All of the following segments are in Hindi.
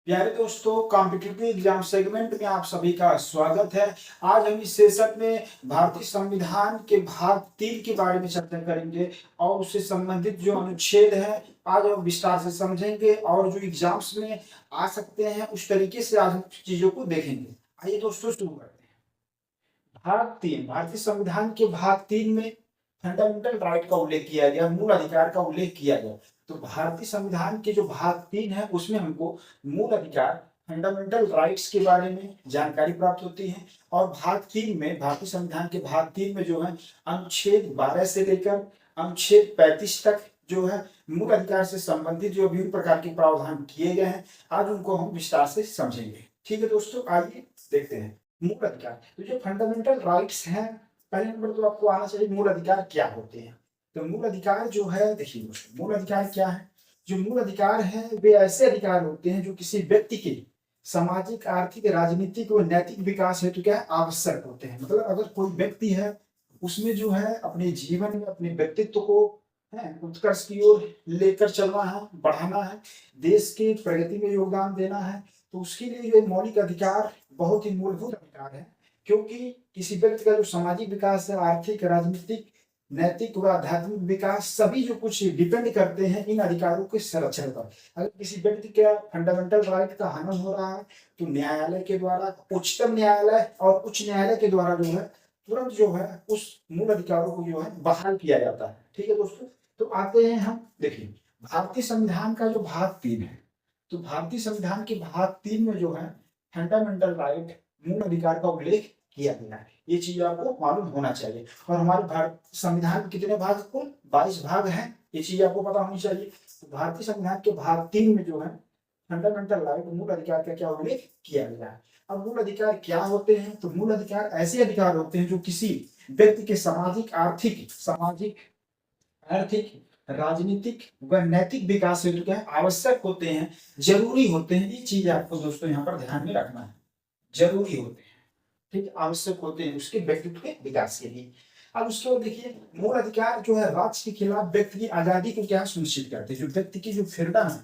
प्यारे दोस्तों, कॉम्पिटिटिव एग्जाम सेगमेंट में आप सभी का स्वागत है। आज हम इस सेशन में भारतीय संविधान के भाग 3 के बारे में चर्चा करेंगे और उससे संबंधित जो अनुच्छेद है आज हम विस्तार से समझेंगे और जो एग्जाम्स में आ सकते हैं उस तरीके से आज हम चीजों को देखेंगे। आइए दोस्तों शुरू करते हैं। भाग 3 भारतीय संविधान के भाग 3 में फंडामेंटल राइट का उल्लेख किया गया, मूल अधिकार का उल्लेख किया गया। तो भारतीय संविधान के जो भाग 3 है उसमें हमको मूल अधिकार फंडामेंटल राइट्स के बारे में जानकारी प्राप्त होती है। और भाग 3 में भारतीय संविधान के भाग 3 में जो है अनुच्छेद 12 से लेकर अनुच्छेद 35 तक जो है मूल अधिकार से संबंधित जो विभिन्न प्रकार के प्रावधान किए गए हैं, आज उनको हम विस्तार से समझेंगे। ठीक है दोस्तों, आइए देखते हैं मूल अधिकार। तो जो फंडामेंटल राइट्स हैं, पहले नंबर तो आपको आना चाहिए मूल अधिकार क्या होते हैं। तो मूल अधिकार जो है, देखिए दोस्तों, मूल अधिकार क्या है। जो मूल अधिकार है वे ऐसे अधिकार होते हैं जो किसी व्यक्ति के सामाजिक, आर्थिक, राजनीतिक और नैतिक विकास हेतु क्या है आवश्यक होते हैं। मतलब अगर कोई व्यक्ति है उसमें जो है अपने जीवन में अपने व्यक्तित्व को है उत्कर्ष की ओर लेकर चलना है, बढ़ाना है, देश की प्रगति में योगदान देना है, तो उसके लिए ये मौलिक अधिकार बहुत ही मूलभूत अधिकार है। क्योंकि किसी व्यक्ति का जो सामाजिक विकास है, आर्थिक, राजनीतिक, नैतिक व आध्यात्मिक विकास सभी जो कुछ डिपेंड करते हैं इन अधिकारों के संरक्षण पर। अगर किसी व्यक्ति का फंडामेंटल राइट का हनन हो रहा है तो न्यायालय के द्वारा, उच्चतम न्यायालय और उच्च न्यायालय के द्वारा जो है तुरंत जो है उस मूल अधिकारों को जो है बहाल किया जाता है। ठीक है दोस्तों, तो आते हैं हम, देखिए भारतीय संविधान का जो भाग 3 है, तो भारतीय संविधान के भाग 3 में जो है फंडामेंटल राइट, मूल अधिकार का उल्लेख किया गया है। ये चीज आपको मालूम होना चाहिए। और हमारे भारत संविधान में कितने भाग, कुल 22 भाग हैं, ये चीज आपको पता होनी चाहिए। तो भारतीय संविधान के भाग 3 में जो है फंडामेंटल राइट, मूल अधिकार का क्या उल्लेख किया गया है। अब मूल अधिकार क्या होते हैं, तो मूल अधिकार ऐसे अधिकार होते हैं जो किसी व्यक्ति के आर्थिक, राजनीतिक व नैतिक विकास हेतु क्या आवश्यक होते हैं, जरूरी होते हैं। ये चीज आपको दोस्तों यहाँ पर ध्यान में रखना है, जरूरी होते हैं, ठीक, आवश्यक होते हैं उसके व्यक्तित्व के विकास के लिए। अब उसके बाद देखिए मूल अधिकार जो है राज्य के खिलाफ व्यक्ति की आजादी को क्या सुनिश्चित करते हैं। जो व्यक्ति की जो फ्रीडम है,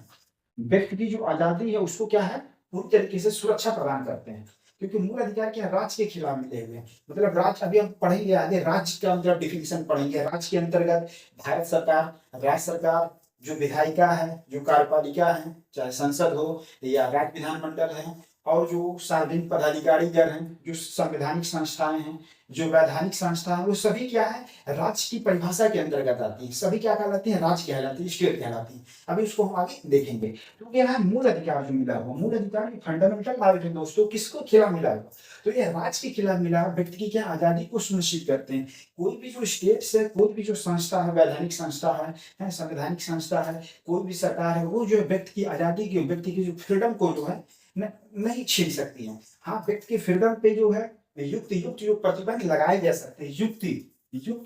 व्यक्ति की जो आजादी है उसको क्या है पूरी तरीके से सुरक्षा प्रदान करते हैं। क्योंकि मूल अधिकार क्या राज्य के खिलाफ मिले हुए हैं। मतलब राज्य, अभी हम पढ़ेंगे आगे राज्य का मतलब डिफिनेशन पढ़ेंगे। राज्य के अंतर्गत भारत सरकार, राज्य सरकार, जो विधायिका है, जो कार्यपालिका है, चाहे संसद हो या राज्य विधानमंडल है, और जो सार्वजनिक पदाधिकारीगण हैं, जो संवैधानिक संस्थाएं हैं, जो वैधानिक संस्था है, वो सभी क्या है राज्य की परिभाषा के अंतर्गत आती है। सभी क्या कहलाती है, राज्य कहलाती है, स्टेट कहलाती है। अभी उसको हम आगे देखेंगे। तो क्या है मूल अधिकार जो मिला हुआ, मूल अधिकार फंडामेंटल राइट है दोस्तों, किसको खिलाफ मिला हुआ, तो ये राज्य के खिलाफ मिला, व्यक्ति की क्या आजादी को सुनिश्चित करते हैं। कोई भी जो स्टेट है, कोई भी जो संस्था है, वैधानिक संस्था है, संवैधानिक संस्था है, कोई भी सरकार है, वो जो व्यक्ति की आजादी की, व्यक्ति की जो फ्रीडम को जो है नहीं छीन सकती है। हाँ, व्यक्ति के फ्रीडम पे जो है युक्त युक्त जो प्रतिबंध लगाए जा सकते हैं, युक्त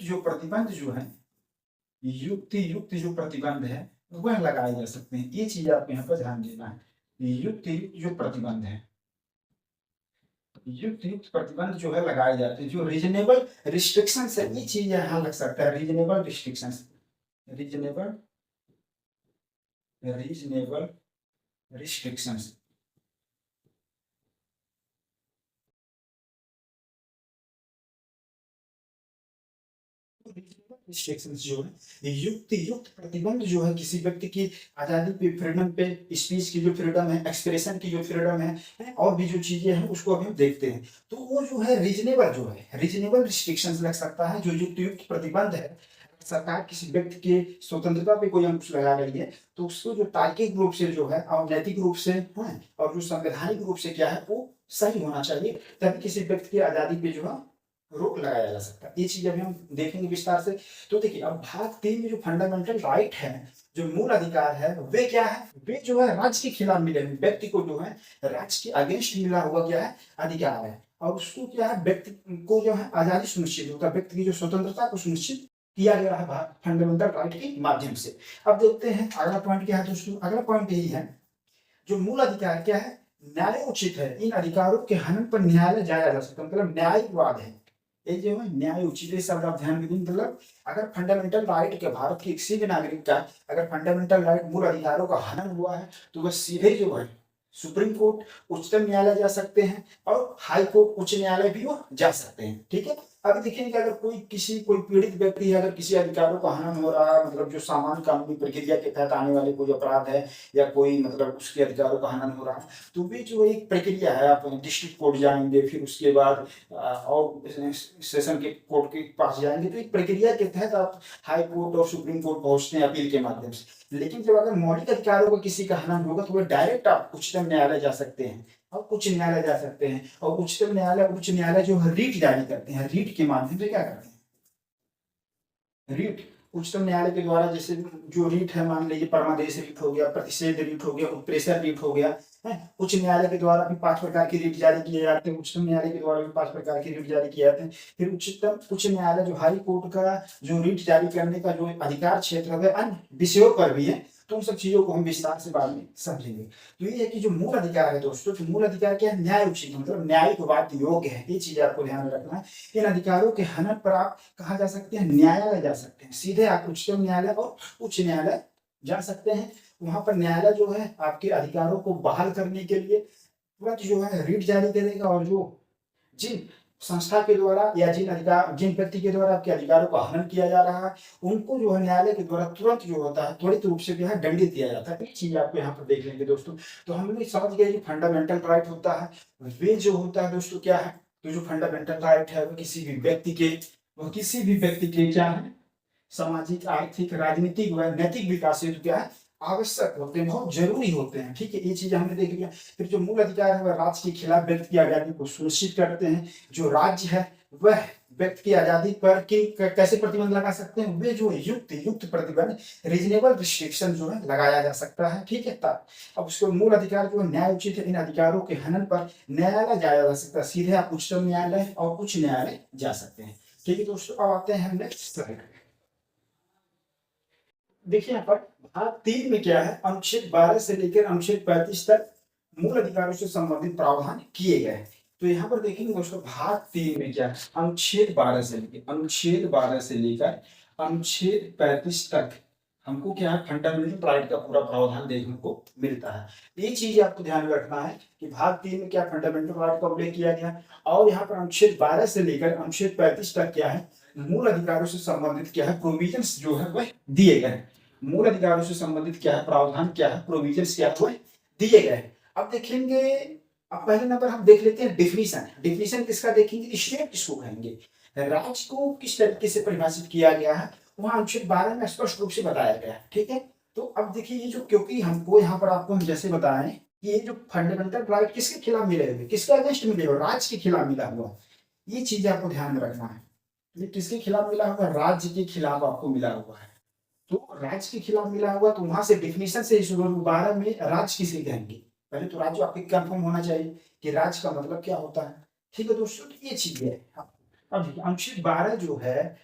जो प्रतिबंध जो है, युक्त जो प्रतिबंध है वह लगाए जा सकते हैं। ये चीज आपको यहाँ पर ध्यान देना है। युक्त जो प्रतिबंध है, युक्त प्रतिबंध जो है लगाए जाते हैं। जो रीजनेबल रिस्ट्रिक्शन है, ये चीज यहाँ लग सकता है, reasonable restriction, reasonable restrictions. Restrictions जो है, युक्त प्रतिबंध जो है किसी व्यक्ति की आजादी पे, फ्रीडम पे, स्पीच की जो फ्रीडम है, एक्सप्रेशन की जो फ्रीडम है, और भी जो चीजें हैं उसको अभी हम देखते हैं। तो वो जो है रीजनेबल रिस्ट्रिक्शंस लग सकता है। जो युक्त प्रतिबंध है, सरकार किसी व्यक्ति के स्वतंत्रता पे कोई अंकुश लगा रही है तो उसको जो तार्किक रूप से जो है और नैतिक रूप से है और जो संवैधानिक रूप से क्या है वो सही होना चाहिए, तभी किसी व्यक्ति की आजादी पे जो है रोक लगाया जा सकता है। ये चीज अभी हम देखेंगे विस्तार से। तो देखिए अब भाग 3 में जो फंडामेंटल राइट है, जो मूल अधिकार है, वे क्या है, वे जो है राज्य के खिलाफ मिले हुए व्यक्ति को जो है राज्य के अगेंस्ट मिला हुआ क्या है अधिकार है। और उसको क्या है व्यक्ति को जो है आजादी सुनिश्चित होता है, व्यक्ति की जो स्वतंत्रता को सुनिश्चित किया गया है फंडामेंटल राइट के माध्यम से। अब देखते हैं अगला पॉइंट क्या है दोस्तों। अगला पॉइंट यही है, जो मूल अधिकार क्या है, न्याय उचित है। इन अधिकारों के हनन पर न्यायालय जाया जा सकता है, मतलब न्यायवाद है। ये जो है न्याय उचित शब्द आप ध्यान में दें। मतलब अगर फंडामेंटल राइट के भारत के किसी भी नागरिक का अगर फंडामेंटल राइट, मूल अधिकारों का हनन हुआ है तो वह सीधे जो है सुप्रीम कोर्ट, उच्चतम न्यायालय जा सकते हैं और हाई कोर्ट उच्च न्यायालय भी वो जा सकते हैं। ठीक है, अब देखेंगे कि अगर कोई पीड़ित व्यक्ति है, अगर किसी अधिकारों का हनन हो रहा है, मतलब जो सामान्य कानूनी प्रक्रिया के तहत आने वाले कोई अपराध है या कोई मतलब उसके अधिकारों का हनन हो रहा है, तो भी जो एक प्रक्रिया है, आप डिस्ट्रिक्ट कोर्ट जाएंगे, फिर उसके बाद और सेशन के कोर्ट के पास जाएंगे, तो एक प्रक्रिया के तहत आप हाई कोर्ट और सुप्रीम कोर्ट पहुंचते हैं अपील के माध्यम से। लेकिन जब अगर मौलिक अधिकारों का किसी का हनन होगा तो वह डायरेक्ट आप उच्चतम न्यायालय जा सकते हैं और उच्च न्यायालय जा सकते हैं, और उच्च न्यायालय जो है रीट जारी करते हैं, रीट के माध्यम से क्या करते हैं, रीट उच्चतम न्यायालय के द्वारा, जैसे जो रीट है, मान लीजिए परमादेश रीट हो गया, प्रतिषेध रीट हो गया, उत्प्रेषर रीट हो गया है। उच्च न्यायालय के द्वारा भी 5 प्रकार की रीट जारी किए जाते हैं, उच्चतम न्यायालय के द्वारा भी 5 प्रकार की रीट जारी किए जाते हैं। फिर उच्च न्यायालय जो हाई कोर्ट का जो रीट जारी करने का जो अधिकार क्षेत्र है अन्य विषयों पर भी है, तो उन सब चीजों को हम विस्तार से बाद में समझेंगे। तो ये है कि जो मूल अधिकार है दोस्तों, तो मूल अधिकार क्या है, न्याय उचित, मतलब न्यायिक वाद योग्य है, ये चीज आपको ध्यान में रखना है। इन अधिकारों के हनन पर आप कहाँ जा सकते हैं, न्यायालय जा सकते हैं, सीधे आप उच्चतम न्यायालय और उच्च न्यायालय जा सकते हैं। वहां पर न्यायालय जो है आपके अधिकारों को बहाल करने के लिए तुरंत जो है रीट जारी करेगा, और जो जिन संस्था के द्वारा या जिन व्यक्ति के द्वारा आपके अधिकारों का हनन किया जा रहा है, उनको जो है न्यायालय के द्वारा तुरंत जो होता है, त्वरित रूप से जो है दंडित किया जाता है। ये चीज आपको यहाँ पर देख लेंगे दोस्तों। तो हम लोग समझ गए जो फंडामेंटल राइट होता है, वे जो होता है दोस्तों क्या है, तो जो फंडामेंटल राइट है वो किसी भी व्यक्ति के क्या है, सामाजिक, आर्थिक, राजनीतिक व नैतिक विकास हेतु क्या है, आवश्यक होते हैं, बहुत जरूरी होते हैं। ठीक है, ये चीज हमने देख लिया। फिर जो मूल अधिकार है वह राज्य के खिलाफ व्यक्ति की आजादी को सुनिश्चित करते हैं। जो राज्य है वह व्यक्ति की आजादी पर कैसे प्रतिबंध लगा सकते हैं, वे जो युक्त प्रतिबंध, रीजनेबल रिस्ट्रिक्शन जो है लगाया जा सकता है। ठीक है, तब अब उसको मूल अधिकार जो है न्याय उचित है, इन अधिकारों के हनन पर न्यायालय जाया जा सकता है, सीधे आप उच्चतम न्यायालय और उच्च न्यायालय जा सकते हैं। ठीक है दोस्तों, अब आते हैं हम नेक्स्ट स्लाइड। देखिए यहाँ पर भाग 3 में क्या है, अनुच्छेद 12 से लेकर अनुच्छेद 35 तक मूल अधिकारों से संबंधित प्रावधान किए गए हैं। तो यहाँ पर देखेंगे दोस्तों, भाग 3 में क्या है, अनुच्छेद 12 से लेकर अनुच्छेद 35 तक हमको क्या है, फंडामेंटल राइट का पूरा प्रावधान देखने को मिलता है। ये चीज आपको ध्यान में रखना है कि भाग 3 में क्या फंडामेंटल राइट का उल्लेख किया गया, और यहाँ पर अनुच्छेद 12 से लेकर अनुच्छेद 35 तक क्या है, मूल अधिकारों से संबंधित क्या है, प्रोविजंस जो है वह दिए गए हैं। मूल अधिकारों से संबंधित क्या है, प्रावधान क्या है, प्रोविजंस क्या है, दिए गए हैं। अब देखेंगे, अब पहले नंबर हम देख लेते हैं डिफिनीशन किसका देखेंगे, स्टेट किसको कहेंगे, राज्य को किस तरीके से परिभाषित किया गया है, वहां अनुच्छेद 12 में स्पष्ट रूप से बताया गया है। ठीक है, तो अब देखिए ये जो, क्योंकि हमको यहाँ पर आपको हम जैसे बताएं कि ये जो फंडामेंटल राइट किसके खिलाफ मिले हुए, किसके अगेंस्ट मिले हुए, राज्य के खिलाफ मिला हुआ, ये चीज आपको ध्यान में रखना है। ये किसके खिलाफ मिला हुआ, राज्य के खिलाफ आपको मिला हुआ है। तो राज्य के खिलाफ मिला हुआ, तो वहां से डिफिनेशन से शुरू 12 में राज्य किसे कहेंगे, पहले तो राज्य आपके कंफर्म होना चाहिए कि राज्य का मतलब क्या होता है। ठीक है दोस्तों, तो ये चीज है। अब अनुच्छेद 12 जो है,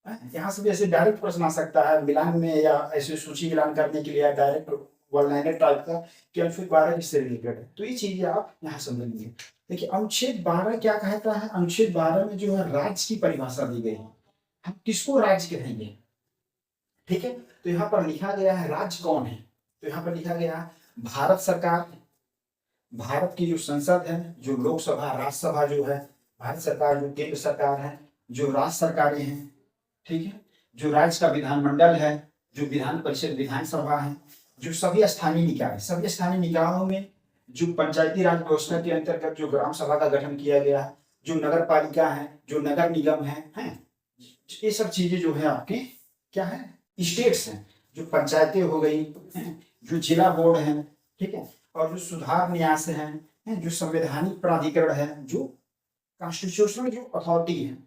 यहाँ से भी ऐसे डायरेक्ट प्रश्न आ सकता है मिलान में, या ऐसे सूची मिलान करने के लिए डायरेक्ट वन लाइनर टाइप का कि अनुच्छेद 12 किससे रिलेटेड है, तो ये चीजें आप यहाँ समझेंगे। देखिए अनुच्छेद 12 क्या कहता है, अनुच्छेद 12 में जो है राज्य की परिभाषा दी गई है, हम किसको राज्य कहेंगे। ठीक है, तो यहाँ पर लिखा गया है राज्य कौन है, तो यहाँ पर लिखा गया है भारत सरकार, भारत की जो संसद है, जो लोकसभा, राज्यसभा जो है, भारत सरकार जो केंद्र सरकार है, जो राज्य सरकारें हैं, ठीक है, जो राज्य का विधानमंडल है, जो विधान परिषद विधानसभा है, जो सभी स्थानीय निकायों में जो पंचायती राज व्यवस्था के अंतर्गत जो ग्राम सभा का गठन किया गया है, जो नगर पालिका है, जो नगर निगम है, ये सब चीजें जो है आपके क्या है, स्टेट्स हैं, जो पंचायतें हो गई, जो जिला बोर्ड है, ठीक है, और जो सुधार न्यास है, जो संवैधानिक प्राधिकरण है, जो कॉन्स्टिट्यूशनल जो अथॉरिटी है,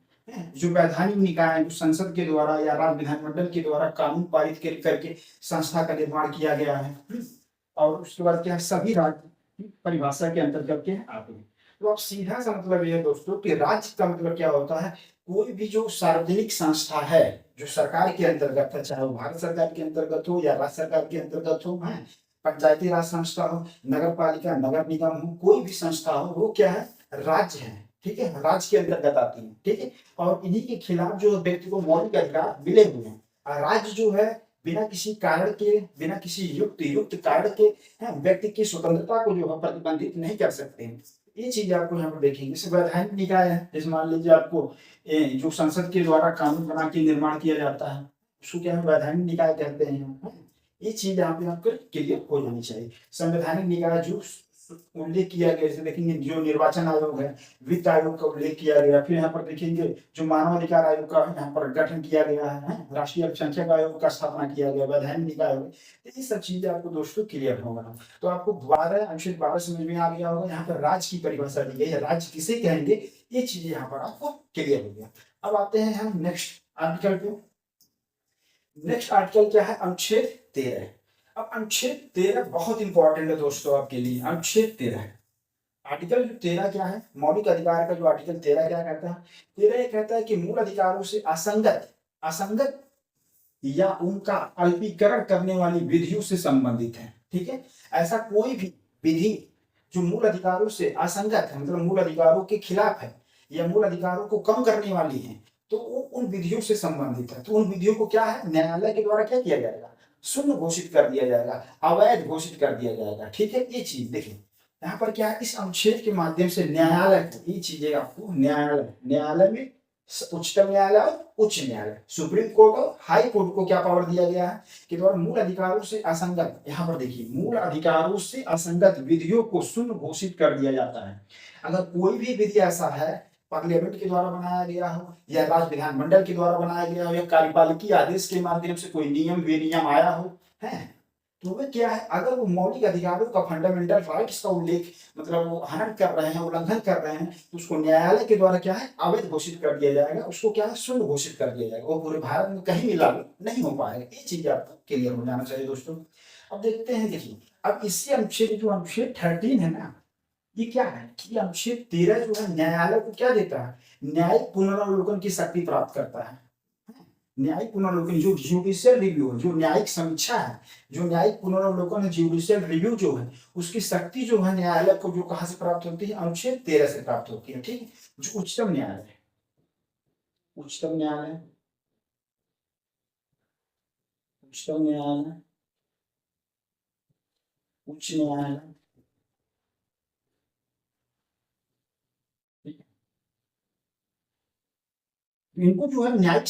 जो वैधानिक निकाय, जो संसद के द्वारा या राज्य विधानमंडल के द्वारा कानून पारित करके संस्था का निर्माण किया गया है, और उसके बाद क्या है, सभी राज्य परिभाषा के अंतर्गत के आते हैं। तो अब सीधा सा मतलब यह है दोस्तों कि राज्य का मतलब क्या होता है, कोई भी जो सार्वजनिक संस्था है जो सरकार के अंतर्गत है, चाहे वो भारत सरकार के अंतर्गत हो या राज्य सरकार के अंतर्गत हो, है पंचायती राज संस्था हो, नगर पालिका, नगर निगम हो, कोई भी संस्था हो, वो क्या है, राज्य है। ठीक है, राज्य के अंतर्गत आती है। ठीक है, और इन्हीं के खिलाफ जो व्यक्ति को मौलिक अधिकार मिले हुए हैं, राज्य जो है बिना किसी कारण के, बिना किसी युक्त कारण के व्यक्ति की स्वतंत्रता को जो है प्रतिबंधित नहीं कर सकते हैं। ये चीज आपको यहाँ पर देखेंगे। जैसे वैधानिक निकाय है, जैसे मान लीजिए आपको जो संसद के द्वारा कानून बना के निर्माण किया जाता है, उसको क्या है, वैधानिक निकाय कहते हैं। ये चीज यहाँ पे आपको क्लियर हो जानी चाहिए। संवैधानिक निकाय जो उल्लेख किया गया, जैसे देखेंगे जो निर्वाचन आयोग है, वित्त आयोग का उल्लेख किया गया, फिर यहाँ पर देखेंगे जो मानवाधिकार आयोग का यहाँ पर गठन किया गया है, राष्ट्रीय अल्पसंख्यक आयोग का स्थापना किया गया, वैधानिक निकाय आयोग। तो ये सब चीजें आपको दोस्तों क्लियर होगा। तो आपको 12 अनुच्छेद 12 समझ में आ गया होगा। यहाँ पर राज्य की परिभाषा दी गई है, राज्य किसे कहेंगे, ये चीजें यहाँ पर आपको क्लियर हो गया। अब आते हैं हम नेक्स्ट आर्टिकल पे। नेक्स्ट आर्टिकल क्या है, अनुच्छेद 13। अब अनुच्छेद 13 बहुत इंपॉर्टेंट है दोस्तों आपके लिए। अनुच्छेद 13 है, आर्टिकल 13 क्या है, मौलिक अधिकार का जो आर्टिकल 13 क्या कहता है, 13 ये कहता है कि मूल अधिकारों से असंगत या उनका अल्पीकरण करने वाली विधियों से संबंधित है। ठीक है, ऐसा कोई भी विधि जो मूल अधिकारों से असंगत है, मतलब मूल अधिकारों के खिलाफ है या मूल अधिकारों को कम करने वाली है, तो वो उन विधियों से संबंधित है। तो उन विधियों को क्या है, न्यायालय के द्वारा क्या किया जाएगा, शून्य घोषित कर दिया जाएगा, अवैध घोषित कर दिया जाएगा। ठीक है, ये चीज देखिए यहाँ पर क्या है, इस अनुच्छेद के माध्यम से न्यायालय को, ये चीजें आपको न्यायालय में उच्चतम न्यायालय और उच्च न्यायालय, सुप्रीम कोर्ट और हाई कोर्ट को क्या पावर दिया गया है कि द्वारा मूल अधिकारों से असंगत, यहाँ पर देखिए मूल अधिकारों से असंगत विधियों को शून्य घोषित कर दिया जाता है। अगर कोई भी विधि ऐसा है पार्लियामेंट के द्वारा बनाया गया हो या राज्य विधानमंडल के द्वारा बनाया गया हो या कार्यपालिकी आदेश के माध्यम से कोई नियम विनियम आया हो, है तो वे क्या है, अगर वो मौलिक अधिकारों का, फंडामेंटल राइट्स का उल्लेख, मतलब वो हनन कर रहे हैं, उल्लंघन कर रहे हैं, तो उसको न्यायालय के द्वारा क्या है, अवैध घोषित कर दिया जाएगा, उसको क्या है, शून्य घोषित कर दिया जाएगा। वो पूरे भारत में कहीं भी लागू नहीं हो पाएगा। ये चीज आपको क्लियर हो जाना चाहिए दोस्तों। अब देखते हैं, देखिए अब इसी अनुच्छेद जो अनुच्छेद 13 है ना, ये क्या है कि अनुच्छेद 13 जो है न्यायालय को क्या देता है, न्यायिक पुनरावलोकन की शक्ति प्राप्त करता है। न्यायिक पुनरावलोकन जो जुडिशियल रिव्यू है, जो न्यायिक समीक्षा है, जो न्यायिक पुनरावलोकन है, जुडिशियल रिव्यू जो है, उसकी शक्ति जो है न्यायालय को जो कहां से प्राप्त होती है, अनुच्छेद 13 से प्राप्त होती है। ठीक है, जो उच्चतम न्यायालय है, उच्चतम न्यायालय, उच्चतम न्यायालय, उच्च न्यायालय, इनको जो है न्यायिक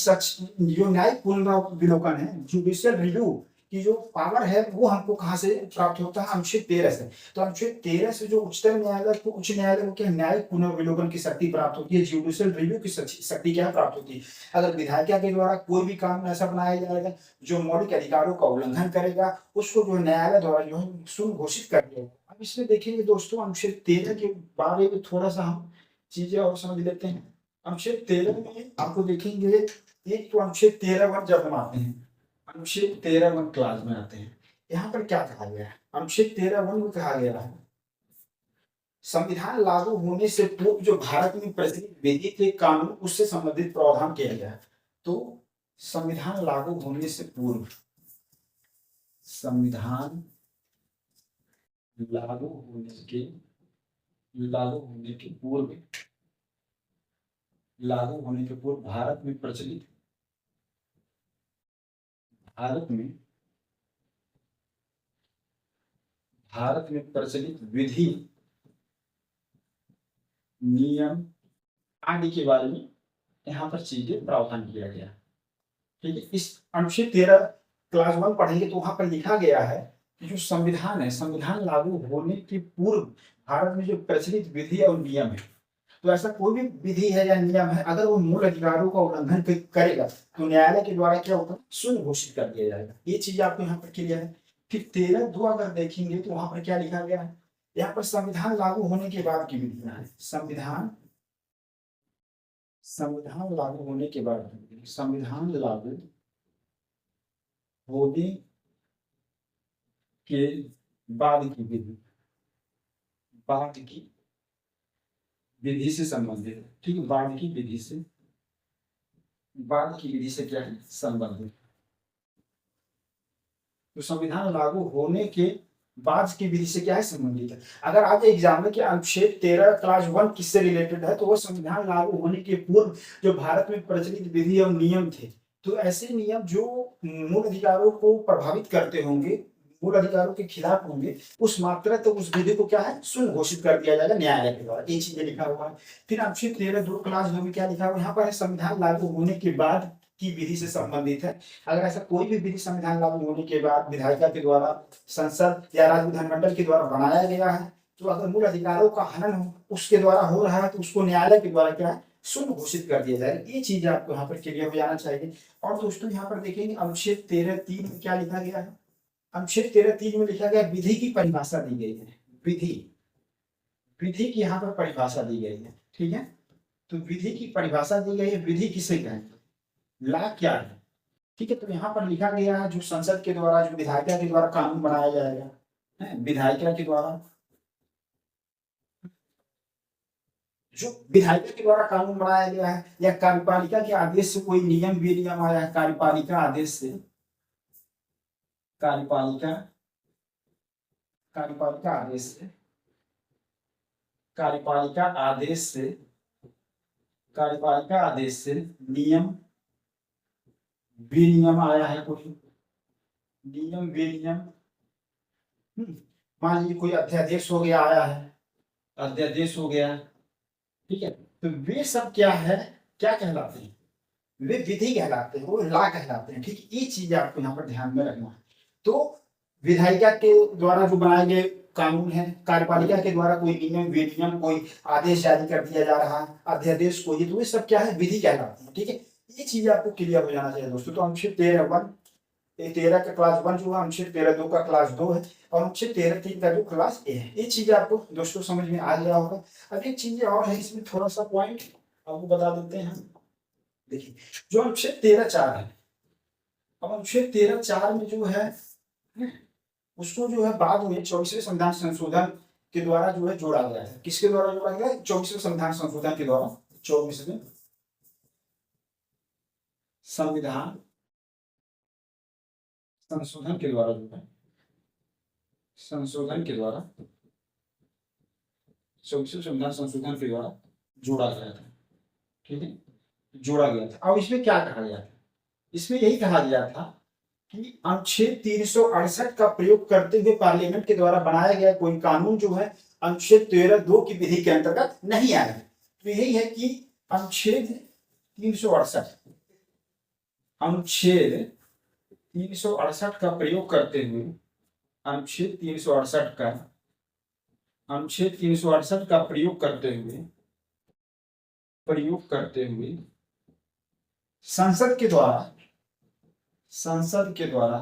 जो न्यायिक पुनरावलोकन है, जुडिशियल रिव्यू की जो पावर है, वो हमको कहां से प्राप्त होता है, अनुच्छेद 13 से। तो अनुच्छेद 13 से जो उच्चतम न्यायालय को, उच्च न्यायालय को क्या न्यायिक पुनर्विलोकन की शक्ति प्राप्त होती है, जुडिशियल रिव्यू की शक्ति क्या प्राप्त होती है। अगर विधायिका के द्वारा कोई भी कानून ऐसा बनाया जाएगा जो मौलिक अधिकारों का उल्लंघन करेगा, उसको जो न्यायालय द्वारा जो है शून्य घोषित कर दिया। अब इसमें देखेंगे दोस्तों, अनुच्छेद 13 के बारे में थोड़ा सा हम चीजें और समझ लेते हैं। अनुच्छेद 13 में आपको देखेंगे, एक तो अनुच्छेद 13 जब हम आते हैं, अनुच्छेद 13 क्लास में आते हैं, यहाँ पर क्या कहा गया है, अनुच्छेद 13 में कहा गया है, संविधान लागू होने से पूर्व जो भारत में प्रचलित विधि थे कानून, उससे संबंधित प्रावधान किया गया है। तो संविधान लागू होने से पूर्व, संविधान लागू होने के पूर्व, लागू होने के पूर्व भारत में प्रचलित विधि, नियम आदि के बारे में यहाँ पर चीजें प्रावधान किया गया। ठीक है, इस अनुच्छेद 13 क्लास 1 पढ़ेंगे तो वहां पर लिखा गया है कि जो संविधान है, संविधान लागू होने के पूर्व भारत में जो प्रचलित विधि और नियम है, तो ऐसा कोई भी विधि है या नियम है, अगर वो मूल अधिकारों का उल्लंघन करेगा तो न्यायालय के द्वारा क्या होगा, शून्य घोषित कर दिया जाएगा। ये चीज आपको यहाँ पर क्लियर है। फिर 13(2) अगर देखेंगे तो वहां पर क्या लिखा गया है, यहाँ पर संविधान लागू होने के बाद की विधियां है, संविधान लागू होने के बाद, संविधान लागू होने के बाद की विधि, से संबंधित। ठीक है, बाद की विधि से क्या है, संबंधित। तो संविधान लागू होने के बाद की विधि से क्या है, संबंधित है। अगर आज एग्जाम में क्या अनुच्छेद 13 क्लास 1 किससे रिलेटेड है, तो वो संविधान लागू होने के पूर्व जो भारत में प्रचलित विधि और नियम थे, तो ऐसे नियम जो मूल अधिकारों को प्रभावित करते होंगे, मूल अधिकारों के खिलाफ होंगे, उस मात्रा तो उस विधि को क्या है शून्य घोषित कर दिया जाएगा न्यायालय के द्वारा। ये चीजें लिखा हुआ है। फिर अनुच्छेद 13(2) क्लास 2 में क्या लिखा हुआ है यहाँ पर है, संविधान लागू होने के बाद की विधि से संबंधित है। अगर ऐसा कोई भी विधि संविधान लागू होने के बाद विधायिका के द्वारा, संसद या राज्य विधानमंडल के द्वारा बनाया गया है, तो अगर मूल अधिकारों का हनन उसके द्वारा हो रहा है तो उसको न्यायालय के द्वारा क्या है शून्य घोषित कर दिया जाएगा। ये चीज आपको यहाँ पर क्लियर हो जाना चाहिए। और दोस्तों यहाँ पर देखेंगे अनुच्छेद 13(3) में क्या लिखा गया है। अनुच्छेद 13(3) में लिखा गया विधि की परिभाषा दी गई है। विधि, विधि की यहाँ पर परिभाषा दी गई है। ठीक है, तो विधि की परिभाषा दी गई है। विधि किसे कहेंगे, ला क्या है। ठीक है, तो यहाँ पर लिखा गया है जो संसद के द्वारा, जो विधायिका के द्वारा कानून बनाया जाएगा, विधायिका के द्वारा, जो विधायिका के द्वारा कानून बनाया गया है, या कार्यपालिका के आदेश से कोई नियम विनियम आया है, कार्यपालिका आदेश से, कार्यपालिका, कार्यपालिका आदेश से, कार्यपालिका आदेश से, कार्यपालिका आदेश से नियम विनियम आया है, कोई नियम विनियम, मान लीजिए कोई अध्यादेश हो गया, आया है अध्यादेश हो गया। ठीक है, तो वे सब क्या है, क्या कहलाते हैं, वे विधि कहलाते हैं, वो लॉ कहलाते हैं। ठीक है, ये चीज आपको यहाँ पर ध्यान में रखना है। तो विधायिका के द्वारा जो बनाए गए कानून है, कार्यपालिका के द्वारा कोई नियम विनियम, कोई आदेश जारी कर दिया जा रहा है, अध्यादेश कोई, तो ये सब क्या है विधि कहलाते हैं। ठीक है, ये चीज आपको क्लियर हो जाना चाहिए दोस्तों। तो अनुच्छेद 13(1), 13 का क्लास 1 जो है, अनुच्छेद 13(2) का क्लास 2 है, और अनुच्छेद 13(3) का जो क्लास ए है। ये चीज आपको दोस्तों समझ में आ गया होगा। अब एक चीज और है, इसमें थोड़ा सा पॉइंट आपको बता देते हैं। देखिए, जो अनुच्छेद 13(4) है, अब अनुच्छेद 13(4) में जो है उसको जो है बाद में 24वें संविधान संशोधन के द्वारा जो है जोड़ा गया है। किसके द्वारा जोड़ा गया है, 24वें संविधान संशोधन के द्वारा, 24वें संविधान संशोधन के द्वारा जो है, संशोधन के द्वारा, 24वें संविधान संशोधन के द्वारा जोड़ा गया था। ठीक है, जोड़ा गया था। अब इसमें क्या कहा गया था, इसमें यही कहा गया था कि अनुच्छेद 368 का प्रयोग करते हुए पार्लियामेंट के द्वारा बनाया गया कोई कानून जो है अनुच्छेद 13(2) की विधि के अंतर्गत नहीं आया। तो यही है कि अनुच्छेद 368, अनुच्छेद 368 का प्रयोग करते हुए, अनुच्छेद 368 का, अनुच्छेद 368 का प्रयोग करते हुए, प्रयोग करते हुए संसद के द्वारा, संसद के द्वारा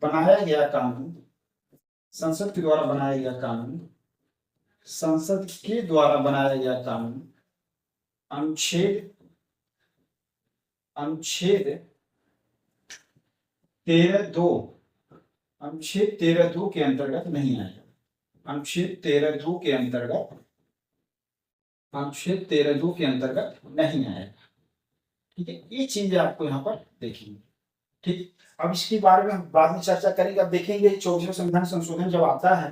बनाया गया कानून, संसद के द्वारा बनाया गया कानून, संसद के द्वारा बनाया गया कानून अनुच्छेद, अनुच्छेद 13(2), अनुच्छेद 13(2) के अंतर्गत नहीं आएगा। अनुच्छेद 13(2) के अंतर्गत, अनुच्छेद 13(2) के अंतर्गत नहीं आएगा। ठीक है, ये चीज आपको यहाँ पर देखेंगे। ठीक, अब इसके बारे में हम बाद में चर्चा करेंगे। अब देखेंगे 24वें संविधान संशोधन जब आता है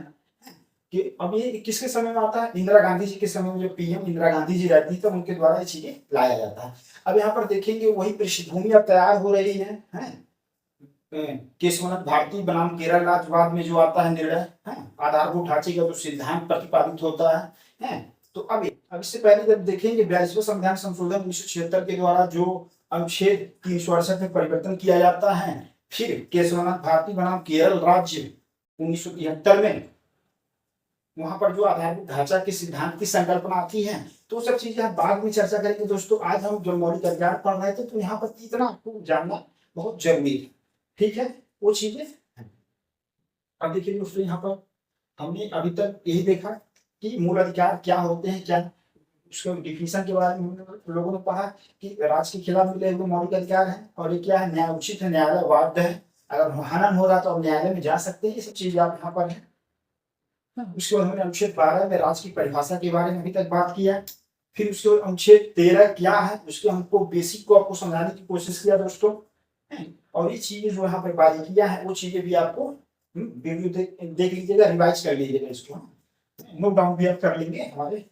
कि अब ये किसके समय में आता है, इंदिरा गांधी जी के समय में, जो पीएम इंदिरा गांधी जी रहती है, तो उनके द्वारा ये चीजें लाया जाता है। अब यहाँ पर देखेंगे वही पृष्ठभूमि अब तैयार हो रही है, केशवनाथ भारती बनाम केरल राज्यवाद में जो आता है निर्णय, आधारभूत ढांचे का जो सिद्धांत प्रतिपादित होता है। तो अब इससे पहले जब देखेंगे 42वें संविधान संशोधन 1976 के द्वारा जो अनुच्छेद 368 में परिवर्तन किया जाता है, फिर केशवनाथ भारती बनाम केरल राज्य 1973 में, वहां पर जो आधारभूत ढांचा के सिद्धांत की संकल्पना आती है, तो सब चीजें हम बाद में चर्चा करेंगे दोस्तों। आज हम जो मौलिक अधिकार पढ़ रहे थे, तो यहाँ पर इतना आपको जानना बहुत जरूरी है। ठीक है, वो चीजें। अब देखिए दोस्तों, यहाँ पर हमने अभी तक यही देखा कि मूल अधिकार क्या होते हैं, क्या उसके डिफिनेशन के बारे में लोगों ने पढ़ा कि राज्य के खिलाफ मिले हुए मौलिक अधिकार है, और ये क्या है, न्याय उचित है, न्यायालय बाध्य है, अगर हनन हो रहा तो अब न्यायालय में जा सकते हैं। ये सब चीज आप यहाँ पर है। उसके बाद हमने अनुच्छेद 12 में राज्य की परिभाषा के बारे में अभी तक बात किया। फिर उसके बाद अनुच्छेद 13 क्या है, उसके हमको बेसिक को आपको समझाने की कोशिश किया दोस्तों। और ये चीजें जो यहाँ पर बारीकियां हैं, वो चीजें भी आपको वीडियो देख लीजिएगा, रिवाइज कर लीजिएगा, इसको नोट डाउन भी आप कर लेंगे। हमारे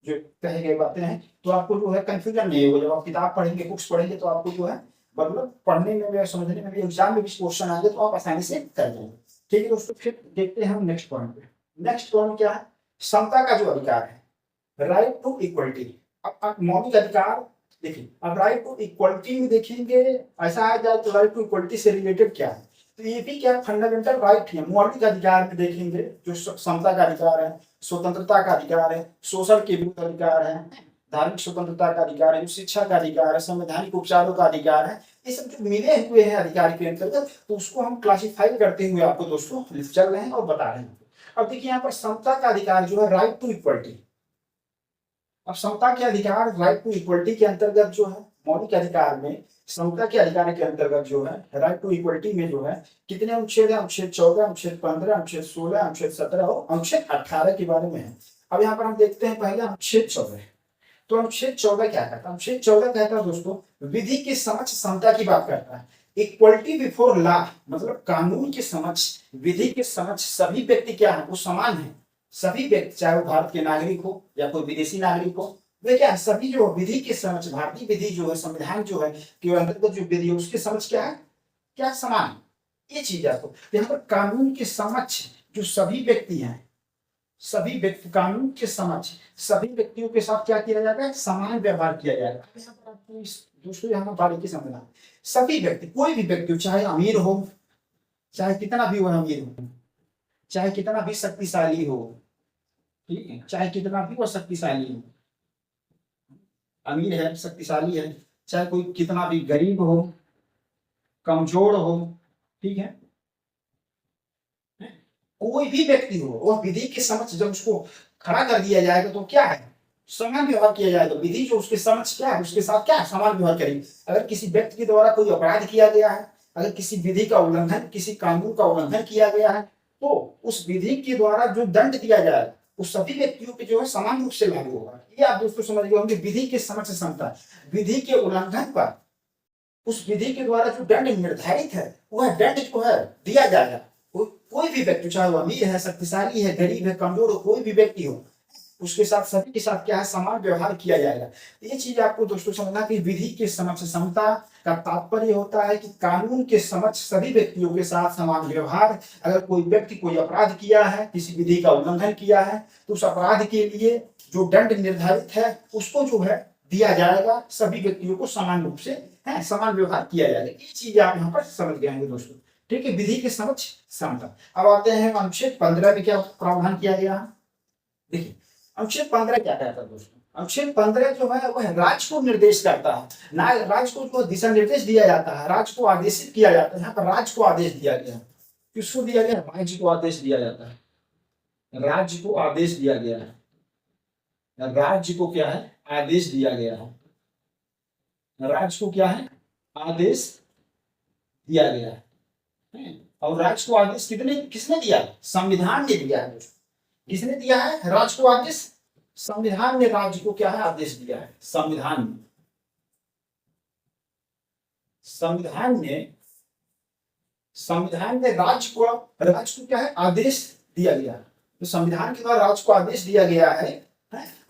जो कहे गए बातें हैं, तो आपको जो है कंफ्यूजन नहीं होगा। जब आप किताब पढ़ेंगे, बुक्स पढ़ेंगे, तो आपको जो है मतलब पढ़ने में भी समझने में भी एग्जाम में भी क्वेश्चन आएंगे तो आप आसानी से कर लेंगे। ठीक है दोस्तों, फिर देखते हैं हम नेक्स्ट पॉइंट पे। नेक्स्ट पॉइंट क्या है? समता का जो अधिकार है, राइट टू इक्वलिटी। अब मौलिक अधिकार देखिए, अब राइट टू इक्वलिटी में देखेंगे, ऐसा आ जाए तो राइट टू इक्वलिटी से रिलेटेड क्या है, तो ये भी क्या फंडामेंटल राइट है। मौलिक अधिकार में देखेंगे जो समता का अधिकार है, स्वतंत्रता का अधिकार है, शोषण के विरुद्ध अधिकार है, धार्मिक स्वतंत्रता का अधिकार है, शिक्षा का अधिकार है, संवैधानिक उपचारों का अधिकार है, ये सब जो मिले हुए हैं अधिकार के अंतर्गत, तो उसको हम क्लासिफाई करते हुए आपको दोस्तों चल रहे हैं और बता रहे हैं। अब देखिए यहाँ पर समता का अधिकार जो है राइट टू इक्वलिटी। अब समता के अधिकार राइट टू इक्वलिटी के अंतर्गत जो है, मौलिक अधिकार में समता के अधिकार के अंतर्गत जो है राइट टू इक्वलिटी में जो है कितने अनुच्छेद है? अनुच्छेद 14, अनुच्छेद 15, अनुच्छेद 16, अनुच्छेद 17 और अनुच्छेद 18 के बारे में है। अब यहाँ पर हम देखते हैं पहले अनुच्छेद 14। तो अनुच्छेद 14 क्या कहता है? अनुच्छेद 14 कहता है दोस्तों, विधि के समक्ष समता की बात करता है। इक्वलिटी बिफोर लॉ, मतलब कानून के समक्ष, विधि के समक्ष सभी व्यक्ति क्या है? वो समान है। सभी व्यक्ति, चाहे वो भारत के नागरिक हो या कोई विदेशी नागरिक हो, वे क्या है? सभी जो विधि के समक्ष, भारतीय विधि जो है, संविधान जो है के अंतर्गत जो विधि है उसके समक्ष क्या है? क्या समान? ये चीज है। तो यहाँ पर कानून के समक्ष जो सभी व्यक्ति हैं, सभी व्यक्ति, कानून के समक्ष सभी व्यक्तियों के साथ क्या किया जाएगा? समान व्यवहार किया जाएगा। यहाँ पर आपको दोस्तों यहाँ बारीकी समझना, सभी व्यक्ति, कोई भी व्यक्ति हो, चाहे अमीर हो, चाहे कितना भी वो अमीर हो, चाहे कितना भी शक्तिशाली हो, ठीक है, चाहे कितना भी वो शक्तिशाली हो, अमीर है, शक्तिशाली है, चाहे कोई कितना भी गरीब हो, कमजोर हो, ठीक है, कोई भी व्यक्ति हो, वह विधि के समक्ष जब उसको खड़ा कर दिया जाएगा तो क्या है? समान व्यवहार किया जाएगा। विधि जो उसके समक्ष क्या है? उसके साथ क्या है? समान व्यवहार करेगी। अगर किसी व्यक्ति के द्वारा कोई अपराध किया गया है, अगर किसी विधि का उल्लंघन, किसी कानून का उल्लंघन किया गया है, तो उस विधि के द्वारा जो दंड दिया जाए उस सभी व्यक्तियों पे जो है समान रूप से लागू होगा। ये आप दोस्तों समझ गए होंगे, विधि के समक्ष समता। विधि के उल्लंघन पर उस विधि के द्वारा जो दंड निर्धारित है वह दंड जो है दिया जाएगा। कोई भी व्यक्ति, चाहे वो अमीर है, शक्तिशाली है, गरीब है, कमजोर हो, कोई भी व्यक्ति हो, उसके साथ, सभी के साथ क्या है? समान व्यवहार किया जाएगा। ये चीज आपको दोस्तों समझना कि विधि के समक्ष समता का तात्पर्य होता है कि कानून के समक्ष सभी व्यक्तियों के साथ समान व्यवहार। अगर कोई व्यक्ति कोई अपराध किया है, किसी विधि का उल्लंघन किया है, तो उस अपराध के लिए जो दंड निर्धारित है उसको जो है दिया जाएगा। सभी व्यक्तियों को समान रूप से है समान व्यवहार किया जाएगा। ये चीज आप यहाँ पर समझ गए हैं दोस्तों, ठीक है, विधि के समक्ष समता। अब आते हैं अनुच्छेद 15 में क्या प्रावधान किया गया है। देखिए अनुच्छेद 15 क्या कहता है दोस्तों? अनुच्छेद 15 जो है वह राज्य को निर्देश करता है, ना राज्य को जो दिशा निर्देश दिया जाता है, राज्य को आदेशित किया जाता है। यहाँ पर राज्य को आदेश दिया गया है। किसको दिया गया? राज्य को आदेश दिया जाता है। राज्य को आदेश दिया गया है। राज्य को क्या है? आदेश दिया गया है। राज्य को क्या है? आदेश दिया गया है। और राज्य को आदेश किसने दिया? संविधान ने दिया है। किसने दिया है राज्य को आदेश? संविधान ने राज्य को क्या है? आदेश दिया है। संविधान ने राज्य को क्या है? आदेश दिया गया। तो संविधान के द्वारा राज्य को आदेश दिया गया है।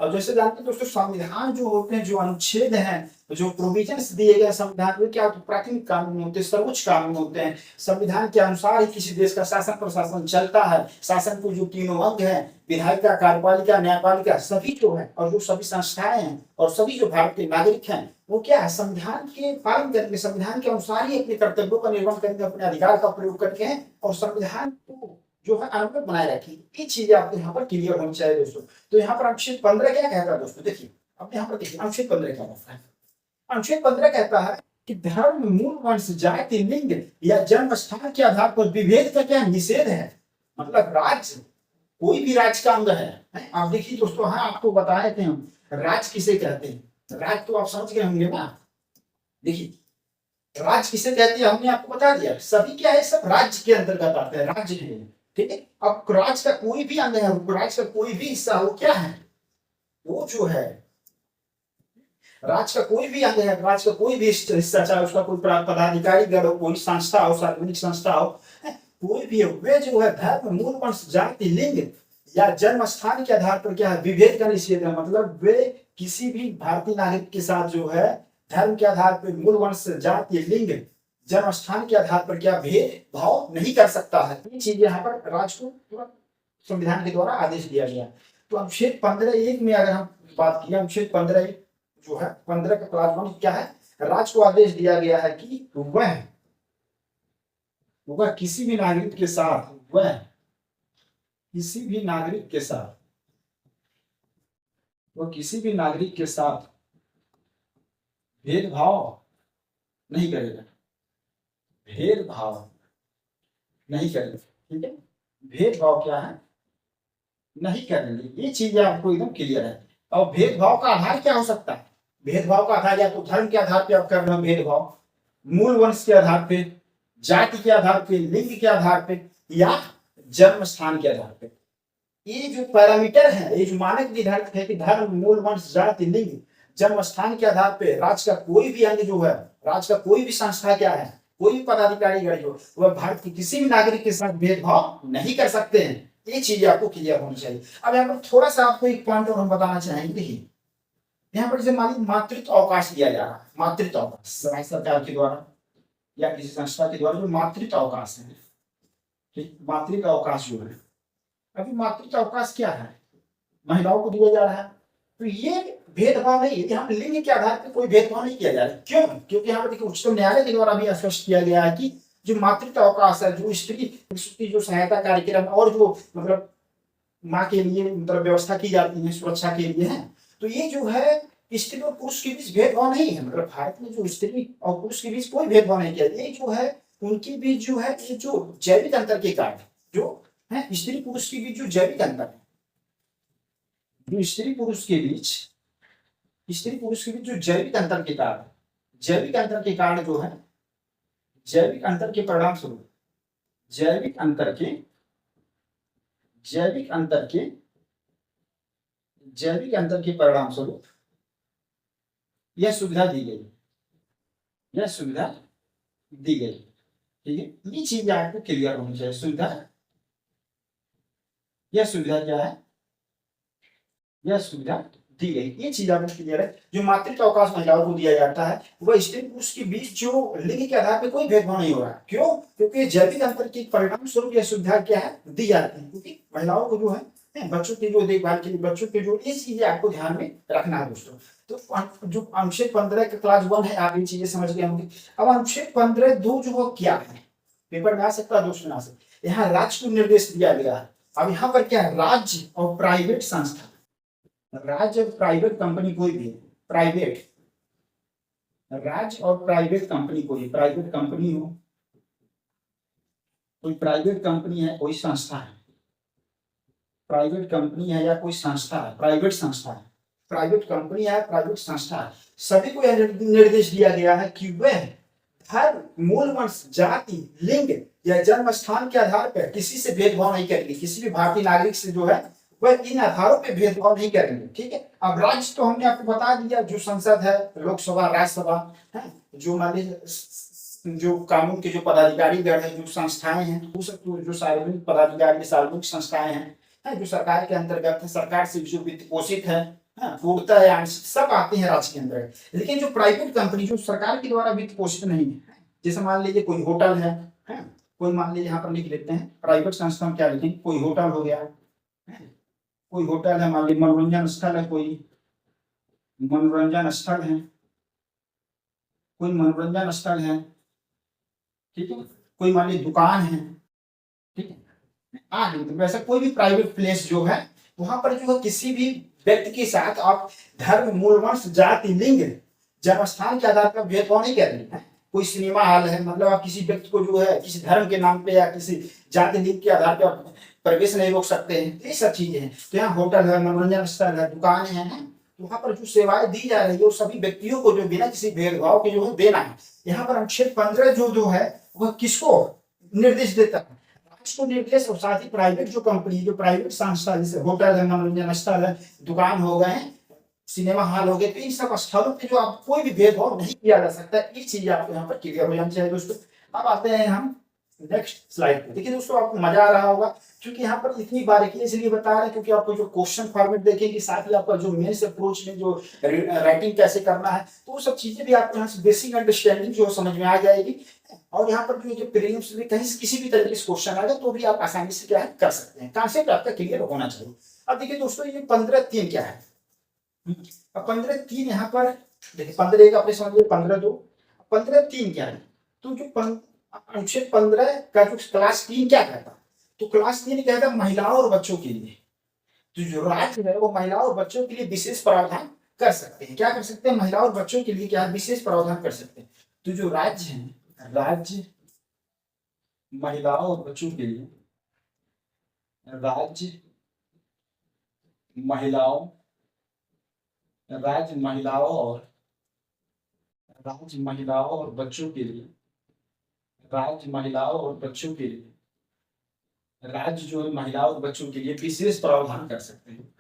अब जैसे जानते हैं दोस्तों, संविधान जो होते हैं, जो अनुच्छेद हैं, जो प्रोविजंस दिए गए संविधान में, क्या प्राथमिक कानून होते हैं, सर्वोच्च कानून होते हैं। संविधान के अनुसार ही किसी देश का शासन प्रशासन चलता है। शासन को जो तीनों अंग है, विधायिका, कार्यपालिका, न्यायपालिका, सभी जो है, और जो सभी संस्थाएं हैं और सभी जो भारत के नागरिक हैं, वो क्या है? संविधान के पालन करेंगे, संविधान के अनुसार ही अपने कर्तव्यों का निर्वहन करेंगे, अपने अधिकार का प्रयोग करके, और संविधान को जो है अनुगत बनाए रखी। ये चीजें आपको यहाँ पर क्लियर होनी चाहिए दोस्तों। तो यहाँ पर अनुच्छेद 15 क्या कहता है दोस्तों? देखिए, अब यहाँ पर देखिए अनुच्छेद 15 क्या कहता है। अनुच्छेद 15 कहता है कि धर्म, मूल, वंश, जाति, लिंग या जन्म स्थान के आधार पर विभेद का क्या निषेध है। मतलब राज्य, कोई भी राज्य का अंग है। आप देखिए दोस्तों, हाँ आपको बताए थे हम राज्य किसे कहते हैं। राज्य तो आप समझ गए होंगे ना। देखिए राज्य किसे कहते हैं हमने आपको बता दिया। सभी क्या है? सब राज्य के अंतर्गत आते हैं, राज्य है, ठीक है। अब राज्य का कोई भी अंग है, राज्य का कोई भी हिस्सा हो, क्या है? वो जो है राज्य का कोई भी अंग है, राज्य का कोई भी हिस्सा, चाहे उसका कोई पदाधिकारी गण हो, कोई संस्था हो, सार्वजनिक संस्था हो, कोई भी हो, वे जो है धर्म, मूल, वंश, जाति, लिंग या जन्म स्थान के आधार पर क्या है? विभेद का निषेध है। मतलब वे किसी भी भारतीय नागरिक के साथ जो है धर्म के आधार पर, मूल वंश, जाति, लिंग, जन्म स्थान के आधार पर क्या भेदभाव नहीं कर सकता है। ये चीज यहाँ पर राज्य को संविधान के द्वारा आदेश दिया गया। तो अनुच्छेद 15(1) में अगर हम बात किया, अनुच्छेद 15(1) जो है 15 का क्लास 1 क्या है, राज्य को आदेश दिया गया है कि वह किसी भी नागरिक के साथ, वह किसी भी नागरिक के साथ, वह किसी भी नागरिक के साथ भेदभाव नहीं करेगा, भेदभाव नहीं करेगा। ठीक है, भेदभाव क्या है, नहीं करेंगे। ये चीजें आपको एकदम क्लियर है। और भेदभाव का आधार क्या हो सकता है, भेदभाव का आधार या तो धर्म के आधार पे आप कर रहे हो भेदभाव, मूल वंश के आधार पे, जाति के आधार पे, लिंग के आधार पे, या जन्म स्थान के आधार पे। ये जो पैरामीटर है, ये जो मानक निर्धारित है कि धर्म, मूल वंश, जाति, लिंग, जन्म स्थान के आधार पे राज्य का कोई भी अंग जो है, राज्य का कोई भी संस्था क्या है, कोई भी पदाधिकारी जो वह भारत के किसी भी नागरिक के साथ भेदभाव नहीं कर सकते हैं। ये चीज आपको क्लियर होनी चाहिए। अब यहाँ पर थोड़ा सा आपको एक पॉइंट और हम बताना चाहेंगे। देखिए यहाँ पर जैसे मान लीजिए मातृत्व अवकाश दिया जा रहा है, मातृत्व अवकाश राज्य सरकार के द्वारा या किसी संस्था के द्वारा जो मातृत्व अवकाश है, ठीक, मातृत्व अवकाश जो है, अभी मातृत्व अवकाश क्या है, महिलाओं को दिया जा रहा है। तो ये भेदभाव नहीं है, यहाँ लिंग के आधार पर कोई भेदभाव नहीं किया जा रहा है। क्यों? क्योंकि यहाँ पर देखिए उच्चतम न्यायालय के द्वारा भी स्पष्ट किया गया है कि जो मातृत्व अवकाश है, जो स्त्री जो सहायता कार्यक्रम और जो मतलब माँ के लिए मतलब व्यवस्था की जाती है सुरक्षा के लिए है, तो ये जो है स्त्री और पुरुष के बीच भेदभाव नहीं है। मतलब भारत में जो स्त्री और पुरुष के बीच कोई भेदभाव नहीं किया, ये जो है उनके बीच जो है ये जो जैविक अंतर के कारण जो है, स्त्री पुरुष के बीच जो जैविक अंतर है, जो स्त्री पुरुष के बीच जो जैविक अंतर के कारण, जैविक अंतर के कारण जो है, जैविक अंतर के परिणाम स्वरूप, जैविक अंतर के परिणाम स्वरूप यह सुविधा दी गई, यह सुविधा दी गई। ठीक है, ये चीज आपको क्लियर होनी चाहिए। सुविधा, यह सुविधा क्या है, यह सुविधा दी गई, ये चीज आपको क्लियर है। जो मातृत्व अवकाश महिलाओं को दिया जाता है वह स्त्री पुरुष के बीच जो लिंग के आधार पर कोई भेदभाव नहीं हो रहा है। क्यों? क्योंकि जैविक अंतर के परिणाम स्वरूप यह सुविधा क्या है, दी जाती है। क्योंकि महिलाओं को जो है बच्चों की जो देखभाल के लिए, बच्चों के जो, ये चीजें आपको ध्यान में रखना है दोस्तों। तो जो अनुच्छेद 15 का क्लास 1 है, आप ये चीजें समझ गए होंगे। अब अनुच्छेद 15(2) जो वो क्या है, पेपर में आ सकता है दोस्तों, आ सकता। यहाँ राज्य को निर्देश दिया गया है। अब यहाँ पर क्या है, राज्य और प्राइवेट संस्था, राज्य और प्राइवेट कंपनी कोई भी, प्राइवेट, राज्य और प्राइवेट कंपनी कोई, प्राइवेट कंपनी हो, कोई प्राइवेट कंपनी है, कोई संस्था है, प्राइवेट कंपनी है या कोई संस्था है, प्राइवेट संस्था है, प्राइवेट कंपनी है, प्राइवेट संस्था है, सभी को यह निर्देश दिया गया है कि वह धर्म, मूल वंश, जाति, लिंग या जन्म स्थान के आधार पर किसी से भेदभाव नहीं करेंगे। किसी भी भारतीय नागरिक से जो है वह इन आधारों पे भेदभाव नहीं करेंगे। ठीक है, अब राज्य तो हमने आपको बता दिया, जो संसद है, लोकसभा, राज्यसभा है, जो मान लीजिए जो कानून के जो पदाधिकारी गण है, जो संस्थाएं हैं, वो सब जो सार्वजनिक पदाधिकारी, सार्वजनिक संस्थाएं हैं, जो सरकार के अंतर्गत है, सरकार से जो वित्त पोषित है, पूर्णतः या आंशिक सब आते हैं राज्य के अंदर। लेकिन जो प्राइवेट कंपनी जो सरकार के द्वारा वित्त पोषित नहीं है, जैसे मान लीजिए कोई होटल है, कोई मान लीजिए यहाँ पर लिख लेते हैं प्राइवेट संस्था में क्या लिखेंगे, कोई होटल हो गया, कोई होटल है, मान लीजिए मनोरंजन स्थल है, कोई मनोरंजन स्थल है, कोई मनोरंजन स्थल है, ठीक है, कोई मान लीजिए दुकान है, ठीक है, आगे तो वैसा कोई भी प्राइवेट प्लेस जो है वहां पर जो है किसी भी व्यक्ति के साथ आप धर्म, मूल वंश, जाति, लिंग, जन्म स्थान के आधार पर भेदभाव नहीं कर रहे हैं। कोई सिनेमा हॉल है, मतलब आप किसी व्यक्ति को जो है किसी धर्म के नाम पे या किसी जाति, लिंग के आधार पर प्रवेश नहीं रोक सकते हैं, ये सब चीजें हैं। तो यहाँ होटल है, मनोरंजन स्थल है, दुकानें हैं, वहां पर जो सेवाएं दी जा रही है वो सभी व्यक्तियों को जो बिना किसी भेदभाव के जो है देना है। यहाँ पर अनुच्छेद 15 जो है वह किसको निर्देश देता है, को निर्देश, और साथ ही प्राइवेट जो कंपनी, जो प्राइवेट संस्था, जैसे होटल है, मनोरंजन स्थल है, दुकान हो गए, सिनेमा हॉल हो गए, तो इन सब स्थलों पे जो आप कोई भी भेदभाव नहीं किया जा सकता। ये चीज आपको यहाँ पर क्लियर हो जानी चाहिए दोस्तों। अब आते हैं हम नेक्स्ट स्लाइड पे देखिए दोस्तों, आपको मजा आ रहा होगा क्योंकि यहाँ पर इतनी बारीकी इसलिए बता रहे हैं क्योंकि आपको जो क्वेश्चन फॉर्मेट देखेंगे, साथ ही आपका जो मेंस अप्रोच में जो राइटिंग कैसे करना है, तो वो सब चीजें भी आपको यहाँ से बेसिक अंडरस्टैंडिंग जो समझ में आ जाएगी। और यहाँ पर जो प्रीलिम्स में कहीं किसी भी तरीके से क्वेश्चन आएगा तो भी आप आसानी से क्या है कर सकते हैं, कॉन्सेप्ट आपका क्लियर होना चाहिए। अब देखिए दोस्तों, ये 15(3) क्या है? अब 15(3) यहाँ पर देखिए, 15(1) आपने समझ लिया, 15(2), 15(3) क्या है? तो जो अनुच्छेद 15 का जो क्लास 3 क्या कहता? तो क्लास 3 कहता है महिलाओं और बच्चों के लिए, तो जो राज्य है वो महिलाओं और बच्चों के लिए विशेष प्रावधान कर सकते हैं। क्या कर सकते हैं? महिलाओं और बच्चों के लिए क्या विशेष प्रावधान कर सकते हैं। तो जो राज्य है, राज्य महिलाओं और बच्चों के लिए, राज्य महिलाओं, राज्य महिलाओं और राज्य महिलाओं और बच्चों के लिए, राज्य महिलाओं और बच्चों के लिए, राज्य जो है महिलाओं और बच्चों के लिए विशेष प्रावधान कर सकते हैं।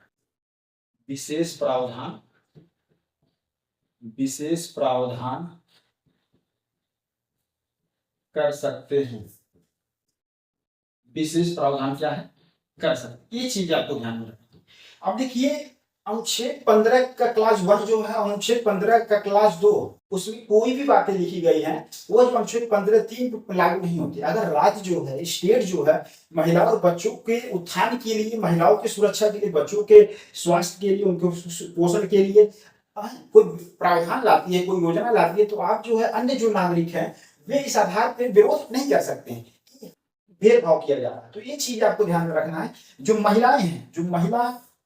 विशेष प्रावधान, विशेष प्रावधान कर सकते हैं। विशेष प्रावधान क्या है? कर सकते, ये चीज आपको ध्यान में रखनी। अब देखिए, अनुच्छेद 15 का क्लास 1 जो है, अनुच्छेद 15 का क्लास 2, उसमें कोई भी बातें लिखी गई हैं वो जो अनुच्छेद 15(3) पर लागू नहीं होती। अगर राज्य जो है, स्टेट जो है, महिलाओं और बच्चों के उत्थान के लिए, महिलाओं की सुरक्षा के लिए, बच्चों के स्वास्थ्य के लिए, उनके पोषण के लिए कोई प्रावधान लाती है, कोई योजना लाती है, तो आप जो है अन्य जो नागरिक हैं वे इस आधार पर विरोध नहीं कर सकते हैं, भेदभाव किया जा रहा है। तो ये चीज आपको ध्यान में रखना है। जो महिलाएं हैं, जो महिला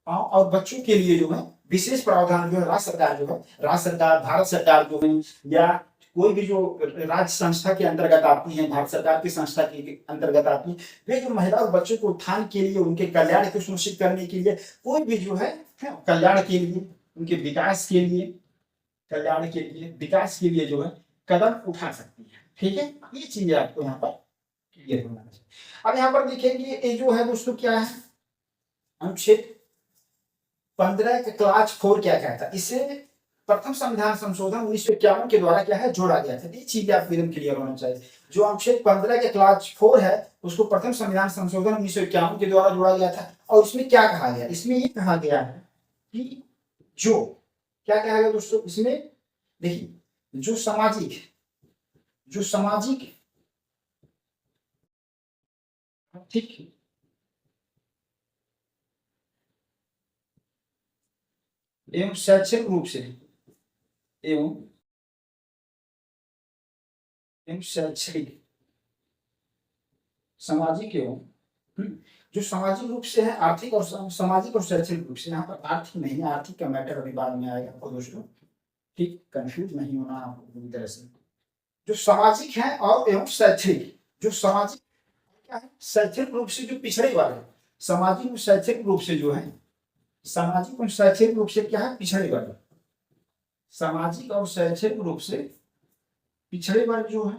और बच्चों के लिए जो है विशेष प्रावधान जो है राज्य सरकार जो है, राज्य सरकार, भारत सरकार जो है, या कोई भी जो राज्य संस्था के अंतर्गत आती है, भारत सरकार की संस्था के अंतर्गत आती है, वे जो महिला और बच्चों को उत्थान के लिए, उनके कल्याण को सुनिश्चित करने के लिए, कोई भी जो है कल्याण के लिए, उनके विकास के लिए, कल्याण के लिए, विकास के लिए जो है कदम उठा सकती है। ठीक है, ये चीजें आपको यहाँ पर क्लियर होना चाहिए। अब यहाँ पर देखेंगे ये जो है दोस्तों क्या है, अनुच्छेद 15 का क्लास 4 क्या कहता है? इसे प्रथम संविधान संशोधन 1951 के द्वारा क्या है जोड़ा गया था। ये चीज आपको एकदम क्लियर होना चाहिए। जो अनुच्छेद 15 के क्लास 4 है उसको प्रथम संविधान संशोधन 1951 के द्वारा जोड़ा गया था। और इसमें क्या कहा गया? इसमें ये कहा गया है कि जो क्या कहा गया दोस्तों इसमें, देखिए, जो सामाजिक आर्थिक एवं शैक्षणिक रूप से शैक्षणिक, सामाजिक एवं जो सामाजिक रूप से है, आर्थिक और सामाजिक और शैक्षणिक रूप से, यहाँ पर आर्थिक नहीं है, आर्थिक का मैटर अभी बाद में आएगा आपको दोस्तों, ठीक, कंफ्यूज नहीं होना आपको पूरी तरह से। जो सामाजिक है और एवं शैक्षणिक, जो सामाजिक क्या है, शैक्षणिक रूप से जो पिछड़े वर्ग है, सामाजिक और शैक्षणिक रूप से जो है, सामाजिक और शैक्षणिक रूप से क्या है, पिछड़े वर्ग, सामाजिक और शैक्षणिक रूप से पिछड़े वर्ग जो है,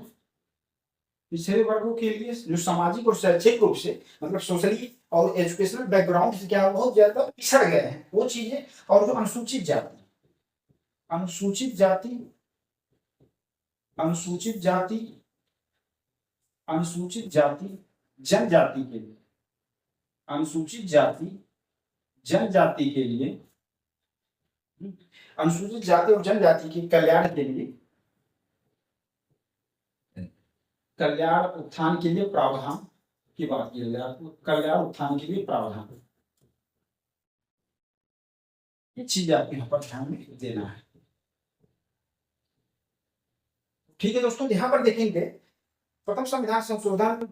पिछड़े वर्गों के लिए जो सामाजिक और शैक्षणिक रूप से मतलब सोशली और एजुकेशनल बैकग्राउंड से क्या बहुत ज्यादा पिछड़ गए हैं वो चीजें, और जो अनुसूचित जाति, अनुसूचित जाति, अनुसूचित जाति, अनुसूचित जाति जनजाति के लिए, अनुसूचित जाति जनजाति के लिए, अनुसूचित जाति और जनजाति के कल्याण के लिए, कल्याण उत्थान के लिए प्रावधान की बात की जाए, कल्याण उत्थान के लिए प्रावधान, ये चीज आपको यहाँ पर ध्यान में देना है। ठीक है दोस्तों, यहाँ पर देखेंगे प्रथम संविधान संशोधन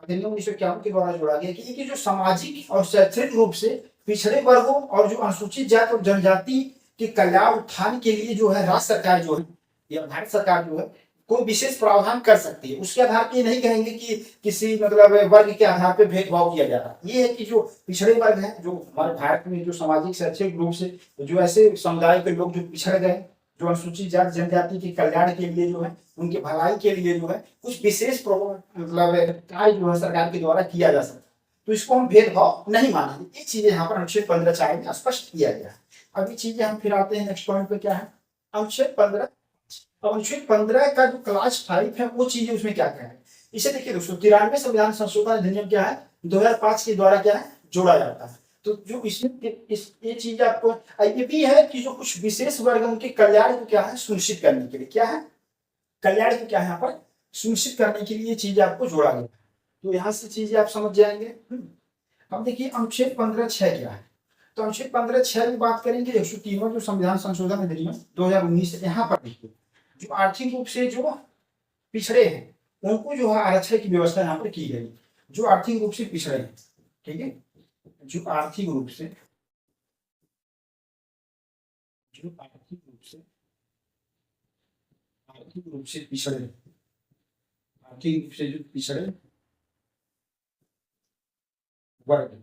अधिनियम 1951 के द्वारा जोड़ा गया कि जो सामाजिक और शैक्षणिक रूप से पिछड़े वर्गों और जो अनुसूचित जाति और जनजाति के कल्याण उत्थान के लिए जो है राज्य सरकार जो है या भारत सरकार जो है कोई विशेष प्रावधान कर सकती है। उसके आधार पर नहीं कहेंगे कि किसी मतलब वर्ग के आधार पर भेदभाव किया जा रहा है। ये है कि जो पिछड़े वर्ग हैं, जो हमारे भारत में जो सामाजिक शैक्षणिक रूप से जो ऐसे समुदाय के लोग जो पिछड़ गए, जो अनुसूचित जाति जनजाति के कल्याण के लिए जो है, उनके भलाई के लिए जो है कुछ विशेष मतलब कार्य जो है सरकार के द्वारा किया जा सकता है, तो इसको हम भेदभाव नहीं मानेंगे। ये चीजें यहाँ पर अनुच्छेद 15(4) में स्पष्ट किया गया है। अभी चीजें हम फिर आते हैं नेक्स्ट पॉइंट पे, क्या है अनुच्छेद 15। अनुच्छेद 15 का जो क्लास 5 है वो चीजें उसमें क्या क्या है, इसे देखिए दोस्तों, 93 संविधान संशोधन अधिनियम क्या है, 2005 के द्वारा क्या है, जोड़ा जाता है। तो जो इसमें ये चीज आपको ये भी है कि जो कुछ विशेष वर्ग उनके कल्याण को क्या है, सुनिश्चित करने के लिए क्या है, कल्याण को क्या है यहाँ पर सुनिश्चित करने के लिए ये चीज आपको जोड़ा गया। तो यहाँ से चीजें आप समझ जाएंगे। अब देखिए अनुच्छेद 15(6) क्या है। तो अनुच्छेद 15(6) में बात करेंगे 103वां जो संविधान संशोधन अधिनियम 2019, यहाँ पर देखिए जो आर्थिक रूप से जो पिछड़े हैं उनको जो है आरक्षण की व्यवस्था यहाँ पर की गई। जो आर्थिक रूप से पिछड़े हैं, ठीक है, जो आर्थिक रूप से पिछड़े, आर्थिक रूप से जो पिछड़े वर्ग,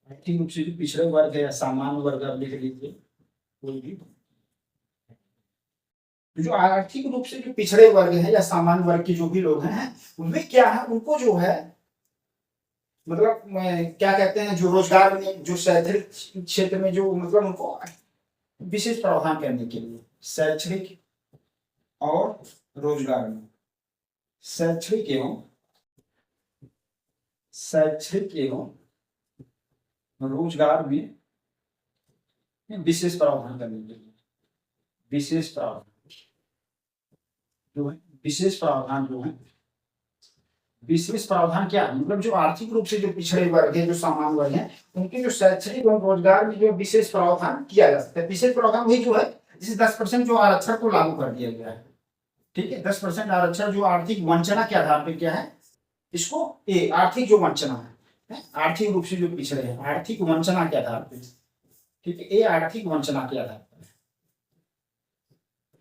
आर्थिक रूप से जो पिछड़े वर्ग है या सामान्य वर्ग आप लिख लीजिए कोई भी, जो आर्थिक रूप से जो पिछड़े वर्ग है या सामान्य वर्ग के जो भी लोग हैं वे क्या है, उनको जो है मतलब क्या कहते हैं, जो रोजगार में जो शैक्षणिक क्षेत्र में जो मतलब उनको विशेष प्रावधान करने के लिए शैक्षणिक और रोजगार में शैक्षणिक एवं रोजगार में विशेष प्रावधान करने के लिए विशेष प्रावधान जो है, विशेष प्रावधान जो है, विशेष प्रावधान क्या है, मतलब जो आर्थिक रूप से जो पिछड़े वर्ग है, जो सामान्य वर्ग है, उनके जो शैक्षणिक और रोजगार में जो विशेष प्रावधान किया जा सकता है। विशेष प्रावधान वही जो है जिसे 10% जो आरक्षण को लागू कर दिया गया है, ठीक है, 10% आरक्षण जो आर्थिक वंचना के आधार पर क्या है, इसको आर्थिक जो वंचना है, आर्थिक रूप से जो पिछड़े हैं आर्थिक वंचना के आधार पर, ठीक है, ये आर्थिक वंचना के आधार पर,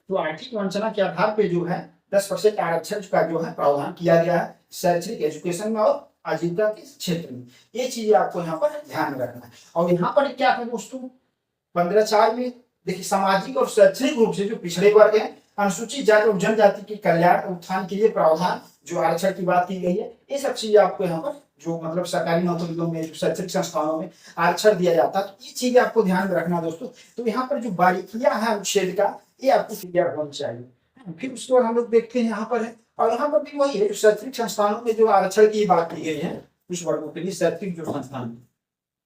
तो आर्थिक वंचना के आधार पर जो है 10% आरक्षण का जो है प्रावधान किया गया है शैक्षणिक एजुकेशन में और आजीविका के क्षेत्र में। ये चीजें आपको यहाँ पर ध्यान में रखना है। और यहाँ पर क्या है दोस्तों, 15(4) में देखिए सामाजिक और शैक्षणिक रूप से जो पिछड़े वर्ग है, अनुसूचित जाति और जनजाति के कल्याण उत्थान के लिए प्रावधान जो आरक्षण की बात की गई है, ये सब चीजें आपको यहाँ पर जो मतलब सरकारी नौकरियों में, जो शैक्षणिक संस्थानों में आरक्षण दिया जाता है, तो ये चीजें आपको ध्यान में रखना दोस्तों। तो यहाँ पर जो बारीकियां है अनुच्छेद का, ये आपको क्लियर होना चाहिए। फिर उसके बाद हम लोग देखते हैं यहाँ पर है, और यहाँ पर भी वही है, जो शैक्षणिक संस्थानों में जो आरक्षण की बात की गई है कुछ वर्गों के लिए, शैक्षणिक जो संस्थान,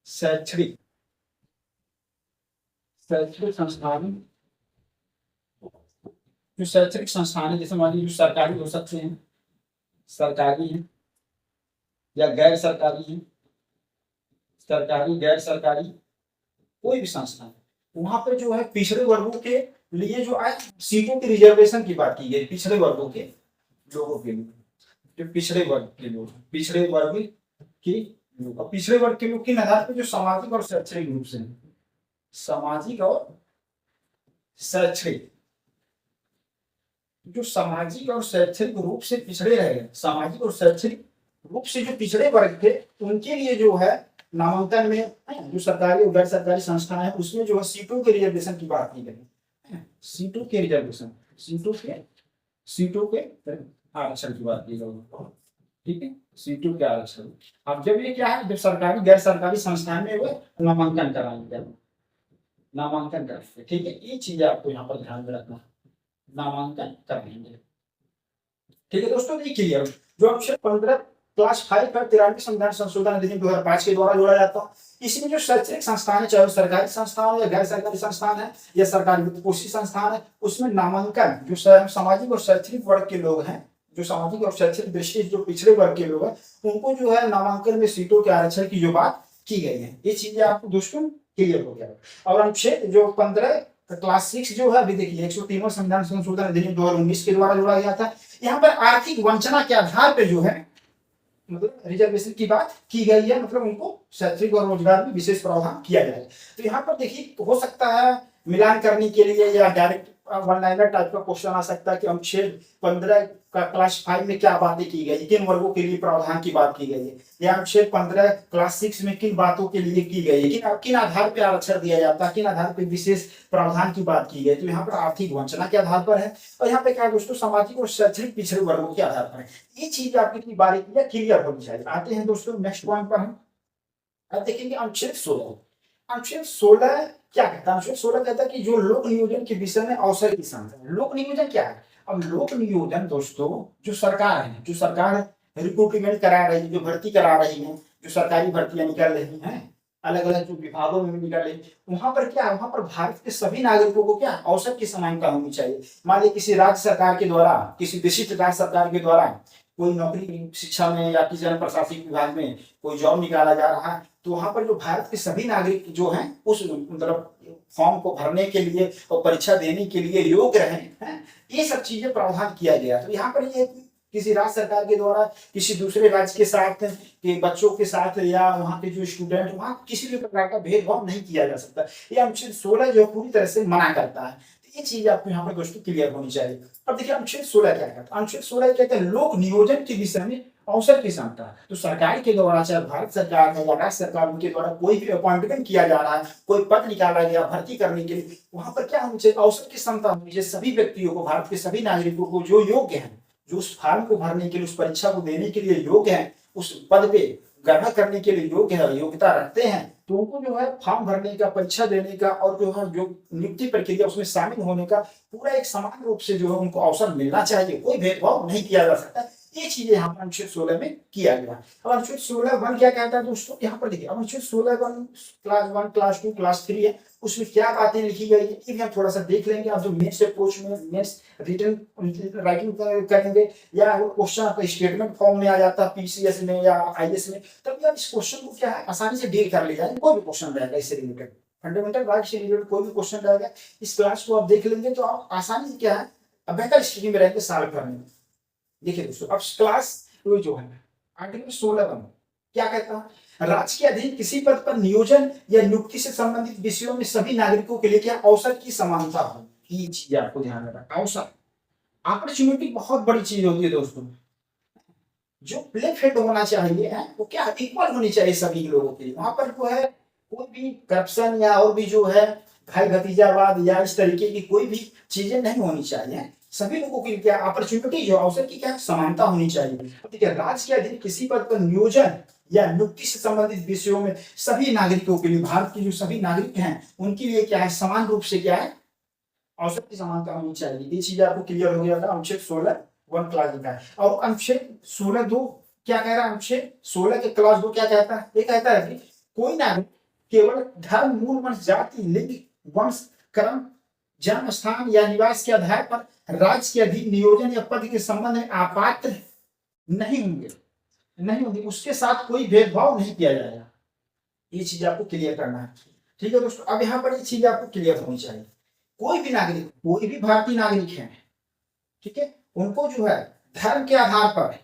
शैक्षणिक संस्थान, जो शैक्षणिक संस्थान है, जैसे मान लीजिए जो सरकारी हो सकते हैं, सरकारी है या गैर सरकारी है, सरकारी गैर सरकारी कोई भी संस्थान, वहां पर जो है पिछड़े वर्गों के लिए जो आज सीटों की रिजर्वेशन की बात की गई, पिछड़े वर्गों के लोगों के लिए, जो पिछड़े वर्ग के लोग, पिछड़े वर्ग के लोग, और पिछड़े वर्ग के लोग किन आधार पर, जो सामाजिक और शैक्षणिक रूप से, सामाजिक और शैक्षणिक, जो सामाजिक और शैक्षणिक रूप से पिछड़े रहे, सामाजिक और शैक्षणिक रूप से जो पिछड़े वर्ग थे, उनके लिए जो है नामांकन में जो सरकारी और गैर सरकारी संस्थाएं हैं उसमें जो है सीटों के रिजर्वेशन की बात की गई, सीटों के रिजर्वेशन, सीटों के आरक्षण की बात की गई, ठीक है, सीटों के आरक्षण। अब जब ये क्या है, जब सरकारी गैर सरकारी संस्थान में वो नामांकन कराएंगे, नामांकन करेंगे, ठीक है, ये चीज आपको यहाँ पर ध्यान में रखना, नामांकन करेंगे, ठीक है दोस्तों। ये क्लियर, जो अनुच्छेद 15 क्लास 5 पर 93 संविधान संशोधन अधिनियम 2005 के द्वारा जोड़ा जाता है। इसमें जो शैक्षणिक संस्थान है, चाहे वो सरकारी संस्थान है या गैर सरकारी संस्थान है या सरकारी वित्तपोषित संस्थान है, उसमें नामांकन जो सामाजिक और शैक्षणिक वर्ग के लोग हैं, जो सामाजिक और शैक्षणिक दृष्टि जो पिछड़े वर्ग के लोग हैं, उनको जो है नामांकन में सीटों के आरक्षण की जो बात की गई है, ये चीजें आपको दोस्तों क्लियर हो गया। और अनुच्छेद जो 15 क्लास 6 जो है, अभी देखिए 103वां संविधान संशोधन अधिनियम 2019 के द्वारा जोड़ा गया था। यहाँ पर आर्थिक वंचना के आधार पर जो है मतलब रिजर्वेशन की बात की गई है, मतलब उनको शैक्षणिक और रोजगार में विशेष प्रावधान किया जाए। तो यहाँ पर देखिए हो सकता है मिलान करने के लिए या डायरेक्ट वन लाइनर टाइप का क्वेश्चन आ सकता है कि अनुच्छेद 15 का क्लास 5 में क्या बातें की गई, किन वर्गों के लिए प्रावधान की बात की गई है, या अनुच्छेद 15 क्लास 6 में किन बातों के लिए की गई है, किन आधार पर आरक्षण दिया जाता है, किन आधार पर विशेष प्रावधान की बात की गई। तो यहाँ पर आर्थिक वंचना के आधार पर है, और यहाँ पे क्या है दोस्तों, सामाजिक और शैक्षणिक पिछड़े वर्गों के आधार पर है। ये चीज आपकी बारीकी क्लियर होनी चाहिए। आते हैं दोस्तों नेक्स्ट पॉइंट पर, हम अब देखेंगे अनुच्छेद 16। अनुच्छेद 16 क्या कहता है, अनुच्छेद 16 कहता है कि जो लोक नियोजन के विषय में अवसर की संख्या। लोक नियोजन क्या है, अब लोक नियोजन दोस्तों जो सरकार है, जो सरकार रिक्रूटमेंट करा रही है, जो भर्ती करा रही है, जो सरकारी भर्तियां निकल रही हैं, अलग अलग जो विभागों में निकल रही, वहां पर क्या, वहां पर भारत के सभी नागरिकों को क्या अवसर की समानता होनी चाहिए। मान लीजिए किसी राज्य सरकार के द्वारा, किसी विशिष्ट राज्य सरकार के द्वारा कोई नौकरी, शिक्षा में या किसी अन्य प्रशासनिक विभाग में कोई जॉब निकाला जा रहा है, तो वहां पर जो भारत के सभी नागरिक जो हैं उस मतलब फॉर्म को भरने के लिए और परीक्षा देने के लिए योग्य रहे हैं, ये सब चीजें प्रावधान किया गया। तो यहाँ पर ये किसी राज्य सरकार के द्वारा किसी दूसरे राज्य के साथ के बच्चों के साथ या वहाँ के जो स्टूडेंट, वहाँ किसी भी प्रकार का भेदभाव नहीं किया जा सकता। ये अनुच्छेद 16 जो पूरी तरह से मना करता है। तो ये चीज आपको यहाँ पर दोस्तों क्लियर होनी चाहिए। अब देखिए अनुच्छेद 16 क्या कहता है। अनुच्छेद 16 कहता है लोक नियोजन के विषय में अवसर की समता। तो सरकार के द्वारा, चाहे भारत सरकार है या राज्य सरकार, उनके द्वारा कोई भी अपॉइंटमेंट किया जा रहा है, कोई पद निकाला गया भर्ती करने के लिए, वहां पर क्या होनी चाहिए, अवसर की समता होनी चाहिए। सभी व्यक्तियों को, भारत के सभी नागरिकों को जो योग्य है, जो उस फॉर्म को भरने के लिए, उस परीक्षा को देने के लिए योग्य है, उस पद पे ग्रहण करने के लिए योग्य है, योग्यता रखते हैं, तो उनको जो है फॉर्म भरने का, परीक्षा देने का और जो है जो नियुक्ति प्रक्रिया उसमें शामिल होने का पूरा एक समान रूप से जो है उनको अवसर मिलना चाहिए। कोई भेदभाव नहीं किया जा सकता। ये चीजें यहाँ पर अनुच्छेद 16 में किया गया। अब अनुच्छेद 16(1) क्या कहता है दोस्तों, यहाँ पर देखिए अनुच्छेद 16(1) क्लास 1, क्लास 2, क्लास 3 है, उसमें क्या बातें लिखी गई है ये भी हम थोड़ा सा देख लेंगे। आप जो मेंस अप्रोच में मेंस रिटन राइटिंग करेंगे या क्वेश्चन आपका स्टेटमेंट फॉर्म में आ जाता है पीसीएस में या आईएएस में, तब आप इस क्वेश्चन को क्या है आसानी से डील कर लिया। कोई भी क्वेश्चन रहेगा इससे रिलेटेड, फंडामेंटल राइट से रिलेटेड कोई भी क्वेश्चन रहेगा, इस क्लास को आप देख लेंगे तो आप आसानी से क्या है बेहतर स्थिति में रहेंगे सॉल्व करने में। देखिए दोस्तों, अब क्लास जो है आर्टिकल 16(1) क्या कहता है, राज्य के अधीन किसी पद पर नियोजन या नियुक्ति से संबंधित विषयों में सभी नागरिकों के लिए क्या अवसर की समानता हो। ये चीज आपको ध्यान में रखना। अवसर, अपॉर्चुनिटी बहुत बड़ी चीज होती है दोस्तों। जो प्ले फील्ड होना चाहिए है वो क्या इक्वल होनी चाहिए सभी लोगों के लिए। वहां पर जो है कोई भी करप्शन या और भी जो है भाई भतीजावाद या इस तरीके की कोई भी चीजें नहीं होनी चाहिए। सभी लोगों की क्या अपॉर्चुनिटी, जो अवसर की क्या समानता होनी चाहिए। ठीक है, राज्य के अधीन किसी पद पर नियोजन या नियुक्ति से संबंधित विषयों में सभी नागरिकों के लिए, भारत के जो सभी नागरिक हैं उनके लिए क्या है समान रूप से क्या है अवसर की समानता होनी चाहिए। ये चीज आपको क्लियर हो गया था अनुच्छेद 16(1) क्लास का है। और अनुच्छेद 16(2) क्या कह रहा है, अनुच्छेद 16 के क्लास 2 क्या कहता है, ये कहता है कि कोई नागरिक केवल धर्म, मूल, वंश, जाति, लिंग, वंश, क्रम, जन्म स्थान या निवास के आधार पर राज्य के अधीन नियोजन या पद के संबंध में अपात्र नहीं होंगे, उसके साथ कोई भेदभाव नहीं किया जाएगा। ये चीज आपको क्लियर करना है। ठीक है दोस्तों, अब यहाँ पर ये चीज आपको क्लियर होनी चाहिए। कोई भी नागरिक, कोई भी भारतीय नागरिक है, ठीक है, उनको जो है धर्म के आधार पर,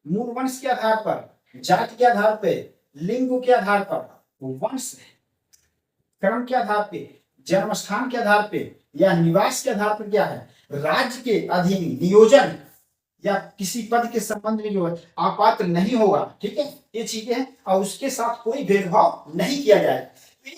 मूल वंश के आधार पर, जाति के आधार पर, लिंग के आधार पर, वंश क्रम के आधार पे, जन्म स्थान के आधार पे या निवास के आधार पर क्या है राज्य के अधीन नियोजन या किसी पद के संबंध में जो है अपात्र नहीं होगा। ठीक है, ये चीजें हैं और उसके साथ कोई भेदभाव नहीं किया जाए।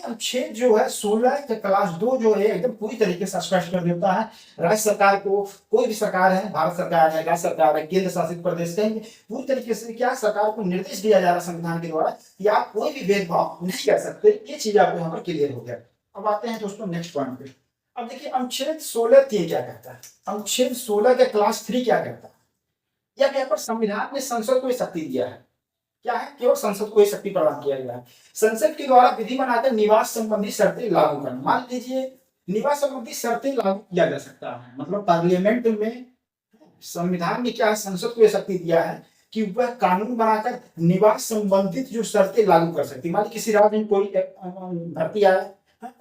अनुच्छेद जो है 16 के क्लास 2 जो है एकदम पूरी तरीके से स्पष्ट कर देता है राज्य सरकार को, कोई भी सरकार है, भारत सरकार है, राज्य सरकार है, केंद्र शासित प्रदेश कहेंगे, पूरी तरीके से क्या सरकार को निर्देश दिया जा रहा है संविधान के द्वारा कि आप कोई भी भेदभाव नहीं कर सकते। ये चीज आपको यहाँ पर क्लियर हो गया। अब आते हैं दोस्तों नेक्स्ट पॉइंट पे। अब देखिए अनुच्छेद 16(3) क्या कहता है, अनुच्छेद 16 के क्लास 3 क्या कहता है। यहाँ पर संविधान ने संसद को शक्ति दिया है, क्या है, केवल संसद को ही शक्ति प्रदान किया गया है। संसद के द्वारा विधि बनाकर निवास संबंधी शर्तें लागू करना। मान लीजिए निवास संबंधी शर्तें लागू किया जा सकता है, मतलब पार्लियामेंट में संविधान ने क्या है संसद को यह शक्ति दिया है कि वह कानून बनाकर निवास संबंधित जो शर्तें लागू कर सकती है। मान लीजिए किसी राज्य में कोई भर्ती आया,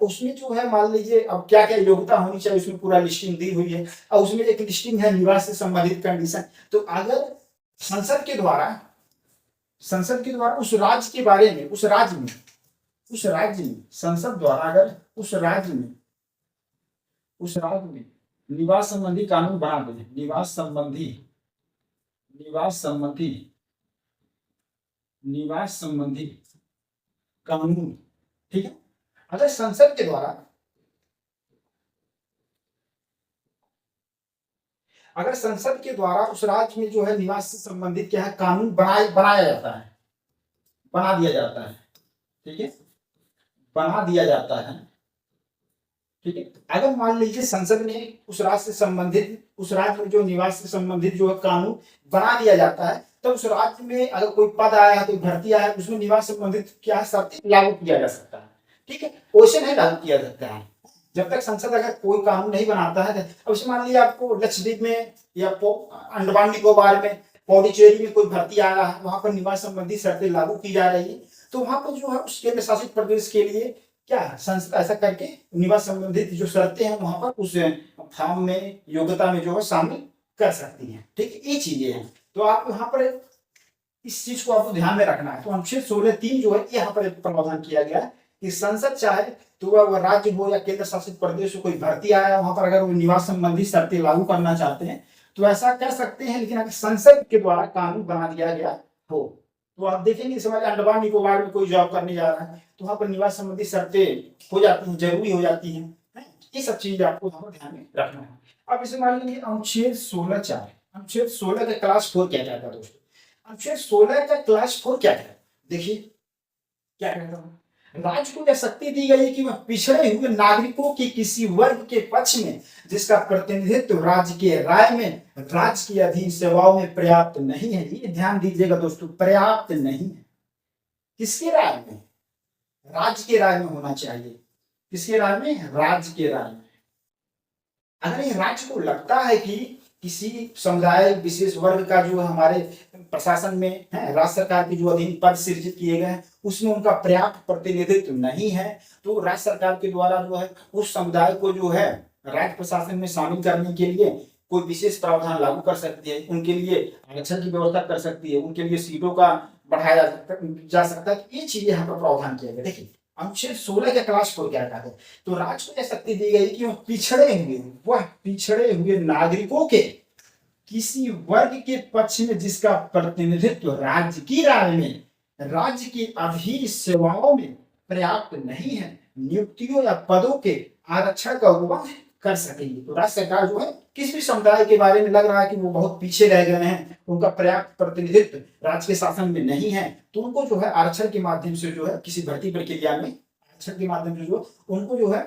उसमें जो है मान लीजिए अब क्या क्या योग्यता होनी चाहिए उसमें पूरा लिस्टिंग दी हुई है और उसमें एक लिस्टिंग है निवास से संबंधित कंडीशन। तो अगर संसद के द्वारा उस राज्य के बारे में, उस राज्य में संसद द्वारा अगर उस राज्य में निवास संबंधी कानून बना दे, निवास संबंधी कानून, ठीक है, अगर संसद के द्वारा उस राज्य में जो है निवास से संबंधित क्या है कानून बनाया जाता है, बना दिया जाता है, ठीक है, बना दिया जाता है, ठीक है। अगर मान लीजिए संसद ने उस राज्य में जो निवास से संबंधित जो है कानून बना दिया जाता है, तब उस राज्य में अगर कोई पद आया है, कोई भर्ती आया है, उसमें निवास संबंधित क्या शर्तें लागू किया जा सकता है। ठीक है, वैसे नहीं लागू किया जाता है जब तक संसद अगर कोई कानून नहीं बनाता है। अब उसे मान लिया आपको लक्षद्वीप में या अंडमान निकोबार में पौडीचेरी में कोई भर्ती आया है, वहां पर निवास संबंधी शर्तें लागू की जा रही है, तो वहां पर जो है उस केंद्र शासित प्रदेश के लिए क्या है, संसद ऐसा करके निवास संबंधित जो शर्तें हैं वहां पर उस फॉर्म में योग्यता में जो है शामिल कर सकती है। ठीक है, ये चीजें हैं। तो आप यहाँ पर इस चीज को आपको ध्यान में रखना है। तो अनुच्छेद 16(3) जो है यहाँ पर एक प्रावधान किया गया है कि संसद चाहे तो वह राज्य हो या केंद्र शासित प्रदेश हो, कोई भर्ती आया वहां पर अगर वो निवास संबंधी शर्तें लागू करना चाहते हैं तो ऐसा कर सकते हैं, लेकिन अगर संसद के द्वारा कानून बना दिया गया हो। तो आप देखेंगे इस बार अंडमान निकोबार में कोई जॉब करने जा रहा है तो वहां पर निवास संबंधी शर्तें हो जाती हैं, जरूरी हो जाती हैं। ये सब चीज आपको वहां पर ध्यान में रखना है। अब इसे मान लीजिए अनुच्छेद 16(4), अनुच्छेद 16 का क्लास 4 क्या कहता है दोस्तों? अनुच्छेद 16 का क्लास 4 क्या कहता है? देखिए क्या कहता है, राज्य को यह शक्ति दी गई है कि वह पिछड़े हुए नागरिकों के किसी वर्ग के पक्ष में जिसका प्रतिनिधित्व राज्य के राय में राज्य की अधीन सेवाओं में पर्याप्त नहीं है। ये ध्यान दीजिएगा दोस्तों, पर्याप्त नहीं है। किसके राय में? राज्य के राय में होना चाहिए। किसके राय में? राज्य के राय में। अगर ये राज्य को लगता है कि किसी समुदाय विशेष वर्ग का जो हमारे प्रशासन में है, राज्य सरकार के जो अधीन पद सृजित किए गए हैं उसमें उनका पर्याप्त प्रतिनिधित्व नहीं है, तो राज्य सरकार के द्वारा जो है उस समुदाय को जो है राज्य प्रशासन में शामिल करने के लिए कोई विशेष प्रावधान लागू कर सकती है, उनके लिए आरक्षण की व्यवस्था कर सकती है, उनके लिए सीटों का बढ़ाया जा सकता है। ये चीजें यहाँ पर प्रावधान किया गया। देखिए अनुच्छेद 16 के क्लास 4 क्या कहता है, तो राज्य को यह शक्ति दी गई कि वह पिछड़े हुए नागरिकों के किसी वर्ग के पक्ष में जिसका प्रतिनिधित्व राज्य की राय में राज्य की अधीन सेवाओं में पर्याप्त नहीं है, नियुक्तियों या पदों के आरक्षण का अनुबंध कर सकेंगे। तो राज्य सरकार जो है किसी भी समुदाय के बारे में लग रहा है कि वो बहुत पीछे रह गए हैं, उनका पर्याप्त प्रतिनिधित्व राज्य के शासन में नहीं है, तो उनको जो है आरक्षण के माध्यम से जो है किसी भर्ती प्रक्रिया में आरक्षण के माध्यम से जो उनको जो है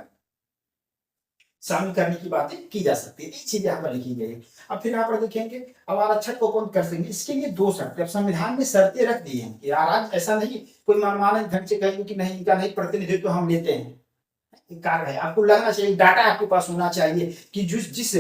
शामिल करने की बातें की जा सकती है। ये चीजें यहाँ पर लिखी गई है। अब फिर यहाँ पर देखेंगे अब आरक्षण को कौन कर सकेंगे, इसके लिए 2 शर्तें अब संविधान में शर्तें रख दी हैं कि आज ऐसा नहीं कोई मनमाने ढंग से कहेंगे कि नहीं इनका नहीं प्रतिनिधित्व हम लेते हैं। कारण है आपको लगना चाहिए, डाटा आपके पास होना चाहिए कि जिस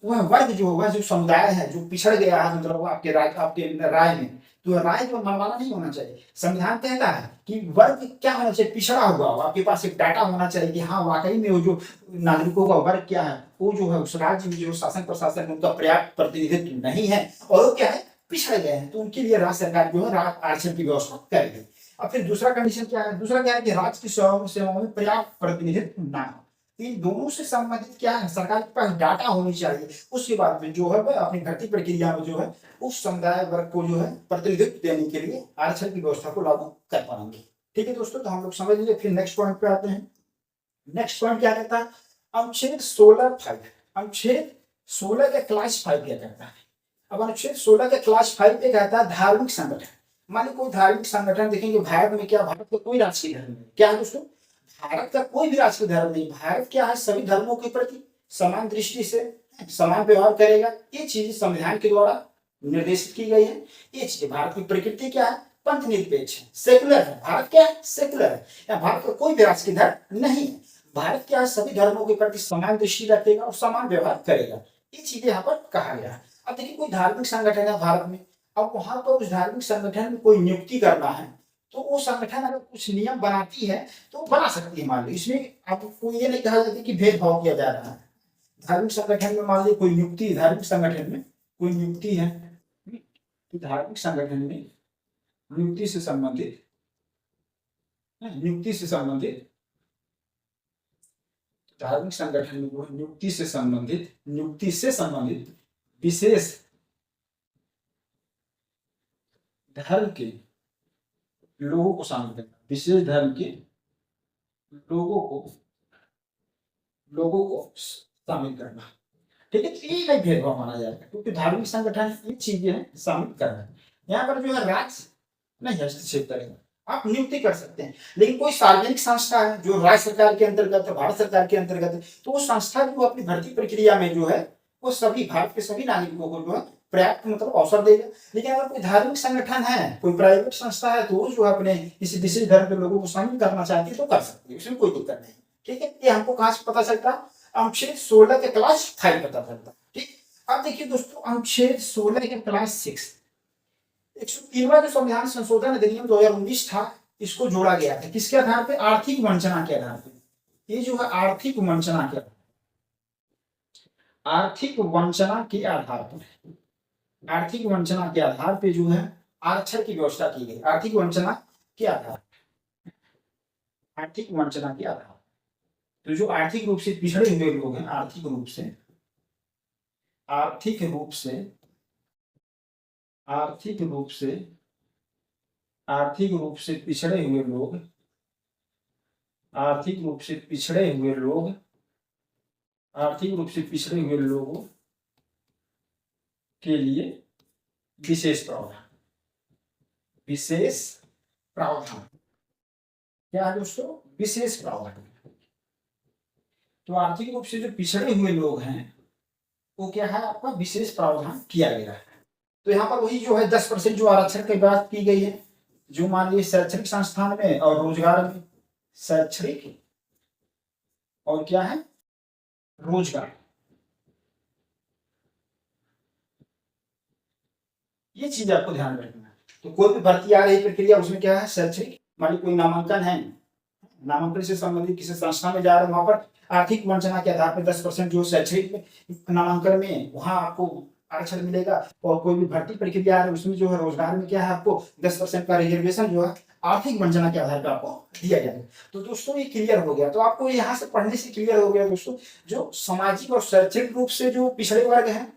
वह वर्ग जो वह जो समुदाय है जो पिछड़ गया है, मतलब आपके राय में, तो राय जो मनमाना नहीं होना चाहिए। संविधान कहता है कि वर्ग क्या होना चाहिए, पिछड़ा हुआ हो। आपके पास एक डाटा होना चाहिए कि हाँ वाकई में वो जो नागरिकों का वर्ग क्या है, वो जो है उस राज्य में जो शासन प्रशासन में उनका पर्याप्त प्रतिनिधित्व नहीं है और वो क्या है पिछड़ गए हैं, तो उनके लिए राज्य सरकार जो है आरक्षण की व्यवस्था करेगी। अब फिर दूसरा कंडीशन क्या है, दूसरा क्या है कि राज्य की सेवाओं में पर्याप्त प्रतिनिधित्व ना हो। इन दोनों से संबंधित क्या है, सरकार के पास डाटा होनी चाहिए। उसके बाद में जो है वह अपनी भर्ती प्रक्रिया में जो है उस समुदाय वर्ग को जो है प्रतिनिधित्व देने के लिए आरक्षण की व्यवस्था को लागू कर पाएंगे। ठीक है दोस्तों, तो हम लोग समझ लीजिए। फिर नेक्स्ट पॉइंट पे आते हैं। नेक्स्ट पॉइंट क्या कहता है, अनुच्छेद 16(5), अनुच्छेद 16 के क्लास 5 क्या कहता है। अब अनुच्छेद 16 के क्लास 5 पे कहता है धार्मिक संगठन। मान लो कोई धार्मिक संगठन, देखेंगे भारत में क्या, भारत का कोई राष्ट्रीय धर्म नहीं, क्या है दोस्तों, भारत का कोई भी राष्ट्रीय धर्म नहीं। भारत क्या है, सभी धर्मों के प्रति समान दृष्टि से समान व्यवहार करेगा। ये चीज संविधान के द्वारा निर्देशित की गई है। ये चीज भारत की प्रकृति क्या है, पंथ निरपेक्ष है, सेकुलर है। भारत क्या है, सेकुलर है। या भारत का कोई भी राष्ट्रीय धर्म नहीं है। भारत क्या है, सभी धर्मों के प्रति समान दृष्टि रखेगा और समान व्यवहार करेगा। ये चीजें यहाँ पर कहा गया है। अब देखिए कोई धार्मिक संगठन है भारत में, अब वहां पर उस धार्मिक संगठन में कोई नियुक्ति करना है तो वो संगठन अगर कुछ नियम बनाती है तो बना सकती है। मान लो इसमें आपको ये नहीं कहा जाता कि भेदभाव किया जा रहा है। धार्मिक संगठन में मान लीजिए कोई नियुक्ति, धार्मिक संगठन में कोई नियुक्ति है, तो धार्मिक संगठन में नियुक्ति से संबंधित धार्मिक संगठन में वो नियुक्ति से संबंधित विशेष धर्म के लोगों को शामिल करना, विशेष धर्म के लोगों को शामिल करना। ठीक है, तो ये नहीं भेदभाव माना जाएगा क्योंकि धार्मिक संगठन ये चीजें शामिल करना। यहाँ पर जो है राज्य नहीं हस्तक्षेप करेगा, आप नियुक्ति कर सकते हैं। लेकिन कोई सार्वजनिक संस्था है जो राज्य सरकार के अंतर्गत है, भारत सरकार के अंतर्गत है, तो वो संस्था जो अपनी भर्ती प्रक्रिया में जो है वो सभी भारत के सभी नागरिकों को जो है पर्याप्त मतलब अवसर देगा। लेकिन अगर कोई धार्मिक संगठन है, कोई प्राइवेट संस्था है, तो वो जो है अपने किसी विशेष धर्म के लोगों को शामिल करना चाहती है तो कर सकती है, उसमें कोई दिक्कत नहीं। ठीक है, ये हमको कहाँ से पता चलता? अनुच्छेद 16 के क्लास 5 पता चलता। ठीक, अब देखिए दोस्तों, अनुच्छेद 16 के क्लास 6 103वां जो संविधान संशोधन अधिनियम 2019 था, इसको जोड़ा गया था किसके आधार पे? आर्थिक वंचना के आधार पे। ये जो है आर्थिक वंचना के आर्थिक वंचना के आधार पर, आर्थिक वंचना के आधार पे जो है आरक्षण की व्यवस्था की गई। आर्थिक वंचना के आधार, आर्थिक वंचना के आधार, तो जो आर्थिक रूप से पिछड़े हुए लोग हैं, आर्थिक रूप से, आर्थिक रूप से, आर्थिक रूप से, आर्थिक रूप से पिछड़े हुए लोग, आर्थिक रूप से पिछड़े हुए लोग, आर्थिक रूप से पिछड़े हुए लोगों के लिए विशेष प्रावधान, विशेष प्रावधान क्या है दोस्तों? विशेष प्रावधान। तो आर्थिक रूप से जो पिछड़े हुए लोग हैं वो क्या है? आपका विशेष प्रावधान किया गया है। तो यहाँ पर वही जो है 10% जो आरक्षण की बात की गई है, जो मान लीजिए शैक्षणिक संस्थान में और रोजगार में, शैक्षणिक और क्या है? रोजगार, ये चीज आपको ध्यान रखना है। तो कोई भी भर्ती आ रही प्रक्रिया, उसमें क्या है? शैक्षणिक, मान ली कोई नामांकन है, नामांकन से संबंधित किसी संस्था में जा रहे हैं, वहां पर आर्थिक वंचना के आधार पर 10% जो शैक्षणिक नामांकन में वहां आपको आरक्षण मिलेगा। और कोई भी भर्ती प्रक्रिया है उसमें जो है रोजगार में क्या है? आपको 10% का रिजर्वेशन जो है आर्थिक वंचना के आधार पर आपको दिया जाएगा। तो दोस्तों ये क्लियर हो गया। तो आपको यहाँ से पढ़ने से क्लियर हो गया दोस्तों, जो सामाजिक और शैक्षणिक रूप से जो पिछड़े वर्ग हैं,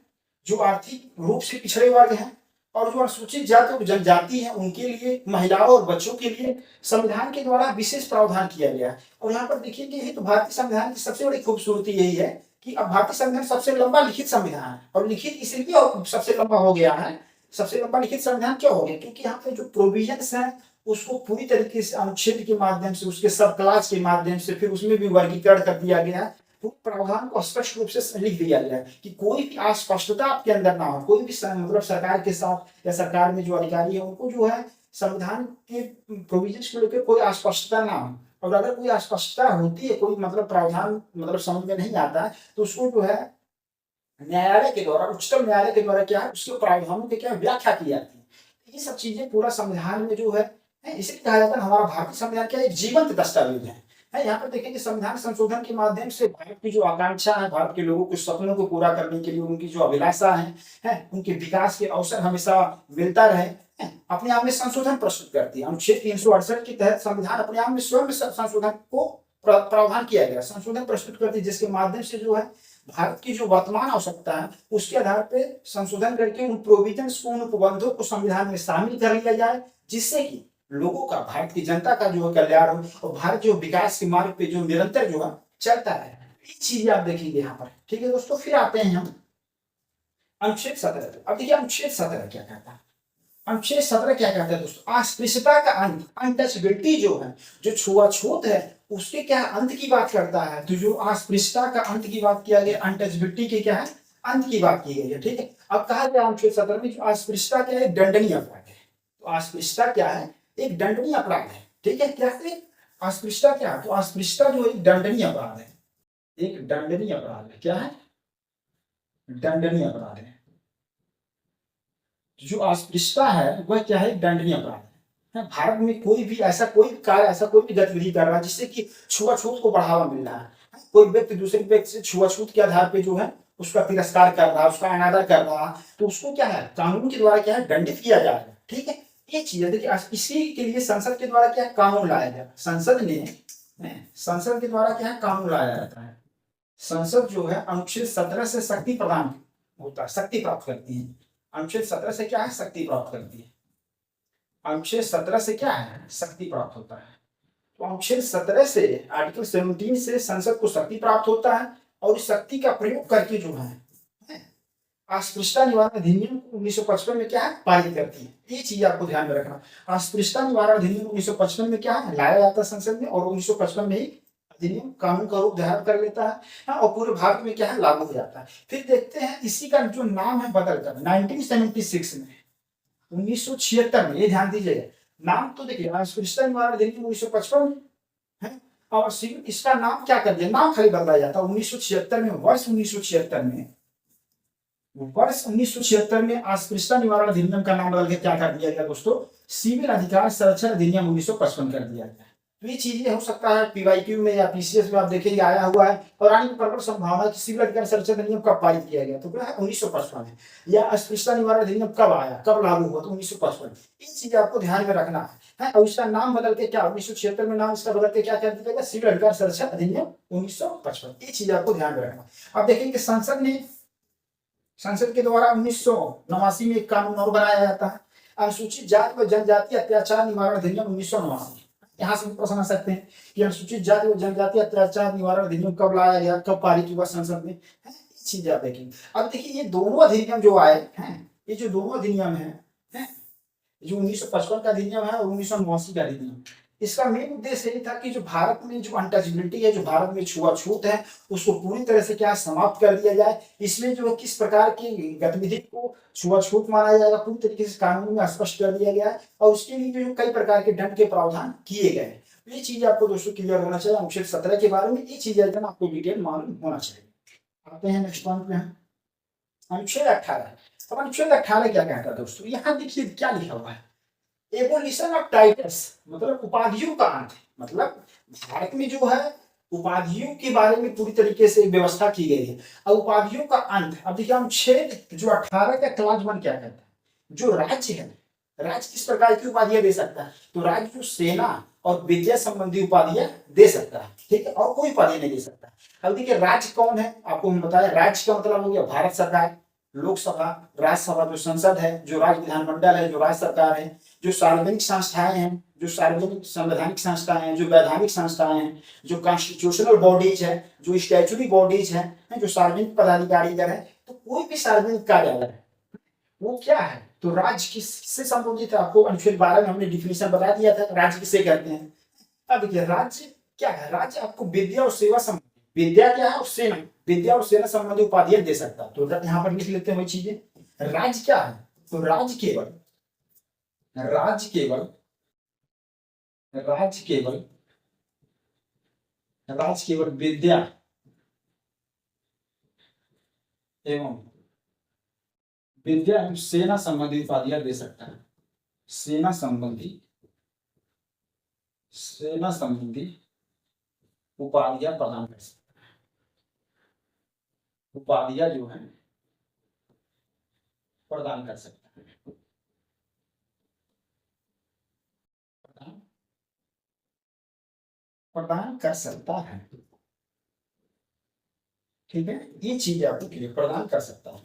जो आर्थिक रूप से पिछड़े वर्ग हैं, और जो अनुसूचित जाति और जनजाति है, उनके लिए, महिलाओं और बच्चों के लिए संविधान के द्वारा विशेष प्रावधान किया गया है। और यहाँ पर देखिए कि तो भारतीय संविधान की सबसे बड़ी खूबसूरती यही है कि अब भारतीय संविधान सबसे लंबा लिखित संविधान है। और लिखित इसलिए सबसे लंबा हो गया है, सबसे लंबा लिखित संविधान क्यों हो गया? क्योंकि यहाँ पे जो प्रोविजंस है उसको पूरी तरीके से अनुच्छेद के माध्यम से, उसके सब क्लास के माध्यम से, फिर उसमें भी वर्गीकरण कर दिया गया है। प्रावधान को स्पष्ट रूप से लिख दिया गया है कि कोई भी अस्पष्टता आपके अंदर ना हो। कोई भी मतलब सरकार के साथ या सरकार में जो अधिकारी है उनको जो है संविधान के प्रोविजंस को लेकर कोई अस्पष्टता ना हो। और अगर कोई अस्पष्टता होती है, कोई मतलब प्रावधान मतलब समझ में नहीं आता है, तो उसको जो है न्यायालय के द्वारा, उच्चतम न्यायालय के द्वारा क्या है, उसके प्रावधानों की क्या व्याख्या की जाती है। ये सब चीजें पूरा संविधान में जो है, इसे कहा जाता है हमारा भारतीय संविधान क्या है? एक जीवंत दस्तावेज है। यहाँ पर देखेंगे संविधान संशोधन के माध्यम से भारत की जो आकांक्षा है, भारत के लोगों के सपनों को पूरा करने के लिए उनकी जो अभिलाषा है, उनके विकास के अवसर हमेशा मिलता रहे, अपने आप में संशोधन प्रस्तुत करती है। अनुच्छेद 368 के तहत संविधान अपने आप में स्वयं संशोधन को प्रावधान किया गया, संशोधन प्रस्तुत करती है, जिसके माध्यम से जो है भारत की जो वर्तमान आवश्यकता है उसके आधार पर संशोधन करके उन प्रोविजंस को, उन उपबंधों को संविधान में शामिल कर लिया जाए, जिससे कि लोगों का, भारत की जनता का जो है कल्याण हो और भारत जो विकास के मार्ग पे जो निरंतर जो है चलता है। ये चीजें आप देखेंगे यहाँ पर। ठीक है दोस्तों, फिर आते हैं हम अनुच्छेद 17। अब देखिए अनुच्छेद 17 क्या कहता है? अनुच्छेद 17 क्या कहता है दोस्तों? अस्पृश्यता का अंत, अनटचेबिलिटी जो है, जो छुआछूत है, उसके क्या अंत की बात करता है। तो जो अस्पृश्यता का अंत की बात किया गया, अनटचेबिलिटी के क्या है? अंत की बात की गई है। ठीक है, अब कहा गया अनुच्छेद 17 में अस्पृश्यता क्या है? दंडनीय अपराध है। तो अस्पृश्यता क्या है? एक दंडनीय अपराध है। ठीक है, क्या है अस्पृश्यता? क्या है? तो अस्पृश्यता जो एक दंडनीय अपराध है, एक दंडनीय अपराध है। क्या है? दंडनीय अपराध है। जो अस्पृश्यता है वह क्या है? दंडनीय अपराध है। भारत में कोई भी ऐसा कोई कार्य, ऐसा कोई भी गतिविधि कर रहा है जिससे कि छुआछूत को बढ़ावा मिल रहा है, कोई व्यक्ति दूसरे व्यक्ति से छुआछूत के आधार पे जो है उसका तिरस्कार कर रहा है, उसका अनादर कर रहा है, तो उसको क्या है? कानून के द्वारा क्या है? दंडित किया जा रहा है। ठीक है, ये चीज है। देखिए इसी के लिए संसद के द्वारा क्या कानून लाया गया? संसद के द्वारा क्या है? कानून लाया जाता है। संसद जो है अनुच्छेद 17 से शक्ति प्रदान होता है, शक्ति प्राप्त करती है। अनुच्छेद 17 से क्या है? शक्ति प्राप्त करती है। अनुच्छेद 17 से क्या है? शक्ति प्राप्त होता है। तो अनुच्छेद 17 से, आर्टिकल 17 से संसद को शक्ति प्राप्त होता है, और इस शक्ति का प्रयोग करके जो है अस्पृश्यता निवारण अधिनियम 1955 में क्या है? पारित करती है। ये चीज आपको ध्यान में रखना। अस्पृश्यता निवारण अधिनियम 1955 में क्या है? लाया जाता है संसद में, और 1955 में ही अधिनियम कानून का रूप धारण कर लेता है, हाँ, और पूरे भारत में क्या है लागू हो जाता है। फिर देखते हैं इसी का जो नाम है बदल कर 1976 में, 1976 में, ये ध्यान दीजिएगा, नाम तो देखिए अस्पृश्यता निवारण अधिनियम 1955 है, और इसका नाम क्या कर दिया, नाम खाली बदला जाता है 1976 में, वर्ष 1976 में, वर्ष 1976 में अस्पृश्यता निवारण अधिनियम का नाम बदल के क्या कर दिया गया दोस्तों, सिविल अधिकार संरक्षण अधिनियम 1955 कर दिया गया। तो ये चीजें हो सकता है पीवाईक्यू में या पीसीएस में आप देखेंगे आया हुआ है, और आने की प्रबल संभावना है कि सिविल अधिकार संरक्षण अधिनियम कब पारित किया गया, तो क्या है 1955 है, या अस्पृश्यता निवारण अधिनियम कब आया, कब लागू हुआ, तो 1955। ये चीज आपको ध्यान में रखना है, और इसका नाम बदल के क्या 1976 में नाम इसका बदल के क्या कर दिया गया, सिविल अधिकार संरक्षण अधिनियम 1955। ये चीज आपको ध्यान में रखना। अब देखेंगे संसद के द्वारा 1989 में एक कानून और बनाया जाता है, अनुसूचित जाति व जनजाति अत्याचार निवारण अधिनियम 1989। यहाँ से प्रश्न आ सकते हैं कि अनुसूचित जाति व जनजाति अत्याचार निवारण अधिनियम कब लाया गया, कब पारित हुआ संसद में, ये चीजें आप देखेंगे। अब देखिए ये दोनों अधिनियम जो आए हैं, ये जो दोनों अधिनियम है, जो 1955 का अधिनियम है और 1989 का अधिनियम, इसका मेन उद्देश्य यही था कि जो भारत में जो अनटचेबिलिटी है, जो भारत में छुआछूत है, उसको पूरी तरह से क्या समाप्त कर दिया जाए। इसमें जो किस प्रकार की गतिविधि को छुआछूत माना जाएगा पूरी तरीके से कानून में स्पष्ट कर दिया गया है, और उसके लिए जो कई प्रकार के दंड के प्रावधान किए गए हैं। ये चीज आपको दोस्तों क्लियर होना चाहिए। अनुच्छेद 17 के बारे में ये चीज आपको डिटेल मालूम होना चाहिए। आते हैं नेक्स्ट पॉइंट में, अनुच्छेद 18। अब अनुच्छेद 18 क्या कहता है दोस्तों, यहाँ देखिए क्या लिखा हुआ है, एबोलिशन ऑफ टाइटल्स, मतलब उपाधियों का अंत। मतलब भारत में जो है उपाधियों के बारे में पूरी तरीके से व्यवस्था की गई है, और उपाधियों का अंत। अब देखिए अनुच्छेद जो 18 का क्लास 1 क्या कहता है, जो राज्य है, राज्य किस प्रकार की उपाधियां दे सकता है, तो राज्य जो सेना और विद्या संबंधी उपाधियां दे सकता है, ठीक है, और कोई उपाधि नहीं दे सकता। अब देखिए राज्य कौन है, आपको हम बताया, राज्य का मतलब हो गया भारत सरकार, लोकसभा, राज्यसभा जो संसद है, जो राज्य विधानमंडल है, जो राज्य सरकार है, जो सार्वजनिक संस्थाएं हैं, जो सार्वजनिक संवैधानिक संस्थाएं हैं, जो वैधानिक संस्थाएं हैं, जो कॉन्स्टिट्यूशनल बॉडीज है, जो स्टैट्यूटरी बॉडीज है, जो सार्वजनिक पदाधिकारी है, तो कोई भी सार्वजनिक कार्यालय है वो क्या है, तो राज्य किससे संबंधित है। आपको अनुच्छेद 12 में हमने डिफिनेशन बता दिया था राज्य किसे कहते हैं। अब देखिए राज्य क्या है, राज्य आपको विद्या और सेवा संबंधी, विद्या क्या है और सेना, विद्या और सेना संबंधी उपाधियां दे सकता है। तो यहाँ पर लिख लेते हैं वही चीजें। राज्य क्या है, तो राज्य केवल राज्य केवल राज्य केवल राज्य केवल विद्या एवं सेना संबंधी उपाधियां दे सकता है। सेना संबंधी उपाधियां प्रदान कर सकता है। उपाधियां जो है प्रदान कर सकता है, प्रदान कर सकता है, ठीक है, ये चीज आपको क्लियर, प्रदान कर सकता है।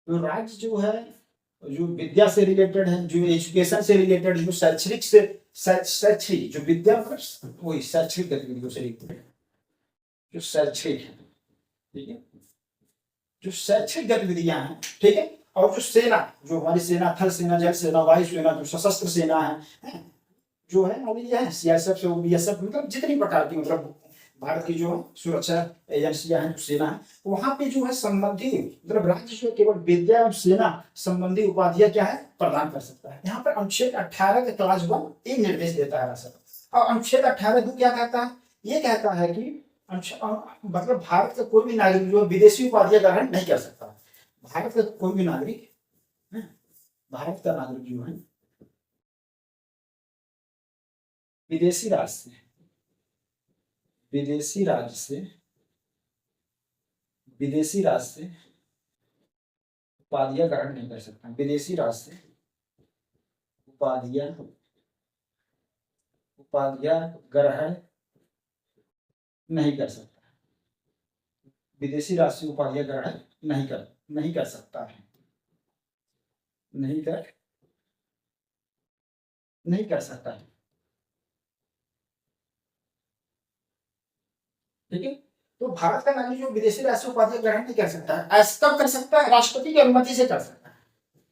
तो राज्य जो है जो विद्या से रिलेटेड है, जो एजुकेशन से रिलेटेड, जो शैक्षणिक से शैक्षिक जो विद्या वही शैक्षणिक गतिविधियों से रिलेटेड, जो शैक्षिक है, ठीक है, जो शैक्षिक गतिविधियां हैं, ठीक है, और जो सेना, जो हमारी सेना, थल सेना, जल सेना, वायु सेना, जो सशस्त्र सेना है, जो है ये है सीआईएसएफ से बीएसएफ, मतलब जितनी प्रकार की मतलब भारत की जो सुरक्षा एजेंसियां हैं, जो सेना है, वहां पे जो है संबंधी मतलब राज्य जो केवल विद्या और सेना संबंधी उपाधियां क्या है प्रदान कर सकता है। यहाँ पर अनुच्छेद 18 के क्लास 1 एक निर्देश देता है सर, और अनुच्छेद 18 क्या कहता है, ये कहता है कि मतलब भारत का कोई भी नागरिक जो विदेशी उपाधियां ग्रहण नहीं कर सकता। भारत का कोई भी नागरिक, भारत का नागरिक जो है विदेशी राज्य से उपाधियां ग्रहण नहीं कर सकता। विदेशी राज्य से उपाधियां ग्रहण नहीं कर सकता। विदेशी राज्य से उपाधियां ग्रहण नहीं कर सकता है, नहीं कर सकता है, ठीक है। तो भारत का नागरिक जो विदेशी राष्ट्रीय उपाधि ग्रहण नहीं कर सकता है, ऐसा कब कर सकता है, राष्ट्रपति की अनुमति से कर सकता है।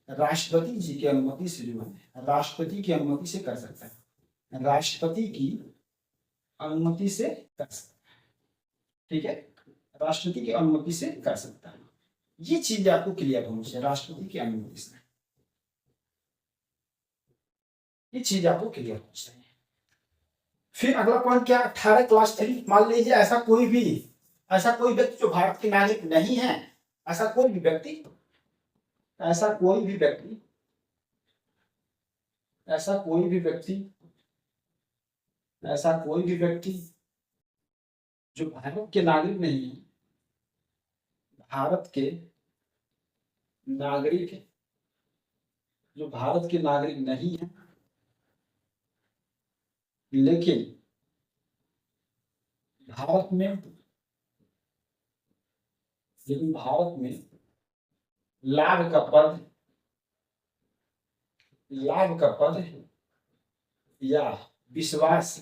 राष्ट्रपति जी की अनुमति से जो है, राष्ट्रपति की अनुमति से कर सकता है। राष्ट्रपति की अनुमति से कर सकता है। ठीक है, राष्ट्रपति की अनुमति से कर सकता है। ये चीज आपको क्लियर होनी चाहिए, राष्ट्रपति की अनुमति से, ये चीज आपको क्लियर होनी चाहिए। फिर अगला पॉइंट क्या, 18 क्लास 3, मान लीजिए ऐसा कोई व्यक्ति जो भारत के नागरिक नहीं है, ऐसा कोई भी व्यक्ति ऐसा कोई भी व्यक्ति ऐसा कोई भी व्यक्ति ऐसा कोई भी व्यक्ति जो भारत के नागरिक नहीं है, भारत के नागरिक जो भारत के नागरिक नहीं है, लेकिन भारत में लाभ का पद या विश्वास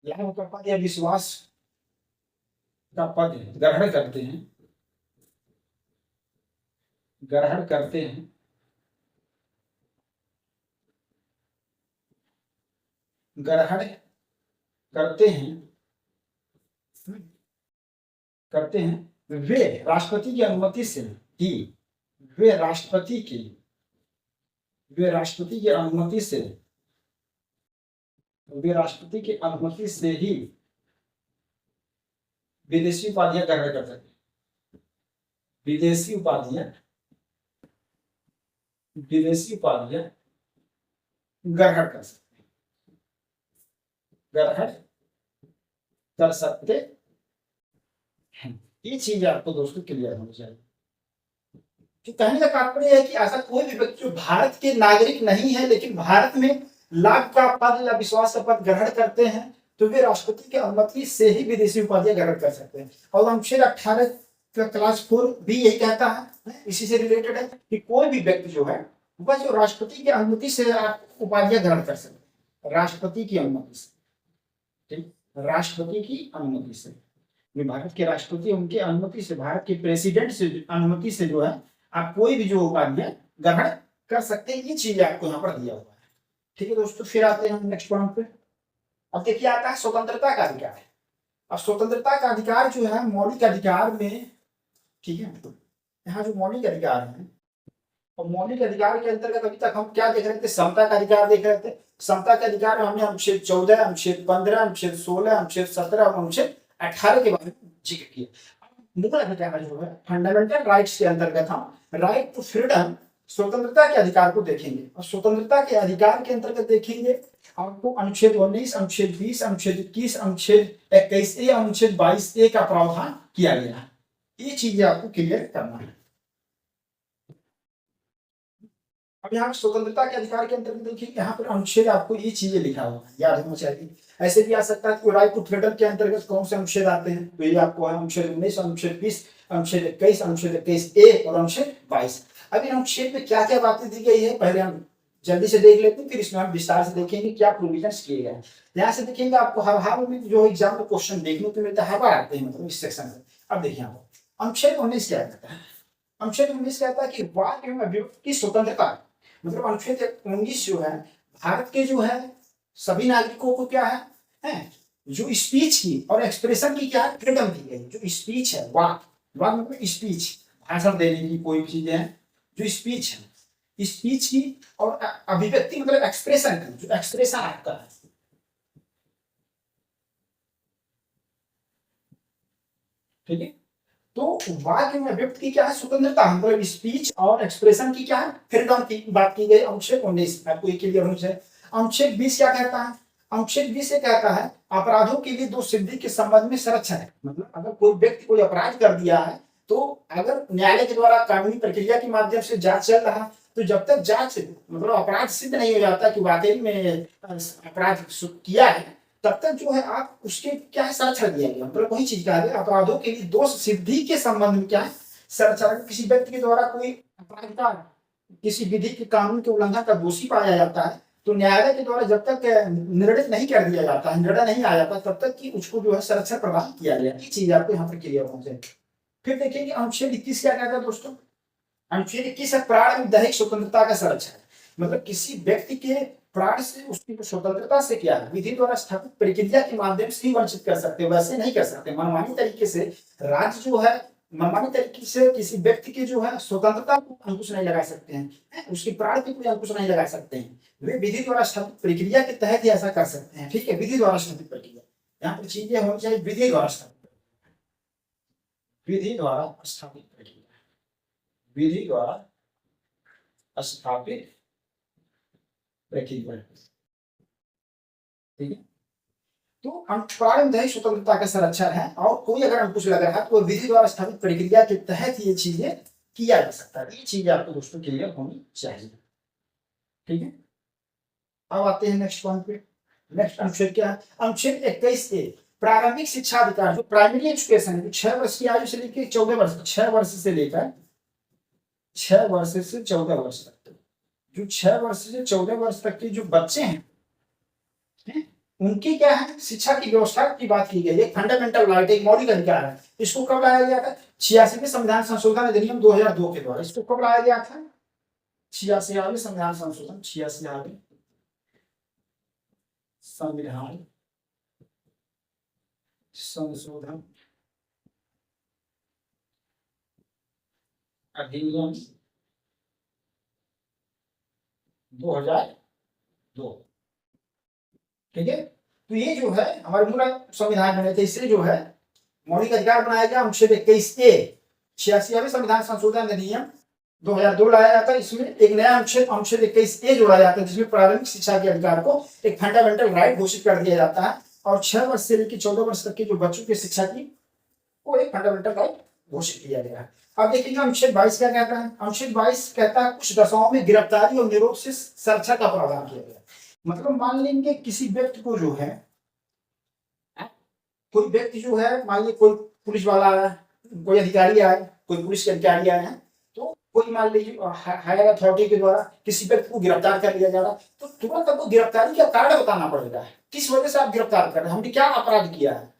लाभ का पद या विश्वास का पद ग्रहण करते हैं ग्रहण करते हैं ग्रहण करते हैं करते हैं वे राष्ट्रपति की अनुमति से ही वे राष्ट्रपति की अनुमति से ही विदेशी उपाधियां ग्रहण कर सकते हैं। विदेशी उपाधियां ग्रहण कर सकते हैं। ये चीज आपको दोस्तों क्लियर होनी चाहिए कि कहने का तात्पर्य है कि ऐसा कोई भी व्यक्ति जो भारत के नागरिक नहीं है लेकिन भारत में लाभ का पद या विश्वास का पद ग्रहण करते हैं, तो वे राष्ट्रपति की अनुमति से ही विदेशी उपाधियां ग्रहण कर सकते हैं। और अनुच्छेद 18 का क्लास 4 भी यही कहता है, इसी से रिलेटेड है कि कोई भी व्यक्ति जो है वह जो राष्ट्रपति की अनुमति से आप उपाधियां ग्रहण कर सकते हैं, राष्ट्रपति की अनुमति से। ठीक, राष्ट्रपति की अनुमति से, भारत के राष्ट्रपति उनके अनुमति से, भारत के प्रेसिडेंट से अनुमति से जो है आप कोई भी जो उपाधियां ग्रहण कर सकते हैं। ये चीज आपको यहाँ पर दिया हुआ है। ठीक है दोस्तों, फिर आते हैं नेक्स्ट पॉइंट पे। अब देखिए आता है स्वतंत्रता का अधिकार। अब स्वतंत्रता का अधिकार जो है मौलिक अधिकार में, ठीक है, यहाँ जो मौलिक अधिकार है, और मौलिक अधिकार के अंतर्गत अभी तक हम क्या देख रहे थे, समता का अधिकार देख रहे थे। समता के अधिकार में हमने अनुच्छेद 14, अनुच्छेद 15, अनुच्छेद 16, अनुच्छेद 17 और अनुच्छेद 18 के बारे में जिक्र किया। मूल अधिकार जो है फंडामेंटल राइट्स के अंतर्गत हम राइट टू फ्रीडम, स्वतंत्रता के अधिकार को देखेंगे। और स्वतंत्रता के अधिकार के अंतर्गत देखेंगे आपको अनुच्छेद 19, अनुच्छेद 20, अनुच्छेद 21, अनुच्छेद 21A, अनुच्छेद 22A का प्रावधान किया गया है। ये चीजें आपको क्लियर करना है। अब यहाँ स्वतंत्रता के अधिकार के अंतर्गत देखिए, यहाँ पर अनुच्छेद आपको ये चीजें लिखा हुआ है, याद होना चाहिए। ऐसे भी आ सकता है कि राइट टू फ्रीडम के अंतर्गत कौन से अनुच्छेद आते हैं, तो ये आपको है अनुच्छेद 19, अनुच्छेद 20, अनुच्छेद 21, अनुच्छेद 21A और अनुच्छेद 22। अब इन अनुच्छेद में क्या क्या बातें दी गई है, पहले हम जल्दी से देख लेते हैं, फिर इसमें हम विस्तार से देखेंगे क्या प्रोविजंस किए गए हैं। यहाँ से देखेंगे आपको हर हाल में जो एग्जाम में क्वेश्चन देखने को मिलता है, हर बार आते हैं, मतलब इस सेक्शन में। अब देखिए यहाँ पर अनुच्छेद 19 क्या कहता है। अनुच्छेद 19 कहता है कि वाक एवं अभिव्यक्ति की स्वतंत्रता, मतलब अनुच्छेद 19 जो है भारत के जो है सभी नागरिकों को क्या है जो स्पीच की और एक्सप्रेशन की क्या है, फ्रीडम दी गई। जो स्पीच है, वाक मतलब स्पीच, भाषण देने की कोई चीजें हैं, जो स्पीच है, स्पीच की, और अभिव्यक्ति मतलब एक्सप्रेशन की, जो एक्सप्रेशन आपका है। ठीक है, तो वाक एवं अभिव्यक्ति की क्या है, स्वतंत्रता, मतलब स्पीच और एक्सप्रेशन की क्या है, फ्रीडम की बात की गई अनुच्छेद 19। आपको ये क्लियर होना चाहिए। अनुच्छेद 20 क्या कहता है, अनुच्छेद 20 से कहता है अपराधों के लिए 2 सिद्धि के संबंध में संरक्षण है। मतलब अगर कोई व्यक्ति कोई अपराध कर दिया है, तो अगर न्यायालय के द्वारा कानूनी प्रक्रिया के माध्यम से जांच चल रहा है, तो जब तक जांच मतलब अपराध सिद्ध नहीं हो जाता कि वाकई में अपराध किया है, तब तक जो है आप उसके क्या है संरक्षण दिया गया। मतलब वही चीज कहा गया, अपराधों के लिए दोष सिद्धि के संबंध में क्या है संरक्षण। किसी व्यक्ति के द्वारा कोई अपराध का, किसी विधि के कानून के उल्लंघन का दोषी पाया जाता है, तो न्यायालय के द्वारा जब तक निर्णय नहीं कर दिया जाता है, निर्णय नहीं आ जाता, तब तक कि उसको जो है संरक्षण प्रदान किया गया। ये चीज आपको यहाँ पर क्लियर होना चाहिए। फिर देखेंगे अनुच्छेद 21 क्या कहता है दोस्तों। अनुच्छेद 21 है प्राण एवं दैहिक स्वतंत्रता का संरक्षण, मतलब किसी व्यक्ति के प्राण से उसकी जो स्वतंत्रता से क्या है, विधि द्वारा स्थापित प्रक्रिया के माध्यम से ही वंचित कर सकते हैं, वैसे नहीं कर सकते। मनमानी तरीके से राज्य जो है, मनमानी तरीके से किसी व्यक्ति की जो है स्वतंत्रता को अंकुश नहीं लगा सकते हैं, उसकी प्राण पे कोई अंकुश नहीं लगा सकते हैं। वे विधि द्वारा स्थापित प्रक्रिया के तहत ही ऐसा कर सकते हैं। ठीक है, विधि द्वारा स्थापित प्रक्रिया, यहाँ पर चीजें होनी चाहिए विधि द्वारा स्थापित, विधि द्वारा स्थापित प्रक्रिया, विधि द्वारा स्थापित प्रक्रिया। ठीक है, तो प्राण ही स्वतंत्रता का संरक्षण है, और कोई अगर अंकुश लग रहा है तो विधि द्वारा स्थापित प्रक्रिया के तहत ये चीजें किया जा सकता है। ये चीजें आपको दोस्तों क्लियर होनी चाहिए। ठीक है, अब आते हैं नेक्स्ट पॉइंट पे। नेक्स्ट अनुच्छेद क्या है? अनुच्छेद 21A प्रारंभिक शिक्षा अधिकार, जो प्राइमरी एजुकेशन है, 6 वर्ष की आयु से लेकर 14 वर्ष, 6 वर्ष से लेकर 6 वर्ष से 14 वर्ष तक, जो 6 वर्ष से 14 वर्ष तक के जो बच्चे हैं, उनकी क्या है, शिक्षा की व्यवस्था की बात की गई है। फंडामेंटल राइट, एक मौलिक अधिकार है। इसको कब लाया गया था? 86वें संविधान संशोधन अधिनियम 2002 के द्वारा। इसको कब लाया गया था? 86वें संविधान संशोधन, 86वें संविधान संशोधन अधिनियम 2002। ठीक है, तो ये जो है हमारे मूल संविधान बने थे, इससे जो है मौलिक अधिकार बनाया गया। अनुच्छेद 21A 86वें संविधान संशोधन अधिनियम 2002 लाया जाता है। इसमें एक नया अनुच्छेद, अनुच्छेद 21A जोड़ा जाता है, जिसमें प्रारंभिक शिक्षा के अधिकार को एक फंडामेंटल राइट घोषित कर दिया जाता है, और 6 वर्ष से लेकर 14 वर्ष तक के जो बच्चों की शिक्षा की को एक फंडामेंटल राइट घोषित किया गया है। अब देखिए अनुच्छेद 22 क्या कहता है? अनुच्छेद 22 कहता है कुछ दशाओं में गिरफ्तारी और निरोध से सुरक्षा का प्रावधान किया गया। मतलब मान लेंगे किसी व्यक्ति को जो है, कोई व्यक्ति जो है, मान लीजिए कोई पुलिस वाला आया, कोई अधिकारी आए, कोई पुलिस के अधिकारी आए हैं, तो कोई मान लीजिए हायर अथॉरिटी के द्वारा किसी व्यक्ति को गिरफ्तार कर लिया जा रहा है, तो तुरंत आपको गिरफ्तारी का कारण बताना पड़ेगा, किस वजह से आप गिरफ्तार कर रहे हैं, हमने क्या अपराध किया है।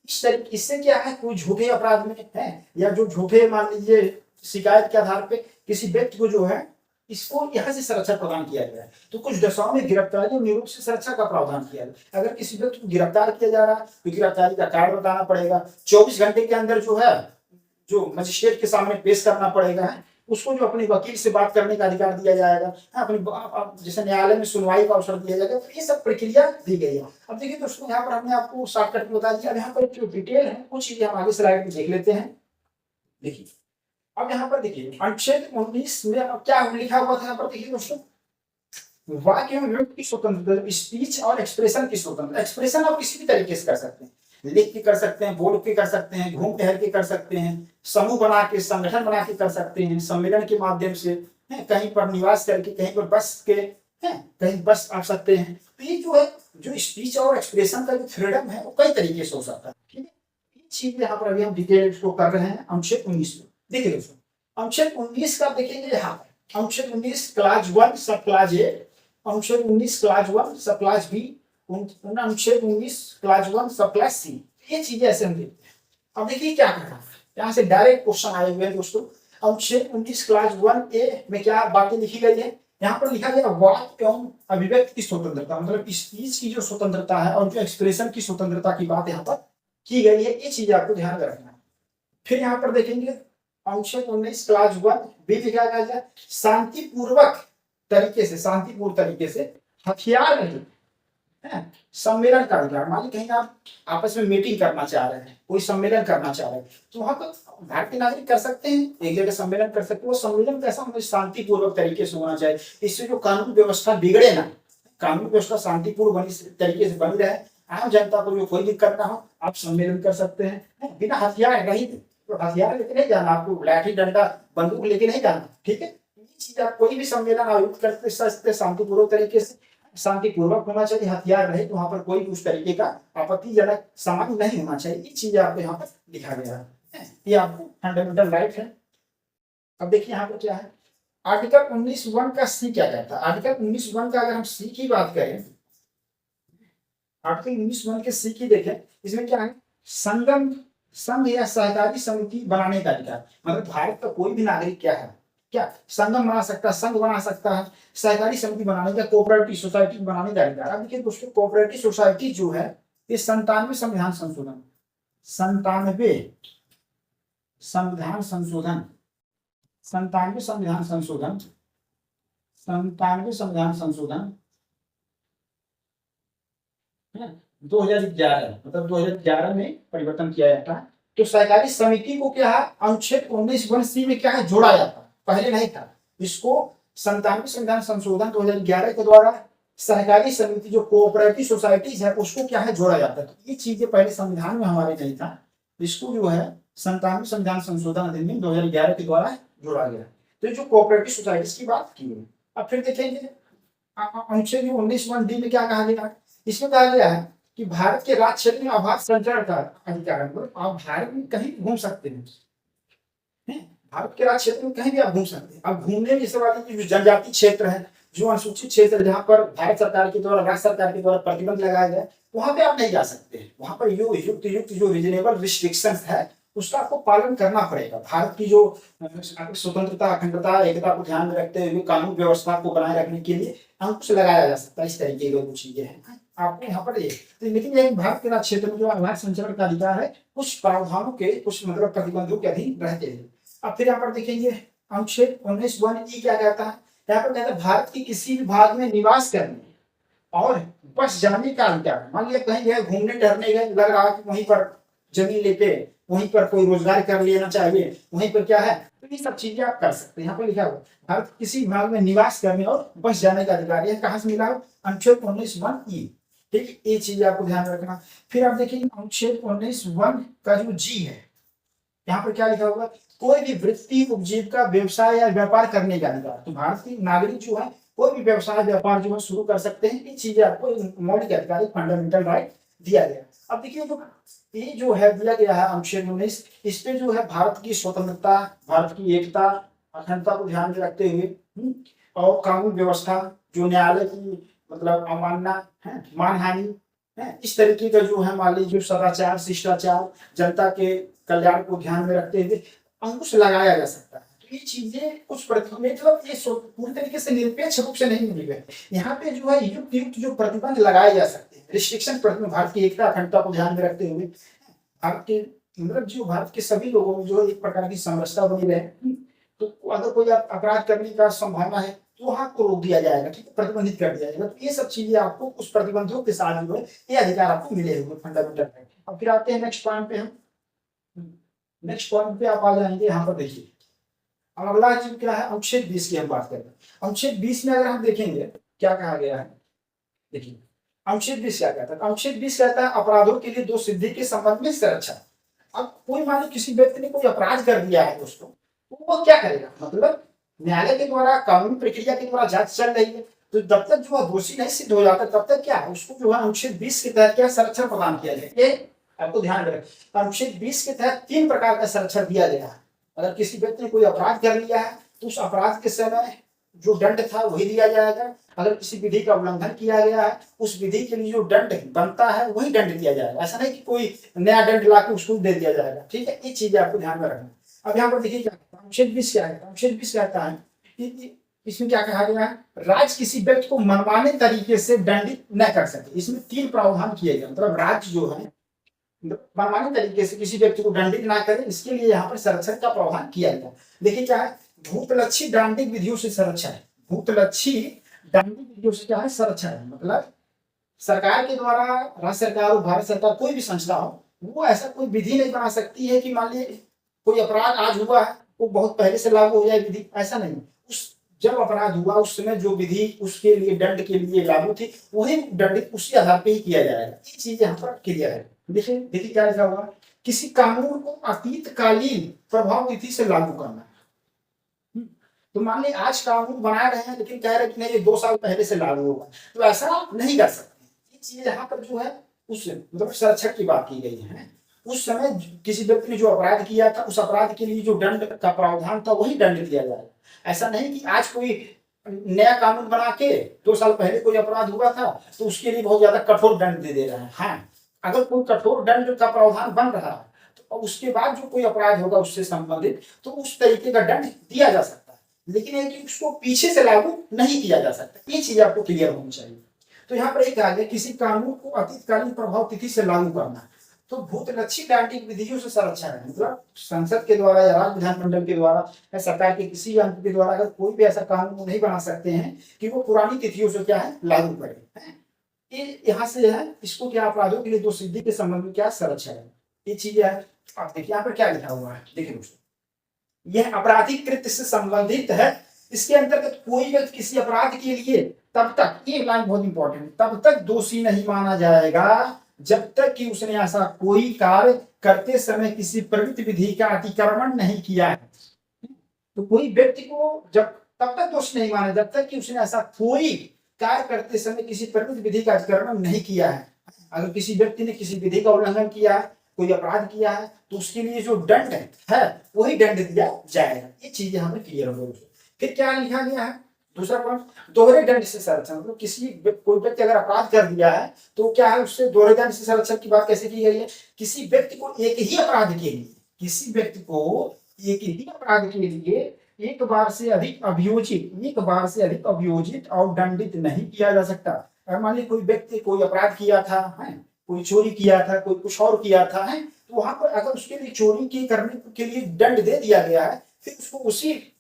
इस तरीके, इससे क्या है, कोई झूठे अपराध में है, या जो झूठे मान लीजिए शिकायत के आधार पे किसी व्यक्ति को जो है, इसको यहाँ से सुरक्षा प्रदान किया गया है। तो कुछ दशाओं में गिरफ्तारी और निरोध से सुरक्षा का प्रावधान किया गया। अगर किसी व्यक्ति को गिरफ्तार किया जा रहा है तो गिरफ्तारी का कारण बताना पड़ेगा, 24 घंटे के अंदर जो है, जो मजिस्ट्रेट के सामने पेश करना पड़ेगा, उसको जो अपने वकील से बात करने का अधिकार दिया जाएगा, अपनी जैसे न्यायालय में सुनवाई का अवसर दिया जाएगा। तो ये सब प्रक्रिया दी गई है। अब देखिए दोस्तों, यहाँ पर हमने आपको शॉर्टकट में बता दिया। यहाँ पर जो डिटेल है कुछ चीजें हम आगे स्लाइड में देख लेते हैं। देखिए, अब यहाँ पर देखिए अनुच्छेद 19 में अब क्या लिखा हुआ था, यहाँ पर देखिए दोस्तों, वाक्य एवं व्यक्ति की स्वतंत्रता, स्पीच और एक्सप्रेशन की स्वतंत्रता। एक्सप्रेशन आप किसी भी तरीके से कर सकते हैं, लिख के कर सकते हैं, बोल के कर सकते हैं, घूम टहल के कर सकते हैं, समूह बना के, संगठन बना के कर सकते हैं, सम्मेलन के माध्यम से, कहीं पर निवास करके, कहीं पर बस के, कहीं बस आ सकते हैं। तो ये जो है, जो स्पीच और एक्सप्रेशन का जो फ्रीडम है वो कई तरीके से हो सकता है। ठीक है, ये चीज यहाँ पर अभी हम डिटेल इसको कर रहे हैं अनुच्छेद 19 में। देखिए दोस्तों, अनुच्छेद 19 का देखेंगे यहाँ पर, अनुच्छेद 19 क्लास 1 सब क्लास ए, अनुच्छेद 19 क्लास 1 सब क्लास बी, अनुच्छेद 19 क्लास 1 सब क्लास सी। ये चीजें ऐसे हम देखते हैं। अब देखिए क्या कर रहा है, यहाँ से डायरेक्ट क्वेश्चन आए हुए हैं दोस्तों। अनुच्छेद 19 क्लास 1A में क्या बातें लिखी गई है? यहाँ पर लिखा गया वाक एवं अभिव्यक्ति की स्वतंत्रता, मतलब स्पीच की जो स्वतंत्रता है और जो एक्सप्रेशन की स्वतंत्रता की बात यहाँ पर की गई है। ये चीज आपको ध्यान रखना है। फिर यहाँ पर देखेंगे अनुच्छेद 19 क्लास 1B लिखा गया है शांतिपूर्वक तरीके से, शांतिपूर्ण तरीके से हथियार नहीं सम्मेलन का अधिकार। मान लीजिए कहीं आप आपस में मीटिंग करना चाह रहे हैं, कोई सम्मेलन करना चाह रहे हैं, तो वहां पर भारतीय नागरिक कर सकते हैं, एक जगह सम्मेलन कर सकते हैं। वो सम्मेलन कैसा होना, शांतिपूर्वक तरीके से होना चाहिए। इससे जो कानून व्यवस्था बिगड़े ना, कानून व्यवस्था शांतिपूर्ण तरीके से बनी रहे, आम जनता को जो कोई दिक्कत ना हो, आप सम्मेलन कर सकते हैं बिना हथियार रहित। तो हथियार लेके नहीं जाना, आपको लाठी डंडा बंदूक लेके नहीं जाना। ठीक है, ये चीज आप कोई भी सम्मेलन आयोजित करते सकते, शांतिपूर्वक तरीके से, शांतिपूर्वक होना चाहिए, हथियार रहे, तो वहां पर कोई उस तरीके का आपत्तिजनक सामान नहीं होना चाहिए। ये चीज आपको यहाँ पर लिखा गया है, ये आपको फंडामेंटल राइट है। अब देखिए यहाँ पर क्या है, आर्टिकल 19(1) का सी क्या कहता है। आर्टिकल 19(1) का अगर हम सी की बात करें, आर्टिकल 19(1) के सी की देखें, इसमें क्या है, संघ या सहकारी समिति बनाने का अधिकार। मतलब भारत का कोई भी नागरिक क्या है, क्या संगम बना सकता है, संघ बना सकता है, सहकारी समिति बनाने का, कोऑपरेटिव सोसाइटी बनाने का अधिकार। अब देखिए दोस्तों, कोऑपरेटिव सोसाइटी जो है ये 97 संविधान संशोधन, 97 संविधान संशोधन, 97 संविधान संशोधन, 97 संविधान संशोधन 2011, मतलब 2011 में परिवर्तन किया जाता है। तो सहकारी समिति को क्या है, अनुच्छेद 19(1)(c) में क्या है, जोड़ा जाता है, पहले नहीं था। इसको 97 संविधान संशोधन 2011 के द्वारा सहकारी समिति जो कोऑपरेटिव सोसाइटीज है उसको क्या है, जोड़ा जाता है। तो ये चीजें पहले संविधान में हमारे नहीं था, इसको जो है 97 संविधान संशोधन अधिनियम 2011 के द्वारा जोड़ा गया। तो जो कोऑपरेटिव सोसाइटीज की बात की है। अब फिर देखेंगे अनुच्छेद 19(1)(d) में क्या कहा गया, इसमें कहा गया है कि भारत के राज्य क्षेत्र में आवास संचरण का अधिकार है, मतलब आप भारत में कहीं घूम सकते हैं, भारत के राज्य क्षेत्र में कहीं भी आप घूम सकते हैं। अब घूमने में इस वाली जो जनजाति क्षेत्र है, जो अनुसूचित क्षेत्र, जहाँ पर भारत सरकार के द्वारा, राज्य सरकार के द्वारा प्रतिबंध लगाया गया, वहां पे आप नहीं जा सकते। वहां पर युक्त जो रीजनेबल रिस्ट्रिक्शंस है उसका आपको पालन करना पड़ेगा। भारत की जो स्वतंत्रता, अखंडता, एकता को ध्यान में रखते हुए कानून व्यवस्था को बनाए रखने के लिए अंकुश लगाया जा सकता है। इस तरीके की कुछ चीजें हैं आपको यहाँ पर तो, लेकिन ये भारत के राज्य क्षेत्र में जो आवास संचरण का अधिकार है कुछ प्रावधानों के, कुछ मतलब प्रतिबंधों के अधीन रहते हैं। अब फिर यहाँ पर देखेंगे अनुच्छेद 19(1)(e) क्या कहता है, यहाँ पर कहता है भारत के किसी भी भाग में निवास करने और बस जाने का अधिकार। मान लिया कहीं गए घूमने टहलने गए, लग रहा है कि वहीं पर जमीन लेके वहीं पर कोई रोजगार कर लेना चाहिए, वहीं पर क्या है, तो ये सब चीजें आप कर सकते हैं। यहाँ पर लिखा हुआ भारत किसी भाग में निवास करने और बस जाने का अधिकार, यह कहाँ से मिला है, अनुच्छेद 19(1)(e). ठीक, ये चीज आपको ध्यान रखना। फिर आप देखिए अनुच्छेद 19(1) का जो जी है, यहाँ पर क्या लिखा होगा, कोई भी वृत्ति, उपजीविका, व्यवसाय या व्यापार करने का अधिकार। तो भारत की नागरिक जो है कोई भी व्यवसाय व्यापार जो है शुरू कर सकते हैं। ये चीजें आपको मौलिक अधिकार, फंडामेंटल राइट दिया गया। अब देखिए ये जो है दिया गया है अनुच्छेद 19, इस पे जो है भारत की स्वतंत्रता, भारत की एकता, अखंडता को ध्यान में रखते हुए और कानून व्यवस्था, जो न्यायालय की मतलब अवमानना है, मानहानि है, इस तरीके का जो है मान लीजिए सदाचार, शिष्टाचार, जनता के कल्याण को ध्यान में रखते हुए अंकुश लगाया जा सकता है। तो ये चीजें कुछ मतलब ये पूरी तरीके से निरपेक्ष रूप से नहीं मिली है। यहाँ पे जो है युक्त जो प्रतिबंध लगाए जा सकते हैं, रिस्ट्रिक्शन प्रतिबंध, भारत की एकता अखंडता को ध्यान में रखते हुए भारत के मतलब जो भारत के सभी लोगों में जो एक प्रकार की समरसता बनी रहे। तो अगर कोई अपराध करने का संभावना है तो वहां को रोक दिया जाएगा, ठीक है, प्रतिबंधित कर दिया जाएगा। तो ये सब चीजें आपको उस प्रतिबंधों के साथ जो है ये अधिकार आपको मिले हुए फंडामेंटल राइट। अब फिर आते हैं नेक्स्ट पॉइंट पे, हम नेक्स्ट पॉइंट पे आप आ जाएंगे। यहाँ पर देखिए अब अगला चीज क्या है, अनुच्छेद 20 की हम बात करते हैं। अनुच्छेद 20 में अगर हम देखेंगे क्या कहा गया है, देखिए अनुच्छेद 20 क्या कहता है, अनुच्छेद 20 कहता है अपराधों के लिए दोष सिद्धि के संबंध में सुरक्षा। अब कोई मान लो किसी व्यक्ति ने कोई अपराध कर दिया है दोस्तों, तो वो क्या करेगा, मतलब न्यायालय के द्वारा कानूनी प्रक्रिया के द्वारा जांच चल रही है, तो जब तक जो है दोषी नहीं सिद्ध हो जाता तब तक क्या है उसको जो है अनुच्छेद 20 के तहत क्या संरक्षण प्रदान किया जाए। ये आपको ध्यान रखें, अनुच्छेद 20 के तहत 3 प्रकार का संरक्षण दिया गया है। अगर किसी व्यक्ति ने कोई अपराध कर लिया है तो उस अपराध के समय जो दंड था वही दिया जाएगा। अगर किसी विधि का उल्लंघन किया गया है उस विधि के लिए जो दंड बनता है वही दंड दिया जाएगा। ऐसा नहीं कि कोई नया दंड ला के उसको दे दिया जाएगा, ठीक है, ये चीजें आपको ध्यान में रखना। अब यहाँ पर देखिए क्या अनुच्छेद 20 क्या है, अनुच्छेद 20 कहता है इसमें क्या कहा गया है, राज्य किसी व्यक्ति को मनमाने तरीके से दंडित न कर सके। इसमें 3 प्रावधान किए गए, मतलब राज्य जो है मनमाने तरीके से किसी व्यक्ति को दंडित ना करे, इसके लिए यहाँ पर संरक्षण का प्रावधान किया गया। देखिए क्या है, भूतलक्षी दंडित विधियों से संरक्षण है। भूतलक्षी दंडित विधियों से क्या है, संरक्षण है, मतलब सरकार के द्वारा, राज्य सरकार और भारत सरकार कोई भी संस्था हो वो ऐसा कोई विधि नहीं बना सकती है कि मान लीजिए कोई अपराध आज हुआ है वो बहुत पहले से लागू हो जाए विधि, ऐसा नहीं। उस जब अपराध हुआ उस समय जो विधि उसके लिए दंड के लिए लागू थी वही दंडित उसी आधार पर ही किया जाएगा। ये चीज यहाँ पर क्लियर है। देखिए देखिए क्या लिखा हुआ, किसी कानून को अतीतकालीन प्रभाव विधि से लागू करना। तो मान लीजिए आज कानून बना रहे हैं लेकिन कह रहे कि नहीं ये 2 साल पहले से लागू होगा, तो ऐसा नहीं कर सकते। ये चीज यहाँ पर जो है उस मतलब संरक्षण की बात की गई है। उस समय किसी व्यक्ति ने जो अपराध किया था उस अपराध के लिए जो दंड का प्रावधान था वही दंड दिया जाएगा। ऐसा नहीं कि आज कोई नया कानून बना के 2 साल पहले कोई अपराध हुआ था तो उसके लिए बहुत ज्यादा कठोर दंड दे रहे हैं। हाँ, अगर कोई कठोर दंड का प्रावधान बन रहा है तो उसके बाद जो कोई अपराध होगा उससे संबंधित तो उस तरीके का दंड दिया जा सकता है। लेकिन है कि उसको पीछे से लागू नहीं किया जा सकता। ये चीज आपको क्लियर होनी चाहिए। तो यहाँ पर एक आ गया, किसी कानून को अतीतकालीन प्रभाव तिथि से लागू करना। तो भूतलक्षी दांडिक विधियों से संरक्षण है, मतलब संसद के द्वारा या राज्य विधानमंडल के द्वारा या सरकार के किसी अंग के द्वारा अगर कोई भी ऐसा कानून नहीं बना सकते हैं कि वो पुरानी तिथियों से क्या है लागू करे। ये यहाँ से है, इसको क्या अपराधों के लिए दो सिद्धि के संबंध में क्या संरक्षण है, ये चीज है। आप देखिए यहाँ पर क्या लिखा हुआ है, देखिए दोस्तों, यह आपराधिक कृत्य से संबंधित है। इसके अंतर्गत कोई व्यक्ति किसी अपराध के लिए तब तक, ये लाइन बहुत इंपॉर्टेंट, तब तक दोषी नहीं माना जाएगा जब तक कि उसने ऐसा कोई कार्य करते समय किसी प्रवृत्ति विधि का अतिक्रमण नहीं किया है। तो कोई व्यक्ति को जब तब तक दोषी नहीं माना जब तक कि उसने ऐसा कोई कार्य करते समय किसी प्रवृत्ति विधि का अतिक्रमण नहीं किया है। अगर किसी व्यक्ति ने किसी विधि का उल्लंघन किया है, कोई अपराध किया है, तो उसके लिए जो दंड है वही दंड दिया जाएगा। ये चीज यहाँ पर क्लियर हो गई। फिर क्या लिखा गया है, दूसरा पॉइंट, दोहरे दंड से संरक्षण, मतलब किसी कोई व्यक्ति अगर अपराध कर दिया है तो क्या है, उससे दोहरे दंड से संरक्षण की बात कैसे की गई है। किसी व्यक्ति को एक ही अपराध के लिए, किसी व्यक्ति को एक ही अपराध के लिए एक बार से अधिक अभियोजित और दंडित नहीं किया जा सकता। अगर मान लीजिए कोई व्यक्ति कोई अपराध किया था, है कोई चोरी किया था, कोई कुछ और किया था, है तो वहां पर अगर उसके लिए चोरी के करने के लिए दंड दे दिया गया है, फिर उसको उसी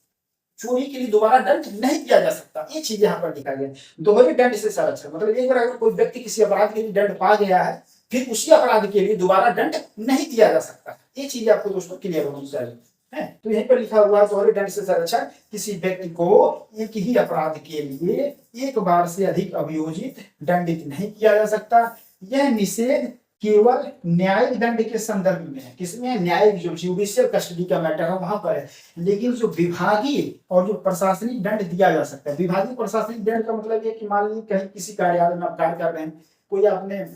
चोरी के लिए दोबारा दंड नहीं किया जा सकता। ये चीज यहाँ पर लिखा गया। दोहरे दंड से संरक्षण, मतलब एक बार अगर कोई व्यक्ति किसी अपराध के लिए दंड पा गया है, फिर उसी अपराध के लिए दोबारा दंड नहीं दिया जा सकता। ये चीज आपको दोस्तों क्लियर होनी चाहिए। है तो यहीं पर लिखा हुआ है, दोहरे दंड से संरक्षण, किसी व्यक्ति को एक ही अपराध के लिए एक बार से अधिक अभियोजित दंडित नहीं किया जा सकता। यह निषेध केवल न्यायिक दंड के संदर्भ में है। किसमें, न्यायिक जो जुडिशियल कस्टडी का मैटर है वहां पर है। लेकिन जो विभागीय और जो प्रशासनिक दंड दिया जा सकता है, विभागीय प्रशासनिक दंड का मतलब ये कि मान लीजिए कहीं किसी कार्यालय में आप कार्य कर रहे हैं, कोई आपने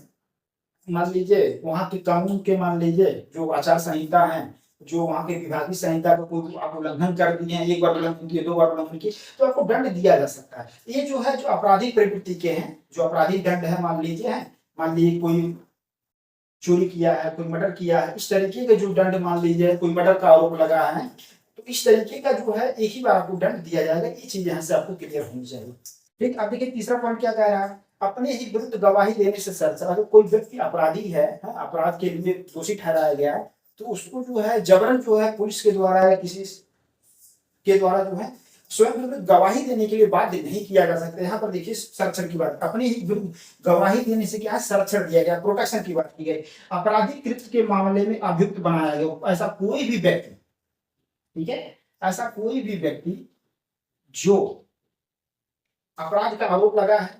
मान लीजिए वहां के कानून के, मान लीजिए जो आचार संहिता है, जो वहां के विभागीय संहिता का कोई आप उल्लंघन कर दिए हैं, एक बार उल्लंघन किए, दो बार उल्लंघन किए, तो आपको दंड दिया जा सकता है। ये जो है जो आपराधिक प्रवृत्ति के हैं, जो आपराधिक दंड है, मान लीजिए कोई चोरी किया है, कोई मर्डर किया है, इस तरीके का जो दंड, मान लीजिए कोई मर्डर का आरोप लगा है, तो इस तरीके का जो है एक ही बार आपको दंड दिया जाएगा। ये चीज यहाँ से आपको क्लियर होनी चाहिए। ठीक, अब देखिए तीसरा पॉइंट क्या कह रहा है, अपने ही विरुद्ध गवाही देने से संरक्षण। अगर कोई व्यक्ति अपराधी है, अपराध के लिए दोषी ठहराया गया है, तो उसको जो है जबरन जो है पुलिस के द्वारा या किसी के द्वारा जो है स्वयं विरुद्ध गवाही देने के लिए बाध्य नहीं किया जा सकता। यहाँ पर देखिए संरक्षण की बात, अपने ही विरुद्ध गवाही देने से क्या संरक्षण दिया गया, प्रोटेक्शन की बात की गई। आपराधिक कृत्य के मामले में अभियुक्त बनाया गया ऐसा कोई भी व्यक्ति, ठीक है, ऐसा कोई भी व्यक्ति जो अपराध का आरोप लगा है,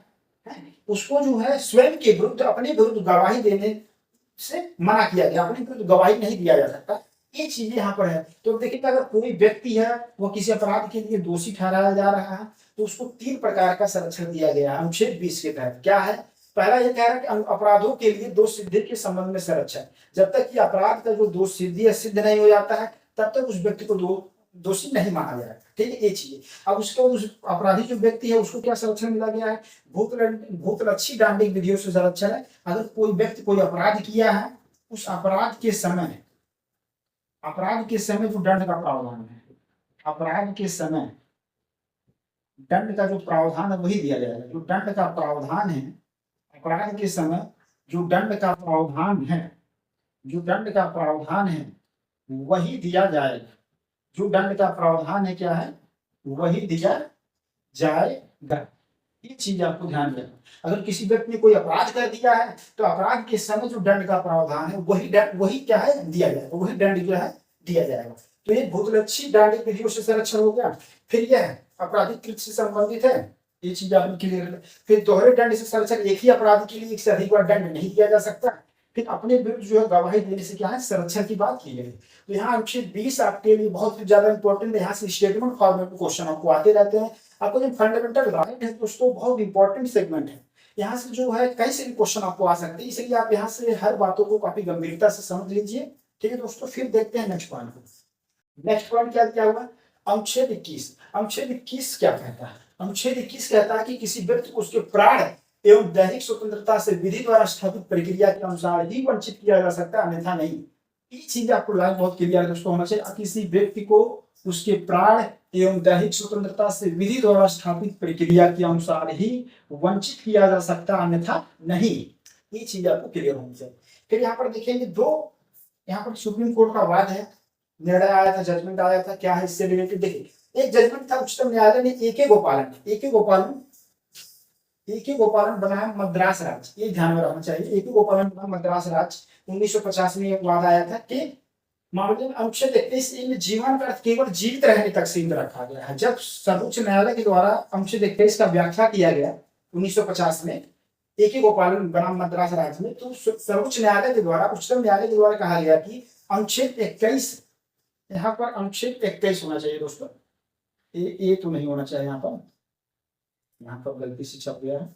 उसको जो है स्वयं के विरुद्ध, अपने विरुद्ध गवाही देने से मना किया गया, अपने विरुद्ध गवाही नहीं दिया जा सकता। ये चीज यहाँ पर है। तो देखिए अगर कोई व्यक्ति है वो किसी अपराध के लिए दोषी ठहराया जा रहा है, तो उसको 3 प्रकार का संरक्षण दिया गया है अनुच्छेद 20 के तहत। क्या है, पहला ये कह रहा है कि अपराधों के लिए दोष सिद्धि के संबंध में संरक्षण। जब तक कि अपराध का जो दोष सिद्ध नहीं हो जाता है, तब तक उस व्यक्ति को दोषी नहीं माना जाएगा। ठीक है, ये चीज। अब उसको उस अपराधी जो व्यक्ति है उसको क्या संरक्षण मिला गया है, भूतलक्षी दांडिक विधियों से संरक्षण है। अगर कोई व्यक्ति कोई अपराध किया है, उस अपराध के समय जो दंड का प्रावधान है, अपराध के समय दंड का जो प्रावधान है वही दिया जाएगा। जो दंड का प्रावधान है, अपराध के समय जो दंड का प्रावधान है वही दिया जाएगा। जो दंड का प्रावधान है क्या है, वही दिया जाएगा। ये चीज आपको ध्यान रखना। अगर किसी व्यक्ति ने कोई अपराध कर दिया है, तो अपराध के समय जो दंड का प्रावधान है वही क्या है दिया जाएगा, वही दंड जो है दिया जाएगा। तो ये भूतलक्षी दांडिक विधियों से संरक्षण हो गया। फिर यह आपराधिक कृत्य से संबंधित है, ये चीज आपने क्लियर कर। फिर दोहरे दंड से संरक्षण, एक ही अपराध के लिए एक से अधिक बार दंड नहीं दिया जा सकता। फिर अपने विरुद्ध जो है गवाही देने से क्या है संरक्षण की बात की गई। तो यहाँ अनुच्छेद 20 आपके लिए बहुत ही ज्यादा इंपॉर्टेंट है। यहाँ से स्टेटमेंट फॉर्मेट में क्वेश्चन आपको आते रहते हैं। आपको जो फंडामेंटल राइट है दोस्तों, बहुत इंपॉर्टेंट सेगमेंट है। यहाँ से जो है कहीं से भी क्वेश्चन आपको आ सकते हैं, इसलिए आप यहाँ से हर बातों को काफी गंभीरता से समझ लीजिए। ठीक है दोस्तों, फिर देखते हैं नेक्स्ट पॉइंट को। नेक्स्ट पॉइंट क्या हुआ, अनुच्छेद 21। अनुच्छेद 21 क्या कहता है, अनुच्छेद 21 कहता है कि किसी व्यक्ति को उसके प्राण एवं दैहिक स्वतंत्रता से विधि द्वारा स्थापित प्रक्रिया के अनुसार ही वंचित किया जा सकता है, अन्यथा नहीं। ये चीज आपको लाइन बहुत क्लियर दोस्तों होना चाहिए। किसी व्यक्ति को उसके प्राण एवं दैहिक स्वतंत्रता से विधि द्वारा स्थापित प्रक्रिया के अनुसार ही वंचित किया जा सकता, अन्यथा नहीं। ये चीज आपको क्लियर होनी चाहिए। फिर यहाँ पर देखेंगे दो, यहाँ पर सुप्रीम कोर्ट का वाद है, निर्णय आया था, जजमेंट आया था, क्या है इससे रिलेटेड। देखिए एक जजमेंट था उच्चतम न्यायालय ने ए के गोपालन बनाया मद्रास राज्य, ये ध्यान में रखना चाहिए। ए के गोपालन बना मद्रास राज्य। 1950 में एक वाद आया था कि मामले में अनुच्छेद 21 में जीवन का अर्थ केवल जीवित रहने तक सीमित रखा गया है। जब सर्वोच्च न्यायालय के द्वारा अनुच्छेद 21 का व्याख्या किया गया 1950 में ए के गोपालन बनाम मद्रास राज्य में, तो सर्वोच्च न्यायालय के द्वारा, उच्चतम न्यायालय के द्वारा कहा गया कि अनुच्छेद 21, यहाँ पर अनुच्छेद 21 होना चाहिए दोस्तों, ये तो नहीं होना चाहिए, यहाँ पर गलती से छप गया है।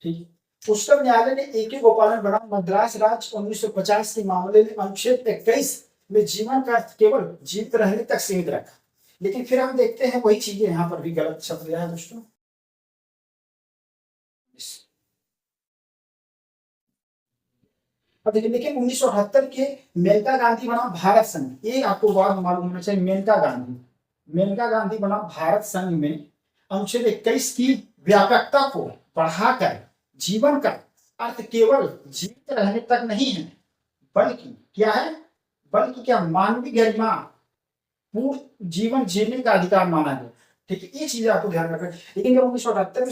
ठीक, उच्चतम न्यायालय ने ए के गोपालन बनाम मद्रास राज्य 1950 के मामले में अनुच्छेद 21 में जीवन का अर्थ केवल जीवित रहने तक सीमित रखा। लेकिन फिर हम देखते हैं वही चीजें यहाँ पर भी गलत छप गया है दोस्तों। अब देखिए, लेकिन 1978 के मेनका गांधी बनाम भारत संघ, ये आपको बात मालूम होना चाहिए। मेनका गांधी बनाम भारत संघ में अनुच्छेद 21 की व्यापकता को बढ़ाकर जीवन का अर्थ केवल जीवित रहने तक नहीं है, बल्कि क्या है, बल्कि क्या, मानवीय गरिमा, पूर्ण जीवन जीने का अधिकार माना गया। ठीक है, ये चीजें आपको ध्यान रखना। लेकिन जब 1978 में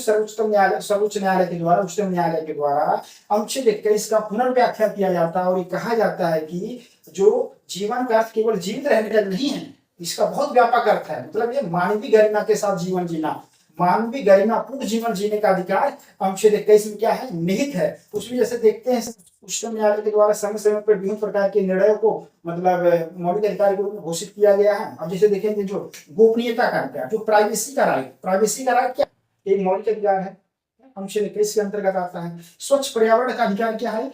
सर्वोच्च न्यायालय के द्वारा, उच्चतम न्यायालय के द्वारा अनुच्छेद 21 का पुनर्व्याख्या किया जाता है और ये कहा जाता है कि जो जीवन का अर्थ केवल जीवित रहने तक नहीं है, इसका बहुत व्यापक अर्थ है। मतलब ये मानवीय गरिमा के साथ जीवन जीना, मानवीय गरिमा पूर्ण जीवन जीने का अधिकार अनुच्छेद 21 में क्या है, निहित है। उसमें जैसे देखते हैं उच्चतम न्यायालय के द्वारा समय समय पर विभिन्न प्रकार के निर्णयों को मतलब मौलिक अधिकार के रूप में घोषित किया गया है। अब जैसे देखेंगे जो गोपनीयता का क्या, जो प्राइवेसी का राइट क्या, एक मौलिक अधिकार है, अनुच्छेद 21 के अंतर्गत आता है। स्वच्छ पर्यावरण का अधिकार क्या है,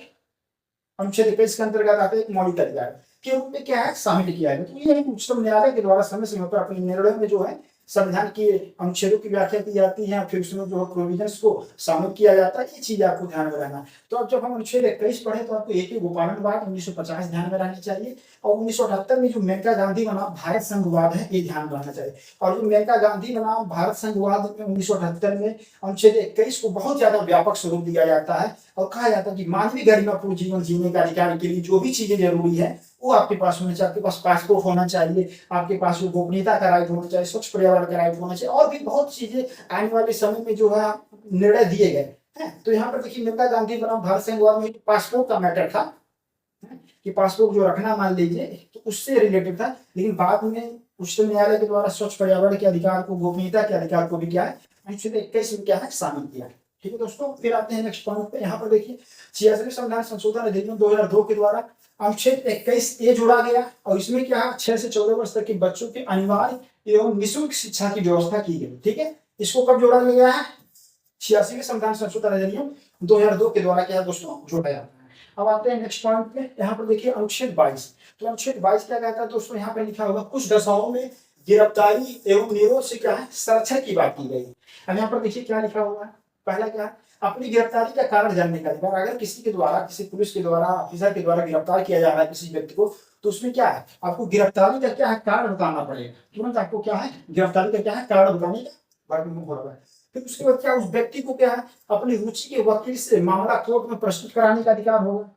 अनुच्छेद 21 के अंतर्गत आता है, एक मौलिक अधिकार के रूप में क्या है, शामिल किया है। तो ये उच्चतम न्यायालय के द्वारा समय समय पर अपने निर्णयों में जो है संविधान के अनुच्छेदों की व्याख्या की जाती है, फिर उसमें जो प्रोविजंस को शामिल किया जाता है। ये चीज आपको ध्यान में रहना। तो अब जब हम अनुच्छेद 21 पढ़े तो आपको ए के गोपालन वाद 1950 ध्यान में रहनी चाहिए, और 1978 में जो मेनका गांधी बनाम भारत संघ वाद है, ये ध्यान में रहना चाहिए। और जो मेनका गांधी बनाम भारत संघ वाद में 1978 में अनुच्छेद 21 को बहुत ज्यादा व्यापक स्वरूप दिया जाता है और कहा जाता है कि मानवीय गरिमापूर्ण जीवन जीने का अधिकार के लिए जो भी चीजें जरूरी है वो आपके पास होना चाहिए। आपके पास पासपोर्ट होना चाहिए, आपके पास जो गोपनीयता का राइट होना चाहिए, स्वच्छ पर्यावरण का राइट होना चाहिए, और भी बहुत चीजें आने वाले समय में जो है निर्णय दिए गए हैं। तो यहाँ पर देखिए मेनका गांधी बनाम भारत संघ वाद में पासपोर्ट का मैटर था कि पासपोर्ट जो रखना मान लीजिए, तो उससे रिलेटेड था। लेकिन बाद में उच्चतम न्यायालय के द्वारा स्वच्छ पर्यावरण के अधिकार को, गोपनीयता के अधिकार को भी क्या है, अनुच्छेद 21 में क्या है, शामिल किया। ठीक है दोस्तों, फिर आते हैं नेक्स्ट पॉइंट पे। यहाँ पर देखिए 86वें संविधान संशोधन अधिनियम 2002 के द्वारा अनुच्छेद 21 ए जोड़ा गया और इसमें क्या 6 से 14 वर्ष तक के बच्चों के अनिवार्य एवं निःशुल्क शिक्षा की व्यवस्था की गई। ठीक है, इसको कब जोड़ा गया है, 86वें संविधान संशोधन अधिनियम 2002 के द्वारा क्या है दोस्तों, जोड़ा जाता है। अब आते हैं नेक्स्ट पॉइंट पे। यहाँ पर देखिए अनुच्छेद 22। तो अनुच्छेद 22 क्या कहता है दोस्तों, यहाँ पे लिखा होगा कुछ दशाओं में गिरफ्तारी एवं निरोध से क्या है, संरक्षण की बात की गई। अब यहाँ पर देखिए क्या लिखा हुआ है, पहला क्या है, अपनी गिरफ्तारी का कारण जानने का अधिकार। अगर किसी के द्वारा, किसी पुलिस के द्वारा, ऑफिसर के द्वारा गिरफ्तार किया जा रहा है किसी व्यक्ति को, तो उसमें क्या है, आपको गिरफ्तारी का क्या है, कारण बताना पड़ेगा। तुरंत आपको क्या है, गिरफ्तारी का क्या है, कारण बताने का हो रहा है। फिर उसके बाद क्या, उस व्यक्ति को क्या है, अपनी रुचि के वकील से मामला कोर्ट में प्रस्तुत कराने का अधिकार होगा।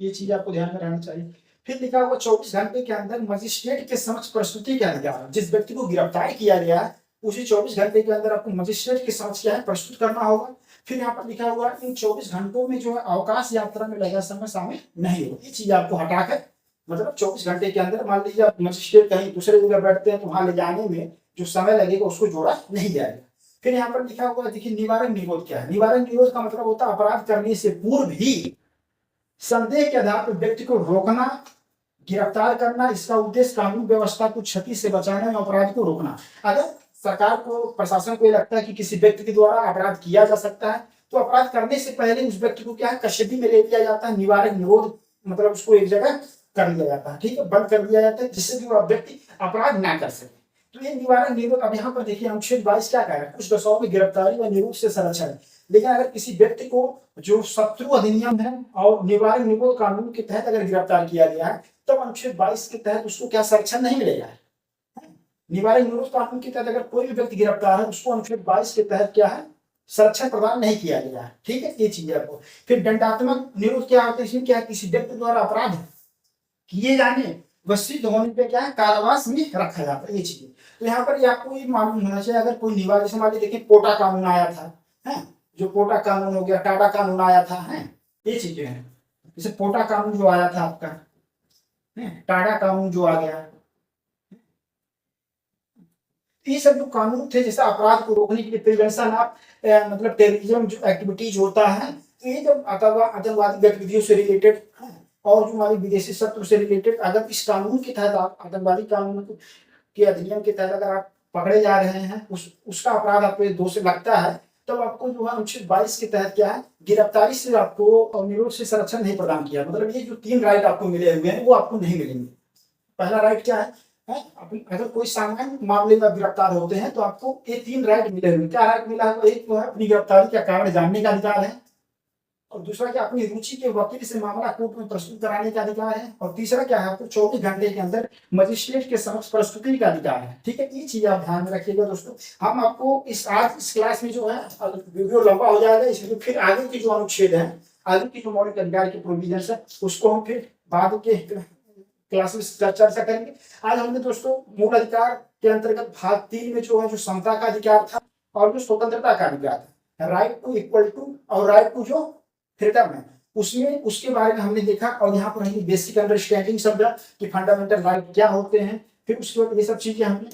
ये चीज आपको ध्यान में रहनी चाहिए। फिर लिखा हुआ 24 घंटे के अंदर मजिस्ट्रेट के समक्ष प्रस्तुति का अधिकार। जिस व्यक्ति को गिरफ्तार किया गया है उसी 24 घंटे के अंदर आपको मजिस्ट्रेट के समक्ष क्या है, प्रस्तुत करना होगा। फिर यहाँ पर लिखा हुआ इन 24 घंटों में जो है अवकाश यात्रा में लगा समय शामिल नहीं हो। ये चीज आपको हटाकर, मतलब 24 घंटे के अंदर मान लीजिए आप मजिस्ट्रेट कहीं दूसरे जगह बैठते हैं तो वहां ले जाने में जो समय लगेगा उसको जोड़ा नहीं जाएगा। फिर यहाँ पर लिखा हुआ देखिए निवारण निरोध क्या है। निवारण निरोध का मतलब होता है अपराध करने से पूर्व ही संदेह के आधार पर व्यक्ति को रोकना, गिरफ्तार करना। इसका उद्देश्य कानून व्यवस्था को क्षति से बचाने और अपराध को रोकना। अगर सरकार को, प्रशासन को ये लगता है कि किसी व्यक्ति के द्वारा अपराध किया जा सकता है तो अपराध करने से पहले उस व्यक्ति को क्या है, कस्टडी में ले लिया जाता है। निवारण निरोध मतलब उसको एक जगह कर लिया जाता है, ठीक है, बंद कर दिया जाता है, जिससे कि वह व्यक्ति अपराध ना कर सके। तो ये निवारण निरोध। अब यहाँ पर देखिए अनुच्छेद 22 क्या कह रहा है, कुछ दशाओं में गिरफ्तारी व निरोध से संरक्षण। लेकिन अगर किसी व्यक्ति को जो शत्रु अधिनियम है और निवारण निरोध कानून के तहत अगर गिरफ्तार किया गया है तब अनुच्छेद 22 के तहत उसको क्या संरक्षण नहीं मिलेगा। निवारक निरोध कानून के तहत अगर कोई भी व्यक्ति गिरफ्तार है उसको अनुच्छेद 22 के तहत क्या है, संरक्षण प्रदान नहीं किया गया है। ठीक है, ये चीज है आपको। फिर दंडात्मक निरोध क्या होता है, इसमें क्या है, किसी व्यक्ति द्वारा अपराध किए जाने व सिद्ध होने पे क्या है, कारावास में रखा जाता है, ये चीज। तो यहाँ पर आपको ये मालूम होना चाहिए, अगर कोई निवारक, जैसे मान लीजिए देखिए पोटा कानून आया था, है जो पोटा कानून हो गया, टाटा कानून आया था, है ये चीजें हैं। जैसे पोटा कानून जो आया था आपका, टाटा कानून जो आ गया, ये सब जो कानून थे, जैसे अपराध को रोकने के लिए प्रिवेंशन ऑफ मतलब टेररिज्म जो एक्टिविटीज होता है, तो ये जो आतंकवादी गतिविधियों से रिलेटेड और जो हमारे विदेशी शत्रु से रिलेटेड, अगर इस कानून के तहत आप आतंकवादी कानून के अधिनियम के तहत अगर आप पकड़े जा रहे हैं, उसका अपराध आपको दोष लगता है, तब आपको जो है अनुच्छेद 22 के तहत क्या है, गिरफ्तारी से आपको और निरोध से संरक्षण नहीं प्रदान किया। मतलब ये जो 3 राइट आपको मिले हुए हैं वो आपको नहीं मिलेंगे। पहला राइट क्या है, अगर कोई सामान्य मामले में गिरफ्तार होते हैं तो आपको ये 3 राइट मिले हुए। क्या राइट मिला है, एक तो है अपनी गिरफ्तारी का कारण जानने का अधिकार है, और दूसरा क्या, अपनी रुचि के वकील से मामला कोर्ट में प्रस्तुत कराने का अधिकार है, और तीसरा क्या है, आपको 24 घंटे के अंदर मजिस्ट्रेट के समक्ष प्रस्तुति का अधिकार है। ठीक है, ये चीज आप ध्यान में रखिएगा दोस्तों। हम आपको इस क्लास में जो है, वीडियो लंबा हो जाएगा, इसलिए फिर आगे की जो अनुच्छेद है, आगे की जो मौलिक अधिकार के प्रोविजन है, उसको हम फिर बाद के क्लास में चर्चा करेंगे। आज हमने दोस्तों मूल अधिकार के अंतर्गत भाग 3 में जो है, जो समता का अधिकार था और जो स्वतंत्रता का अधिकार था, राइट टू इक्वल टू और राइट टू जो फ्रीडम है, उसमें उसके बारे में हमने देखा। और यहाँ पर हमने बेसिक अंडरस्टैंडिंग समझा कि फंडामेंटल राइट क्या होते हैं। फिर उसके बाद ये सब चीजें हमने,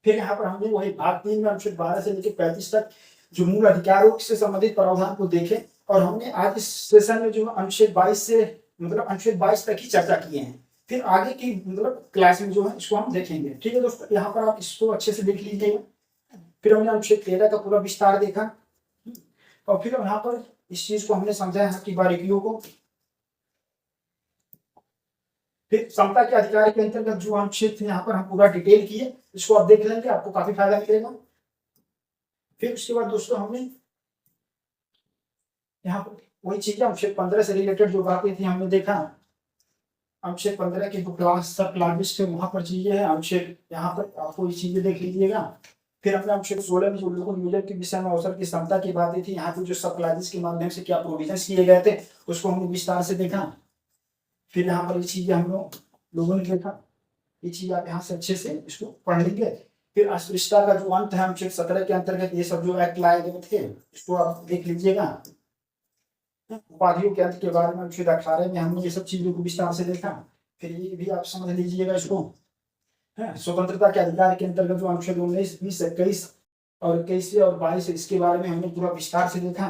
फिर यहाँ पर हमने वही भाग 3 में अनुच्छेद 12 से लेकर 35 तक जो मूल अधिकारों से संबंधित प्रावधान को देखे। और हमने आज इस सेशन में जो अनुच्छेद 22 से मतलब अनुच्छेद 22 तक ही चर्चा किए हैं। फिर आगे की मतलब क्लास में जो है इसको हम देखेंगे। ठीक है दोस्तों, यहाँ पर आप इसको अच्छे से देख लीजिएगा। फिर हमने अनुच्छेद 13 का पूरा विस्तार देखा, और फिर यहाँ पर इस चीज को हमने समझा है कि बारीकियों को। फिर समता के अधिकार के अंतर्गत जो अनुच्छेद थे यहाँ पर हम पूरा डिटेल किए, इसको आप देख लेंगे, आपको काफी फायदा मिलेगा। फिर उसके बाद दोस्तों हमने यहाँ पर वही चीजें अनुच्छेद 15 से रिलेटेड जो बातें थी हमने देखा। अनुच्छेद 15 के जो क्लास सब क्लासेस थे वहां पर चीजें हैं, अनुच्छेद यहाँ पर आपको ये चीजें देख लीजिएगा। फिर हमने अनुच्छेद 16 में जो लोकल यूजर के विषय में अवसर की क्षमता की बातें थी, यहाँ पर जो सब क्लासेस के माध्यम से क्या प्रोविजन किए गए थे उसको हमने विस्तार से देखा। फिर यहाँ पर ये चीजें हम लोगों ने देखा, ये चीज आप यहाँ से अच्छे से इसको पढ़ लेंगे। फिर अस्पृश्यता का जो अंत है अनुच्छेद 17 के अंतर्गत ये सब जो एक्ट लाए गए थे इसको आप देख लीजिएगा। उपाधियों के अंत के बारे में अनुच्छेद 18 में हमने ये सब चीजों को विस्तार से देखा। फिर ये भी आप समझ लीजिएगा इसको। स्वतंत्रता के अधिकार के अंतर्गत जो अनुच्छेद 19, 20, 21 और 21 और 22 इसके बारे में हमने पूरा विस्तार से देखा।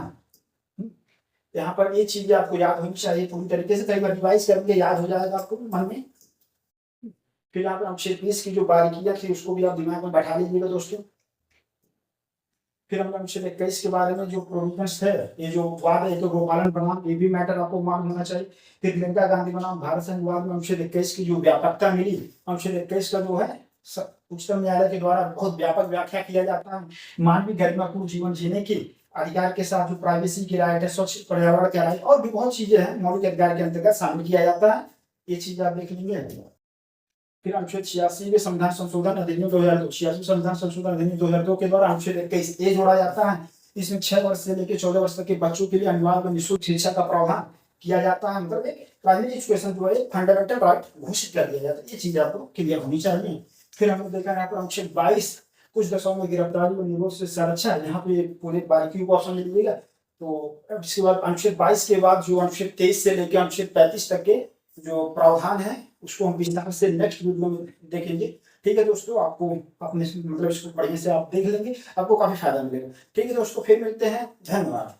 यहाँ पर ये चीजें आपको याद होनी चाहिए पूरी तरीके से, कई बार रिवाइज करेंगे याद हो जाएगा आपको मन में। फिर यहाँ पर अनुच्छेद 20 की जो बारीकियां थी उसको भी आप दिमाग में बैठा लीजिएगा दोस्तों। फिर हमने अनुच्छेद 21 के बारे में जो प्रोविजंस थे, ये जो वाद है तो गोपालन बनाम, ये भी मैटर आपको मालूम होना चाहिए। फिर प्रियंका गांधी बनाम भारत संघ विवाद में अनुच्छेद 21 की जो व्यापकता मिली, अनुच्छेद 21 का जो है उच्चतम न्यायालय के द्वारा बहुत व्यापक व्याख्या किया जाता है। मानवीय गरिमापूर्ण जीवन जीने के अधिकार के साथ जो प्राइवेसी की राइट है, स्वच्छ पर्यावरण की राइट और भी बहुत चीजें हैं मौलिक अधिकार के अंतर्गत शामिल किया जाता है। ये चीज आप देख लेंगे। फिर अनुच्छेद 86 के संविधान संशोधन अधिनियम 2002, 86 संविधान संशोधन अधिनियम 2002 के द्वारा अनुच्छेद 21 ए जोड़ा जाता है। इसमें 6 वर्ष से लेकर 14 वर्ष तक के बच्चों के लिए अनिवार्य निःशुल्क शिक्षा का प्रावधान किया जाता है। मतलब एक प्राइमरी एजुकेशन जो है फंडामेंटल राइट घोषित कर दिया जाता है। ये चीज आपको क्लियर होनी चाहिए। फिर हमने देखा यहाँ पर अनुच्छेद 22 कुछ दशाओं में गिरफ्तारी व निरोध से संरक्षा, यहाँ पे पूरे बारीकी को ऑप्शन मिलिएगा। तो इसके बाद अनुच्छेद 22 के बाद जो अनुच्छेद 23 से लेकर अनुच्छेद 35 तक के जो प्रावधान है उसको हम विस्तार से नेक्स्ट वीडियो में देखेंगे। ठीक है दोस्तों, आपको अपने मतलब इसको बढ़िया से आप देख लेंगे, आपको काफी फायदा मिलेगा। ठीक है दोस्तों, फिर मिलते हैं, धन्यवाद।